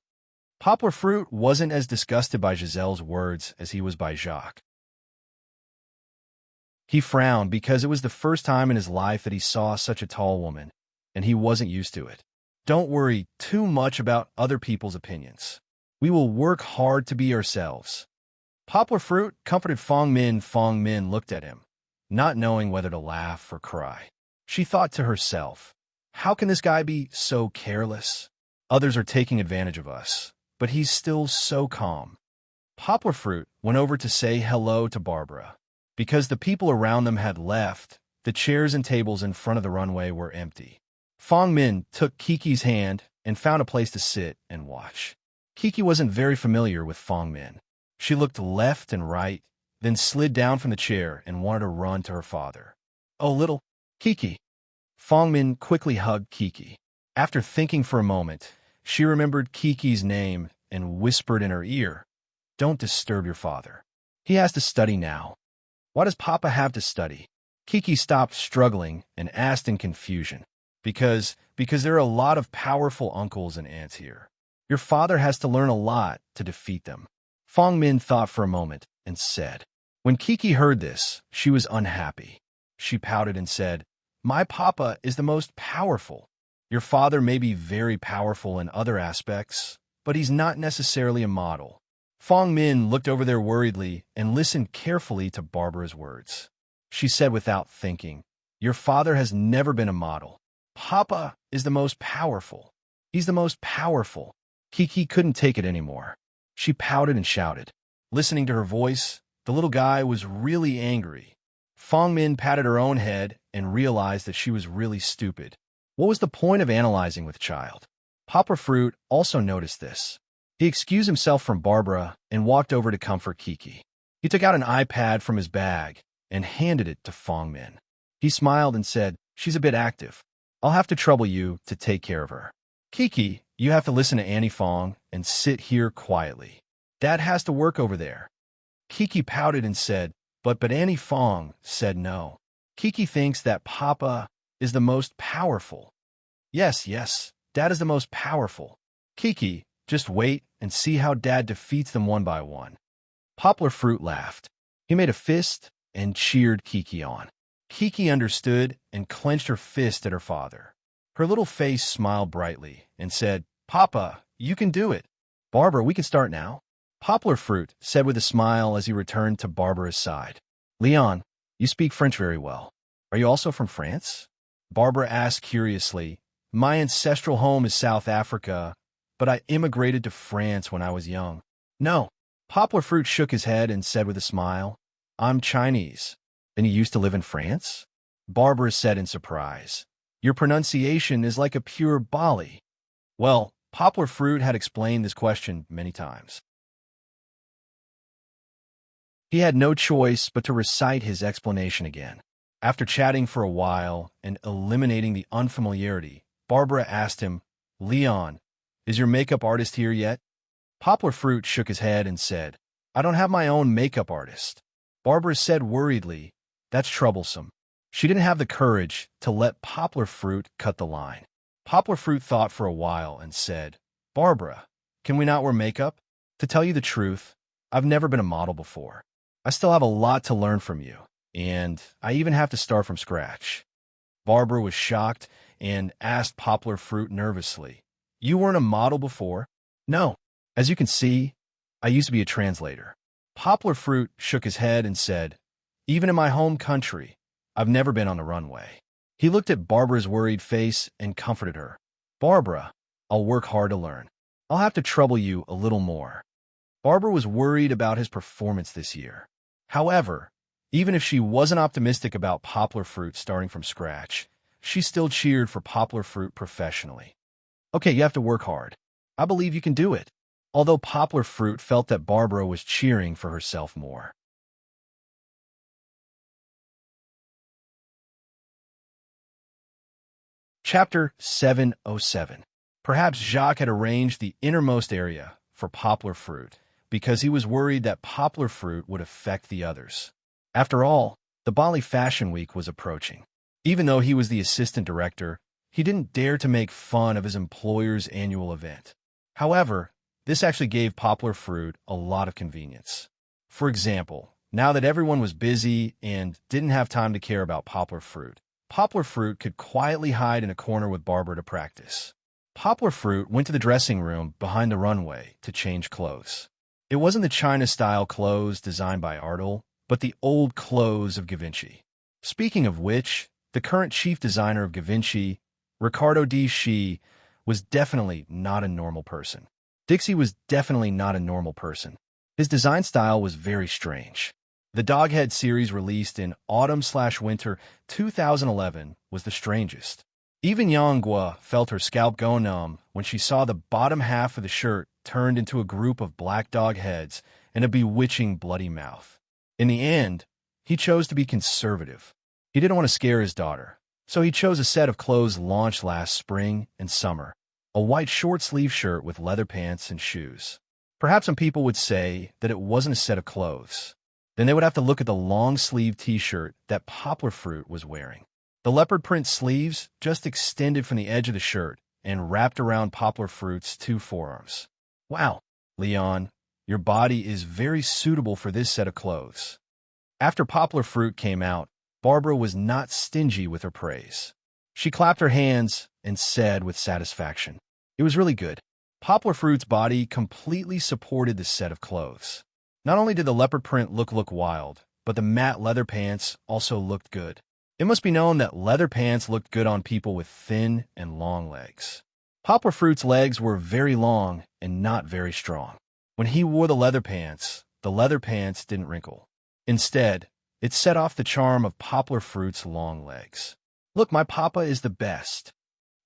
Poplar Fruit wasn't as disgusted by Giselle's words as he was by Jacques. He frowned because it was the first time in his life that he saw such a tall woman, and he wasn't used to it. Don't worry too much about other people's opinions. We will work hard to be ourselves. Poplar Fruit comforted Fangmin. Fangmin looked at him, not knowing whether to laugh or cry. She thought to herself, how can this guy be so careless? Others are taking advantage of us, but he's still so calm. Poplar Fruit went over to say hello to Barbara. Because the people around them had left, the chairs and tables in front of the runway were empty. Fangmin took Kiki's hand and found a place to sit and watch. Kiki wasn't very familiar with Fangmin. She looked left and right, then slid down from the chair and wanted to run to her father. "Oh, little Kiki." Fangmin quickly hugged Kiki. After thinking for a moment, she remembered Kiki's name and whispered in her ear, "Don't disturb your father. He has to study now." "Why does Papa have to study?" Kiki stopped struggling and asked in confusion. Because there are a lot of powerful uncles and aunts here. Your father has to learn a lot to defeat them." Fangmin thought for a moment and said. When Kiki heard this, she was unhappy. She pouted and said, "My papa is the most powerful. Your father may be very powerful in other aspects, but he's not necessarily a model." Fangmin looked over there worriedly and listened carefully to Barbara's words. She said without thinking, "Your father has never been a model. Papa is the most powerful. He's the most powerful." Kiki couldn't take it anymore. She pouted and shouted. Listening to her voice, the little guy was really angry. Fangmin patted her own head and realized that she was really stupid. What was the point of analyzing with child? Poplar Fruit also noticed this. He excused himself from Barbara and walked over to comfort Kiki. He took out an iPad from his bag and handed it to Fangmin. He smiled and said, "She's a bit active. I'll have to trouble you to take care of her. Kiki, you have to listen to Annie Fong and sit here quietly. Dad has to work over there." Kiki pouted and said, but Annie Fong said no. "Kiki thinks that Papa is the most powerful." Yes, Dad is the most powerful. "Kiki, just wait and see how Dad defeats them one by one." Poplar Fruit laughed. He made a fist and cheered Kiki on. Kiki understood and clenched her fist at her father. Her little face smiled brightly and said, "Papa, you can do it. Barbara, we can start now." Poplar Fruit said with a smile as he returned to Barbara's side. "Leon, you speak French very well. Are you also from France?" Barbara asked curiously. "My ancestral home is South Africa, but I immigrated to France when I was young." "No." Poplar Fruit shook his head and said with a smile, "I'm Chinese." "Then you used to live in France?" Barbara said in surprise. "Your pronunciation is like a pure Bali." Well, Poplar Fruit had explained this question many times. He had no choice but to recite his explanation again. After chatting for a while and eliminating the unfamiliarity, Barbara asked him, "Leon, is your makeup artist here yet?" Poplar Fruit shook his head and said, "I don't have my own makeup artist." Barbara said worriedly, "That's troublesome." She didn't have the courage to let Poplar Fruit cut the line. Poplar Fruit thought for a while and said, "Barbara, can we not wear makeup? To tell you the truth, I've never been a model before. I still have a lot to learn from you, and I even have to start from scratch." Barbara was shocked and asked Poplar Fruit nervously, "You weren't a model before?" "No. As you can see, I used to be a translator." Poplar Fruit shook his head and said, "Even in my home country, I've never been on the runway." He looked at Barbara's worried face and comforted her. "Barbara, I'll work hard to learn. I'll have to trouble you a little more." Barbara was worried about his performance this year. However, even if she wasn't optimistic about Poplar Fruit starting from scratch, she still cheered for Poplar Fruit professionally. "Okay, you have to work hard. I believe you can do it." Although Poplar Fruit felt that Barbara was cheering for herself more. Chapter 707. Perhaps Jacques had arranged the innermost area for Poplar Fruit because he was worried that Poplar Fruit would affect the others. After all, the Bali Fashion Week was approaching. Even though he was the assistant director, he didn't dare to make fun of his employer's annual event. However, this actually gave Poplar Fruit a lot of convenience. For example, now that everyone was busy and didn't have time to care about Poplar Fruit could quietly hide in a corner with Barbara to practice. Poplar Fruit went to the dressing room behind the runway to change clothes. It wasn't the China-style clothes designed by Ardell, but the old clothes of Givenchy. Speaking of which, the current chief designer of Givenchy, Ricardo D. Shi, was definitely not a normal person. Dixie was definitely not a normal person. His design style was very strange. The Doghead series released in autumn/winter 2011 was the strangest. Even Yanghua felt her scalp go numb when she saw the bottom half of the shirt turned into a group of black dog heads and a bewitching bloody mouth. In the end, he chose to be conservative. He didn't want to scare his daughter, so he chose a set of clothes launched last spring and summer, a white short-sleeve shirt with leather pants and shoes. Perhaps some people would say that it wasn't a set of clothes. Then they would have to look at the long-sleeve t-shirt that Poplar Fruit was wearing. The leopard print sleeves just extended from the edge of the shirt and wrapped around Poplar Fruit's two forearms. "Wow, Leon, your body is very suitable for this set of clothes." After Poplar Fruit came out, Barbara was not stingy with her praise. She clapped her hands and said with satisfaction, "It was really good." Poplar Fruit's body completely supported the set of clothes. Not only did the leopard print look wild, but the matte leather pants also looked good. It must be known that leather pants looked good on people with thin and long legs. Poplar Fruit's legs were very long and not very strong. When he wore the leather pants didn't wrinkle. Instead, it set off the charm of Poplar Fruit's long legs. "Look, my papa is the best."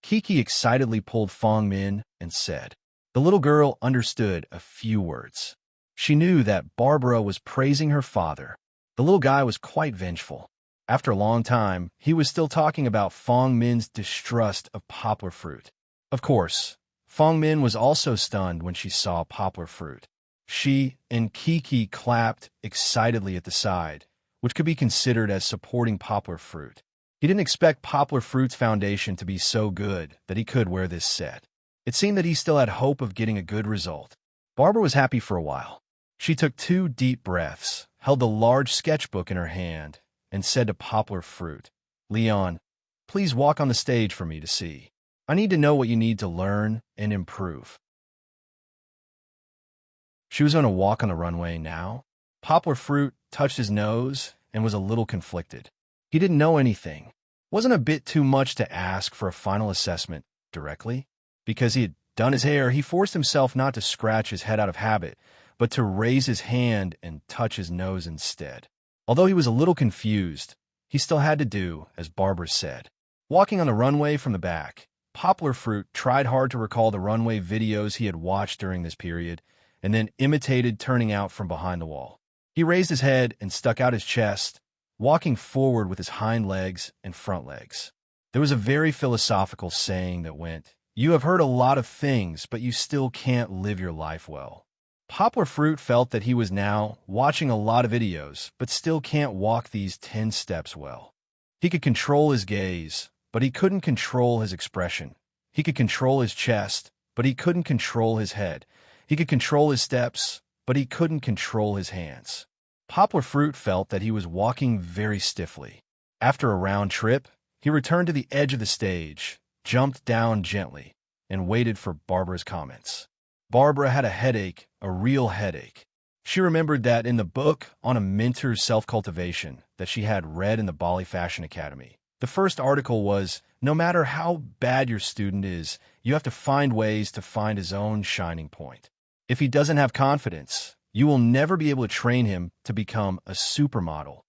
Kiki excitedly pulled Fong Min and said. The little girl understood a few words. She knew that Barbara was praising her father. The little guy was quite vengeful. After a long time, he was still talking about Fong Min's distrust of Poplar Fruit. Of course, Fong Min was also stunned when she saw Poplar Fruit. She and Kiki clapped excitedly at the side, which could be considered as supporting Poplar Fruit. He didn't expect Poplar Fruit's foundation to be so good that he could wear this set. It seemed that he still had hope of getting a good result. Barbara was happy for a while. She took 2 deep breaths, held the large sketchbook in her hand, and said to Poplar Fruit, "Leon, please walk on the stage for me to see. I need to know what you need to learn and improve." She was going to walk on the runway now. Poplar Fruit touched his nose and was a little conflicted. He didn't know anything. Wasn't a bit too much to ask for a final assessment directly? Because he had done his hair, he forced himself not to scratch his head out of habit, but to raise his hand and touch his nose instead. Although he was a little confused, he still had to do as Barbara said. Walking on the runway from the back, Poplar Fruit tried hard to recall the runway videos he had watched during this period, and then imitated turning out from behind the wall. He raised his head and stuck out his chest, walking forward with his hind legs and front legs. There was a very philosophical saying that went, "You have heard a lot of things, but you still can't live your life well." Poplar Fruit felt that he was now watching a lot of videos, but still can't walk these 10 steps well. He could control his gaze, but he couldn't control his expression. He could control his chest, but he couldn't control his head. He could control his steps, but he couldn't control his hands. Poplar Fruit felt that he was walking very stiffly. After a round trip, he returned to the edge of the stage, jumped down gently, and waited for Barbara's comments. Barbara had a headache, a real headache. She remembered that in the book on a mentor's self-cultivation that she had read in the Bali Fashion Academy, the first article was, no matter how bad your student is, you have to find ways to find his own shining point. If he doesn't have confidence, you will never be able to train him to become a supermodel.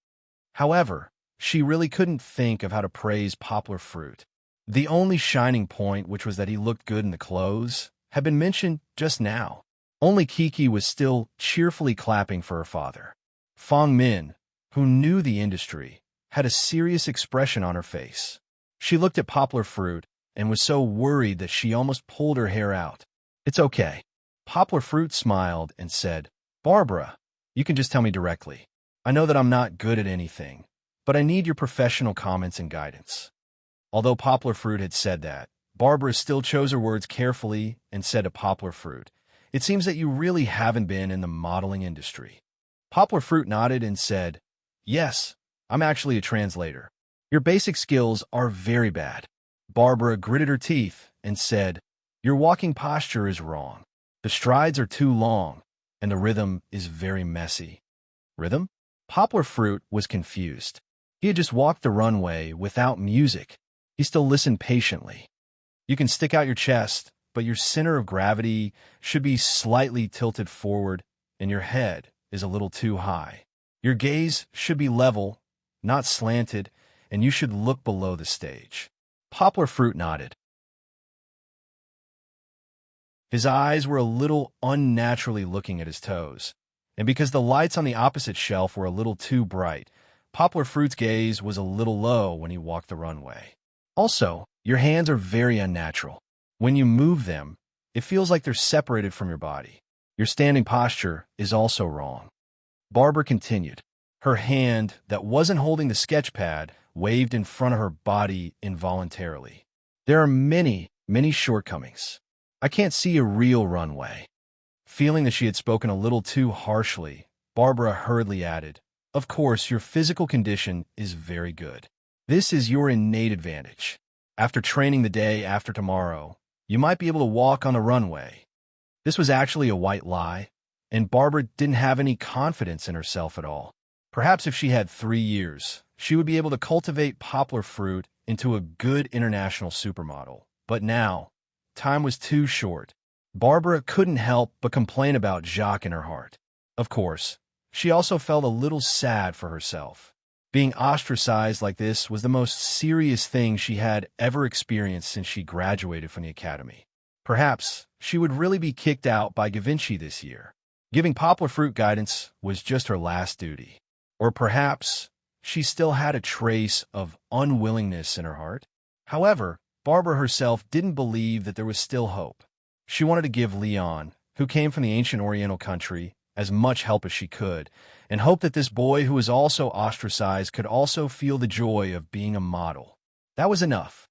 However, she really couldn't think of how to praise Poplar Fruit. The only shining point, which was that he looked good in the clothes, had been mentioned just now. Only Kiki was still cheerfully clapping for her father. Fong Min, who knew the industry, had a serious expression on her face. She looked at Poplar Fruit and was so worried that she almost pulled her hair out. "It's okay." Poplar Fruit smiled and said, "Barbara, you can just tell me directly. I know that I'm not good at anything, but I need your professional comments and guidance." Although Poplar Fruit had said that, Barbara still chose her words carefully and said to Poplar Fruit, "It seems that you really haven't been in the modeling industry." Poplar Fruit nodded and said, "Yes, I'm actually a translator. Your basic skills are very bad." Barbara gritted her teeth and said, "Your walking posture is wrong. The strides are too long, and the rhythm is very messy." Rhythm? Poplar Fruit was confused. He had just walked the runway without music. He still listened patiently. You can stick out your chest, but your center of gravity should be slightly tilted forward, and your head is a little too high. Your gaze should be level, not slanted, and you should look below the stage. Poplar Fruit nodded. His eyes were a little unnaturally looking at his toes, and because the lights on the opposite shelf were a little too bright, Poplar Fruit's gaze was a little low when he walked the runway. Also, your hands are very unnatural. When you move them, it feels like they're separated from your body. Your standing posture is also wrong. Barbara continued. Her hand that wasn't holding the sketch pad waved in front of her body involuntarily. "There are many, many shortcomings. I can't see a real runway." Feeling that she had spoken a little too harshly, Barbara hurriedly added, "Of course, your physical condition is very good. This is your innate advantage. After training the day after tomorrow, you might be able to walk on the runway." This was actually a white lie, and Barbara didn't have any confidence in herself at all. Perhaps if she had 3 years, she would be able to cultivate Poplar Fruit into a good international supermodel. But now, time was too short. Barbara couldn't help but complain about Jacques in her heart. Of course, she also felt a little sad for herself. Being ostracized like this was the most serious thing she had ever experienced since she graduated from the academy. Perhaps she would really be kicked out by Givenchy this year. Giving Poplar Fruit guidance was just her last duty. Or perhaps she still had a trace of unwillingness in her heart. However, Barbara herself didn't believe that there was still hope. She wanted to give Leon, who came from the ancient Oriental country, as much help as she could, and hoped that this boy who was also ostracized could also feel the joy of being a model. That was enough.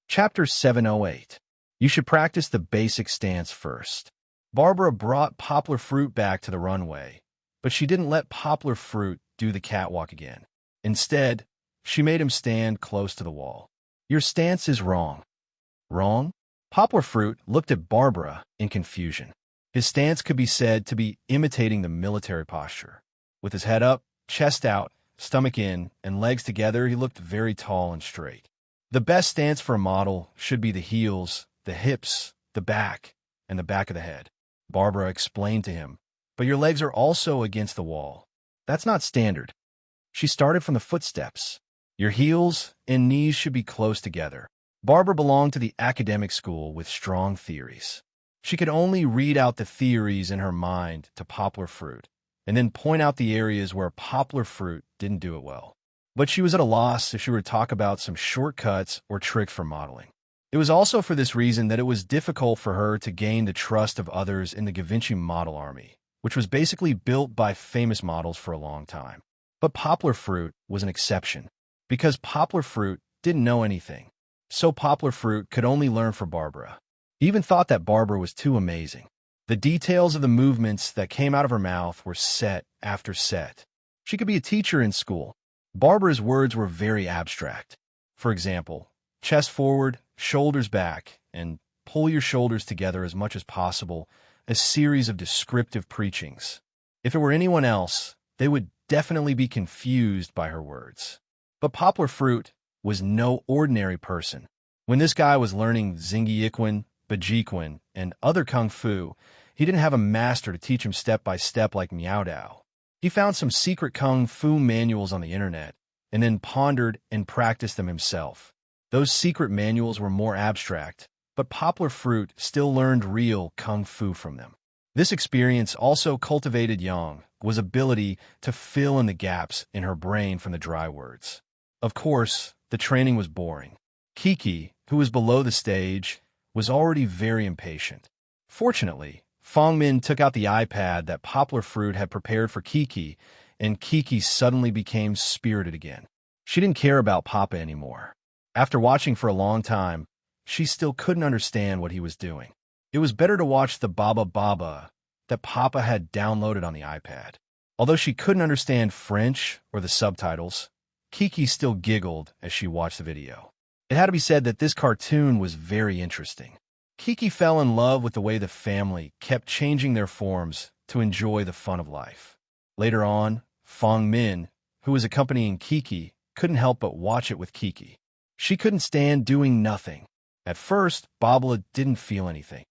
Chapter 708. You should practice the basic stance first. Barbara brought Poplar Fruit back to the runway, but she didn't let Poplar Fruit do the catwalk again. Instead, she made him stand close to the wall. "Your stance is wrong." "Wrong?" Poplar Fruit looked at Barbara in confusion. His stance could be said to be imitating the military posture. With his head up, chest out, stomach in, and legs together, he looked very tall and straight. The best stance for a model should be the heels, the hips, the back, and the back of the head. Barbara explained to him, "But your legs are also against the wall. That's not standard." She started from the footsteps. Your heels and knees should be close together. Barbara belonged to the academic school with strong theories. She could only read out the theories in her mind to Poplar Fruit, and then point out the areas where poplar fruit didn't do it well. But she was at a loss if she were to talk about some shortcuts or tricks for modeling. It was also for this reason that it was difficult for her to gain the trust of others in the Givenchy model army, which was basically built by famous models for a long time. But poplar fruit was an exception, because poplar fruit didn't know anything. So poplar fruit could only learn from Barbara. He even thought that Barbara was too amazing. The details of the movements that came out of her mouth were set after set. She could be a teacher in school. Barbara's words were very abstract. For example, chest forward, shoulders back, and pull your shoulders together as much as possible, a series of descriptive preachings. If it were anyone else, they would definitely be confused by her words. But poplar fruit was no ordinary person. When this guy was learning Xingyiquan, Bajiquan, and other kung fu, he didn't have a master to teach him step by step like Miao Dao. He found some secret kung fu manuals on the internet, and then pondered and practiced them himself. Those secret manuals were more abstract, but poplar fruit still learned real kung fu from them. This experience also cultivated Yang's ability to fill in the gaps in her brain from the dry words. Of course, the training was boring. Kiki, who was below the stage, was already very impatient. Fortunately, Fangmin took out the iPad that poplar fruit had prepared for Kiki, and Kiki suddenly became spirited again. She didn't care about Papa anymore. After watching for a long time, she still couldn't understand what he was doing. It was better to watch the Baba Baba that Papa had downloaded on the iPad. Although she couldn't understand French or the subtitles, Kiki still giggled as she watched the video. It had to be said that this cartoon was very interesting. Kiki fell in love with the way the family kept changing their forms to enjoy the fun of life. Later on, Fangmin, who was accompanying Kiki, couldn't help but watch it with Kiki. She couldn't stand doing nothing. At first, Babla didn't feel anything.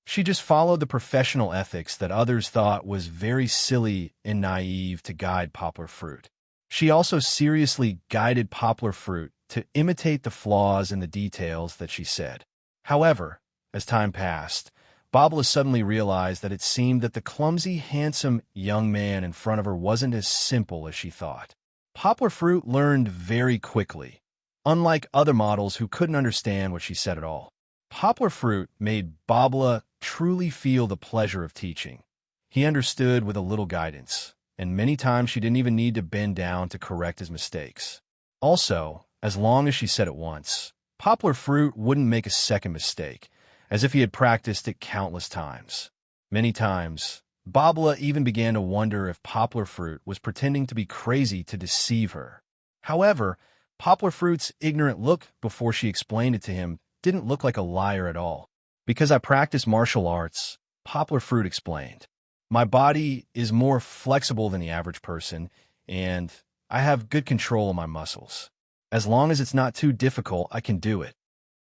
She just followed the professional ethics that others thought was very silly and naive to guide poplar fruit. She also seriously guided poplar fruit to imitate the flaws in the details that she said. However, as time passed, Babla suddenly realized that it seemed that the clumsy, handsome young man in front of her wasn't as simple as she thought. Poplar fruit learned very quickly, unlike other models who couldn't understand what she said at all. Poplar fruit made Babla truly feel the pleasure of teaching. He understood with a little guidance, and many times she didn't even need to bend down to correct his mistakes. Also, as long as she said it once, poplar fruit wouldn't make a second mistake, as if he had practiced it countless times. Many times, Babla even began to wonder if poplar fruit was pretending to be crazy to deceive her. However, poplar fruit's ignorant look before she explained it to him didn't look like a liar at all. Because I practice martial arts, poplar fruit explained, my body is more flexible than the average person, and I have good control of my muscles. As long as it's not too difficult, I can do it.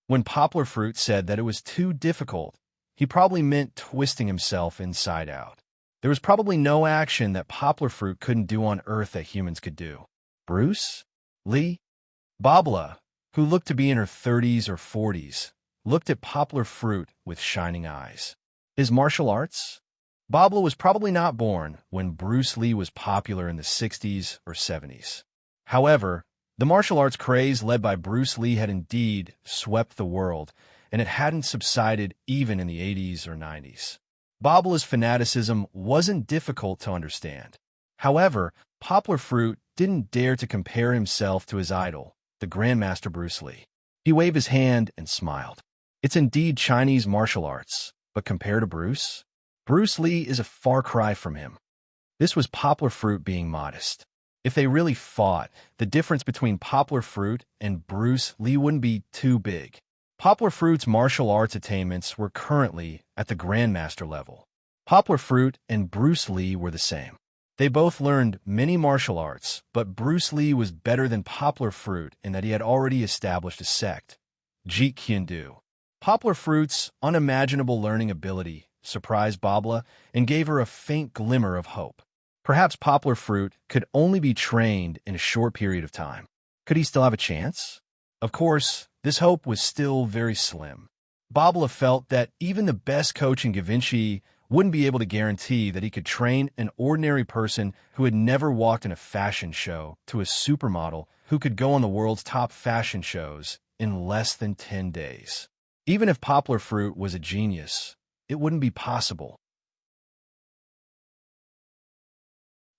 When poplar fruit said that it was too difficult, he probably meant twisting himself inside out. There was probably no action that poplar fruit couldn't do on Earth that humans could do. Bruce Lee? Babla, who looked to be in her 30s or 40s, looked at poplar fruit with shining eyes. His martial arts? Babla was probably not born when Bruce Lee was popular in the 60s or 70s. However, the martial arts craze led by Bruce Lee had indeed swept the world, and it hadn't subsided even in the 80s or 90s. Babla's fanaticism wasn't difficult to understand. However, poplar fruit didn't dare to compare himself to his idol, the Grandmaster Bruce Lee. He waved his hand and smiled. It's indeed Chinese martial arts, but compared to Bruce Lee is a far cry from him. This was poplar fruit being modest. If they really fought, the difference between poplar fruit and Bruce Lee wouldn't be too big. Poplar fruit's martial arts attainments were currently at the Grandmaster level. Poplar fruit and Bruce Lee were the same. They both learned many martial arts, but Bruce Lee was better than poplar fruit in that he had already established a sect, Jeet Kune Do. Poplar fruit's unimaginable learning ability surprised Babla and gave her a faint glimmer of hope. Perhaps poplar fruit could only be trained in a short period of time. Could he still have a chance? Of course, this hope was still very slim. Babla felt that even the best coach in Givenchy wouldn't be able to guarantee that he could train an ordinary person who had never walked in a fashion show to a supermodel who could go on the world's top fashion shows in less than 10 days. Even if Poplar Fruit was a genius, it wouldn't be possible.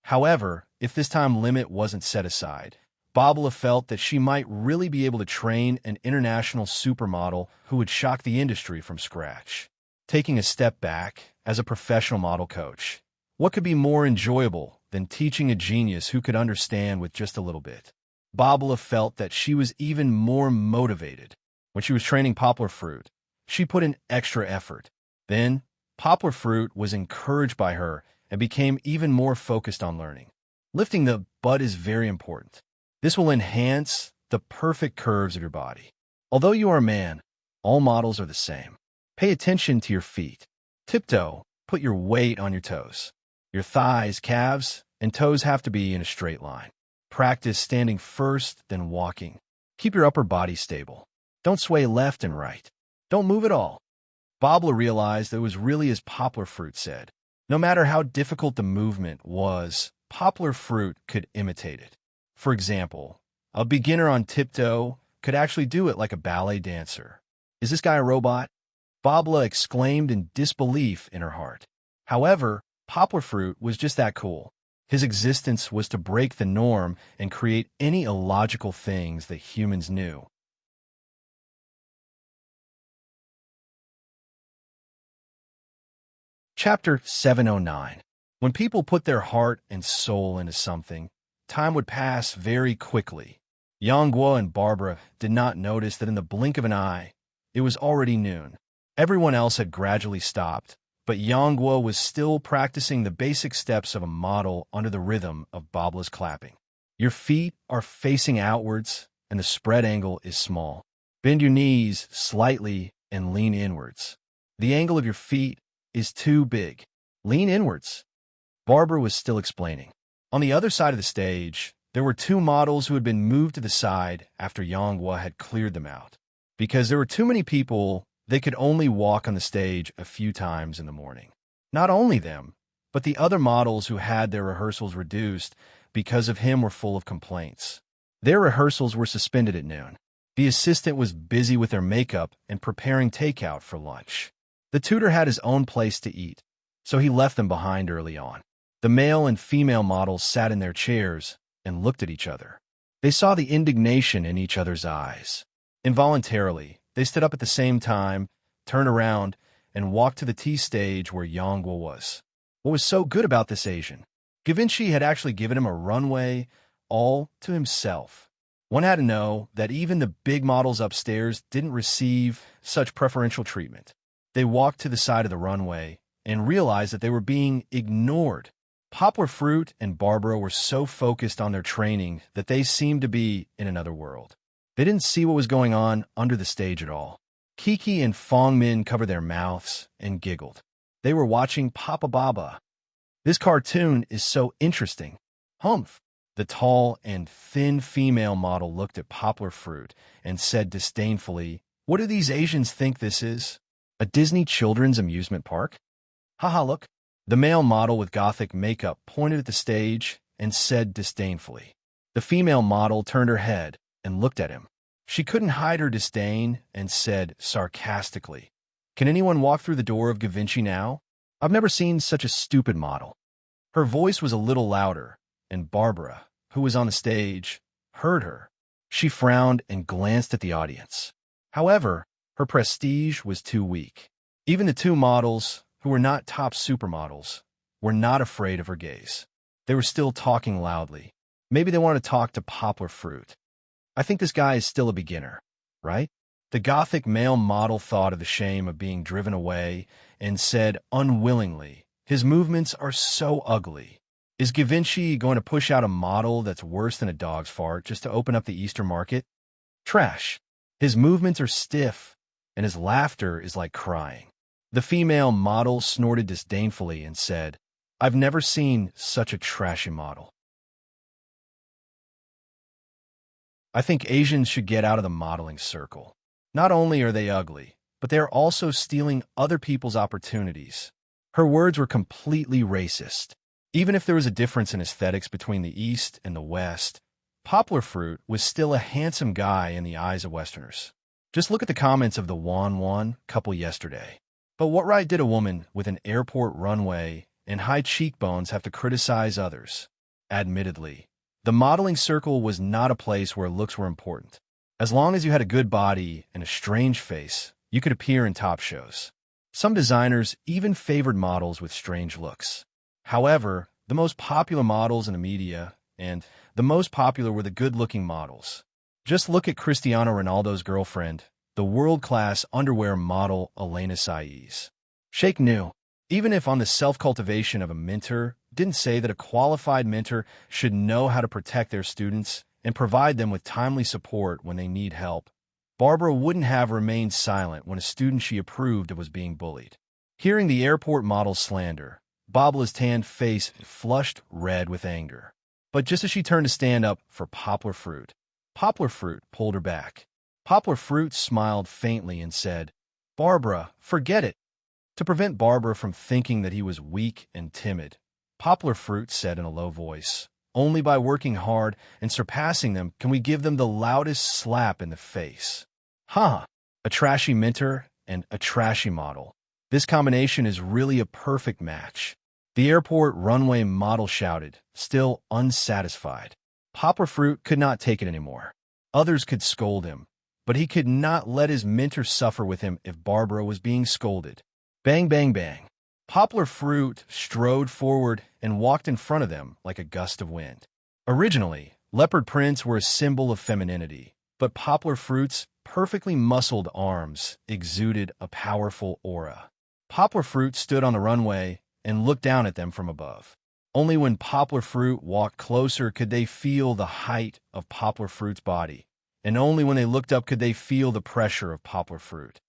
However, if this time limit wasn't set aside, Babla felt that she might really be able to train an international supermodel who would shock the industry from scratch. Taking a step back, as a professional model coach, what could be more enjoyable than teaching a genius who could understand with just a little bit? Babla felt that she was even more motivated. When she was training Poplar Fruit, she put in extra effort. Then, Poplar Fruit was encouraged by her and became even more focused on learning. Lifting the butt is very important. This will enhance the perfect curves of your body. Although you are a man, all models are the same. Pay attention to your feet. Tiptoe, put your weight on your toes. Your thighs, calves, and toes have to be in a straight line. Practice standing first, then walking. Keep your upper body stable. Don't sway left and right. Don't move at all. Babla realized that it was really as Poplar Fruit said. No matter how difficult the movement was, Poplar Fruit could imitate it. For example, a beginner on tiptoe could actually do it like a ballet dancer. Is this guy a robot? Babla exclaimed in disbelief in her heart. However, Poplar Fruit was just that cool. His existence was to break the norm and create any illogical things that humans knew. Chapter 709. When people put their heart and soul into something, time would pass very quickly. Yangguo and Barbara did not notice that in the blink of an eye, it was already noon. Everyone else had gradually stopped, but Yangguo was still practicing the basic steps of a model under the rhythm of Babla's clapping. Your feet are facing outwards, and the spread angle is small. Bend your knees slightly and lean inwards. The angle of your feet is too big. Lean inwards. Barbara was still explaining. On the other side of the stage, there were two models who had been moved to the side after Yangguo had cleared them out. Because there were too many people, they could only walk on the stage a few times in the morning. Not only them, but the other models who had their rehearsals reduced because of him were full of complaints. Their rehearsals were suspended at noon. The assistant was busy with their makeup and preparing takeout for lunch. The tutor had his own place to eat, so he left them behind early on. The male and female models sat in their chairs and looked at each other. They saw the indignation in each other's eyes. Involuntarily, they stood up at the same time, turned around, and walked to the tea stage where Yangguo was. What was so good about this Asian? Givenchy had actually given him a runway all to himself. One had to know that even the big models upstairs didn't receive such preferential treatment. They walked to the side of the runway and realized that they were being ignored. Poplar Fruit and Barbara were so focused on their training that they seemed to be in another world. They didn't see what was going on under the stage at all. Kiki and Fong Min covered their mouths and giggled. They were watching Papa Baba. This cartoon is so interesting. Humph. The tall and thin female model looked at Poplar Fruit and said disdainfully, "What do these Asians think this is? A Disney children's amusement park?" Haha, look. The male model with gothic makeup pointed at the stage and said disdainfully. The female model turned her head and looked at him. She couldn't hide her disdain and said sarcastically, "Can anyone walk through the door of Givenchy now? I've never seen such a stupid model." Her voice was a little louder, and Barbara, who was on the stage, heard her. She frowned and glanced at the audience. However, her prestige was too weak. Even the two models, who were not top supermodels, were not afraid of her gaze. They were still talking loudly. Maybe they wanted to talk to Poplar Fruit. "I think this guy is still a beginner, right?" The gothic male model thought of the shame of being driven away and said unwillingly, "His movements are so ugly. Is Givenchy going to push out a model that's worse than a dog's fart just to open up the Easter market? Trash. His movements are stiff, and his laughter is like crying." The female model snorted disdainfully and said, "I've never seen such a trashy model. I think Asians should get out of the modeling circle. Not only are they ugly, but they are also stealing other people's opportunities." Her words were completely racist. Even if there was a difference in aesthetics between the East and the West, Poplar Fruit was still a handsome guy in the eyes of Westerners. Just look at the comments of the Wan couple yesterday. But what right did a woman with an airport runway and high cheekbones have to criticize others? Admittedly, the modeling circle was not a place where looks were important. As long as you had a good body and a strange face, you could appear in top shows. Some designers even favored models with strange looks. However, the most popular models in the media and the most popular were the good-looking models. Just look at Cristiano Ronaldo's girlfriend, the world-class underwear model Elena Saiz. Sheikh knew, even if on the self-cultivation of a mentor, didn't say that a qualified mentor should know how to protect their students and provide them with timely support when they need help. Barbara wouldn't have remained silent when a student she approved of was being bullied. Hearing the airport model's slander, Babla's tanned face flushed red with anger. But just as she turned to stand up for Poplar Fruit pulled her back. Poplar Fruit smiled faintly and said, "Barbara, forget it." To prevent Barbara from thinking that he was weak and timid, Poplar Fruit said in a low voice, "Only by working hard and surpassing them can we give them the loudest slap in the face." A trashy mentor and a trashy model. This combination is really a perfect match. The airport runway model shouted, still unsatisfied. Poplar Fruit could not take it anymore. Others could scold him, but he could not let his mentor suffer with him if Barbara was being scolded. Bang, bang, bang. Poplar Fruit strode forward and walked in front of them like a gust of wind. Originally, leopard prints were a symbol of femininity, but Poplar Fruit's perfectly muscled arms exuded a powerful aura. Poplar Fruit stood on the runway and looked down at them from above. Only when Poplar Fruit walked closer could they feel the height of Poplar Fruit's body, and only when they looked up could they feel the pressure of Poplar Fruit.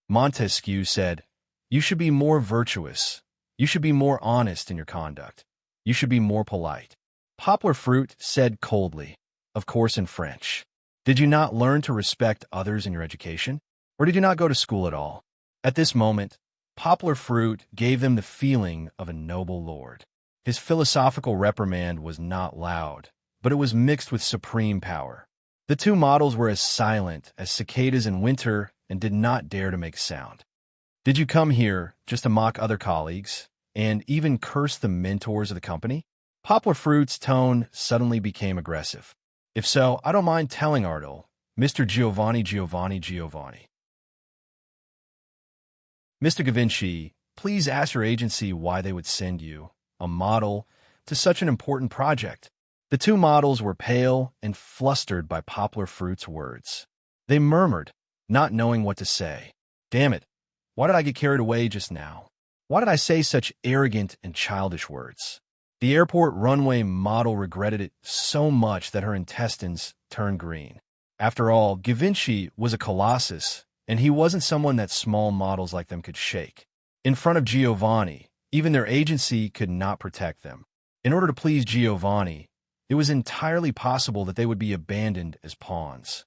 Montesquieu said, "You should be more virtuous. You should be more honest in your conduct. You should be more polite." Poplar Fruit said coldly, of course in French, "Did you not learn to respect others in your education? Or did you not go to school at all?" At this moment, Poplar Fruit gave them the feeling of a noble lord. His philosophical reprimand was not loud, but it was mixed with supreme power. The two models were as silent as cicadas in winter and did not dare to make sound. Did you come here just to mock other colleagues and even curse the mentors of the company? Poplar Fruit's tone suddenly became aggressive. If so, I don't mind telling Ardal, Mr. Giovanni. Mr. Gavinci, please ask your agency why they would send you, a model, to such an important project. The two models were pale and flustered by Poplar Fruit's words. They murmured, not knowing what to say. Damn it, why did I get carried away just now? Why did I say such arrogant and childish words? The airport runway model regretted it so much that her intestines turned green. After all, Gavinci was a colossus, and he wasn't someone that small models like them could shake. In front of Giovanni, even their agency could not protect them. In order to please Giovanni, it was entirely possible that they would be abandoned as pawns.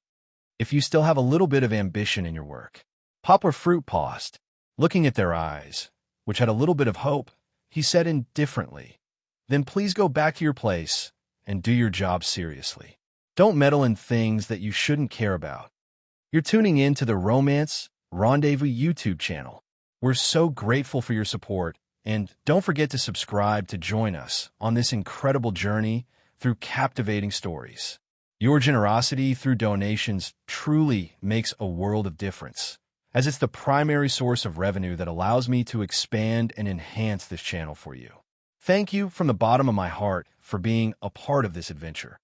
If you still have a little bit of ambition in your work. Poplar Fruit paused. Looking at their eyes, which had a little bit of hope, he said indifferently, "Then please go back to your place and do your job seriously. Don't meddle in things that you shouldn't care about." You're tuning in to the Romance Rendezvous YouTube channel. We're so grateful for your support, and don't forget to subscribe to join us on this incredible journey through captivating stories. Your generosity through donations truly makes a world of difference, as it's the primary source of revenue that allows me to expand and enhance this channel for you. Thank you from the bottom of my heart for being a part of this adventure.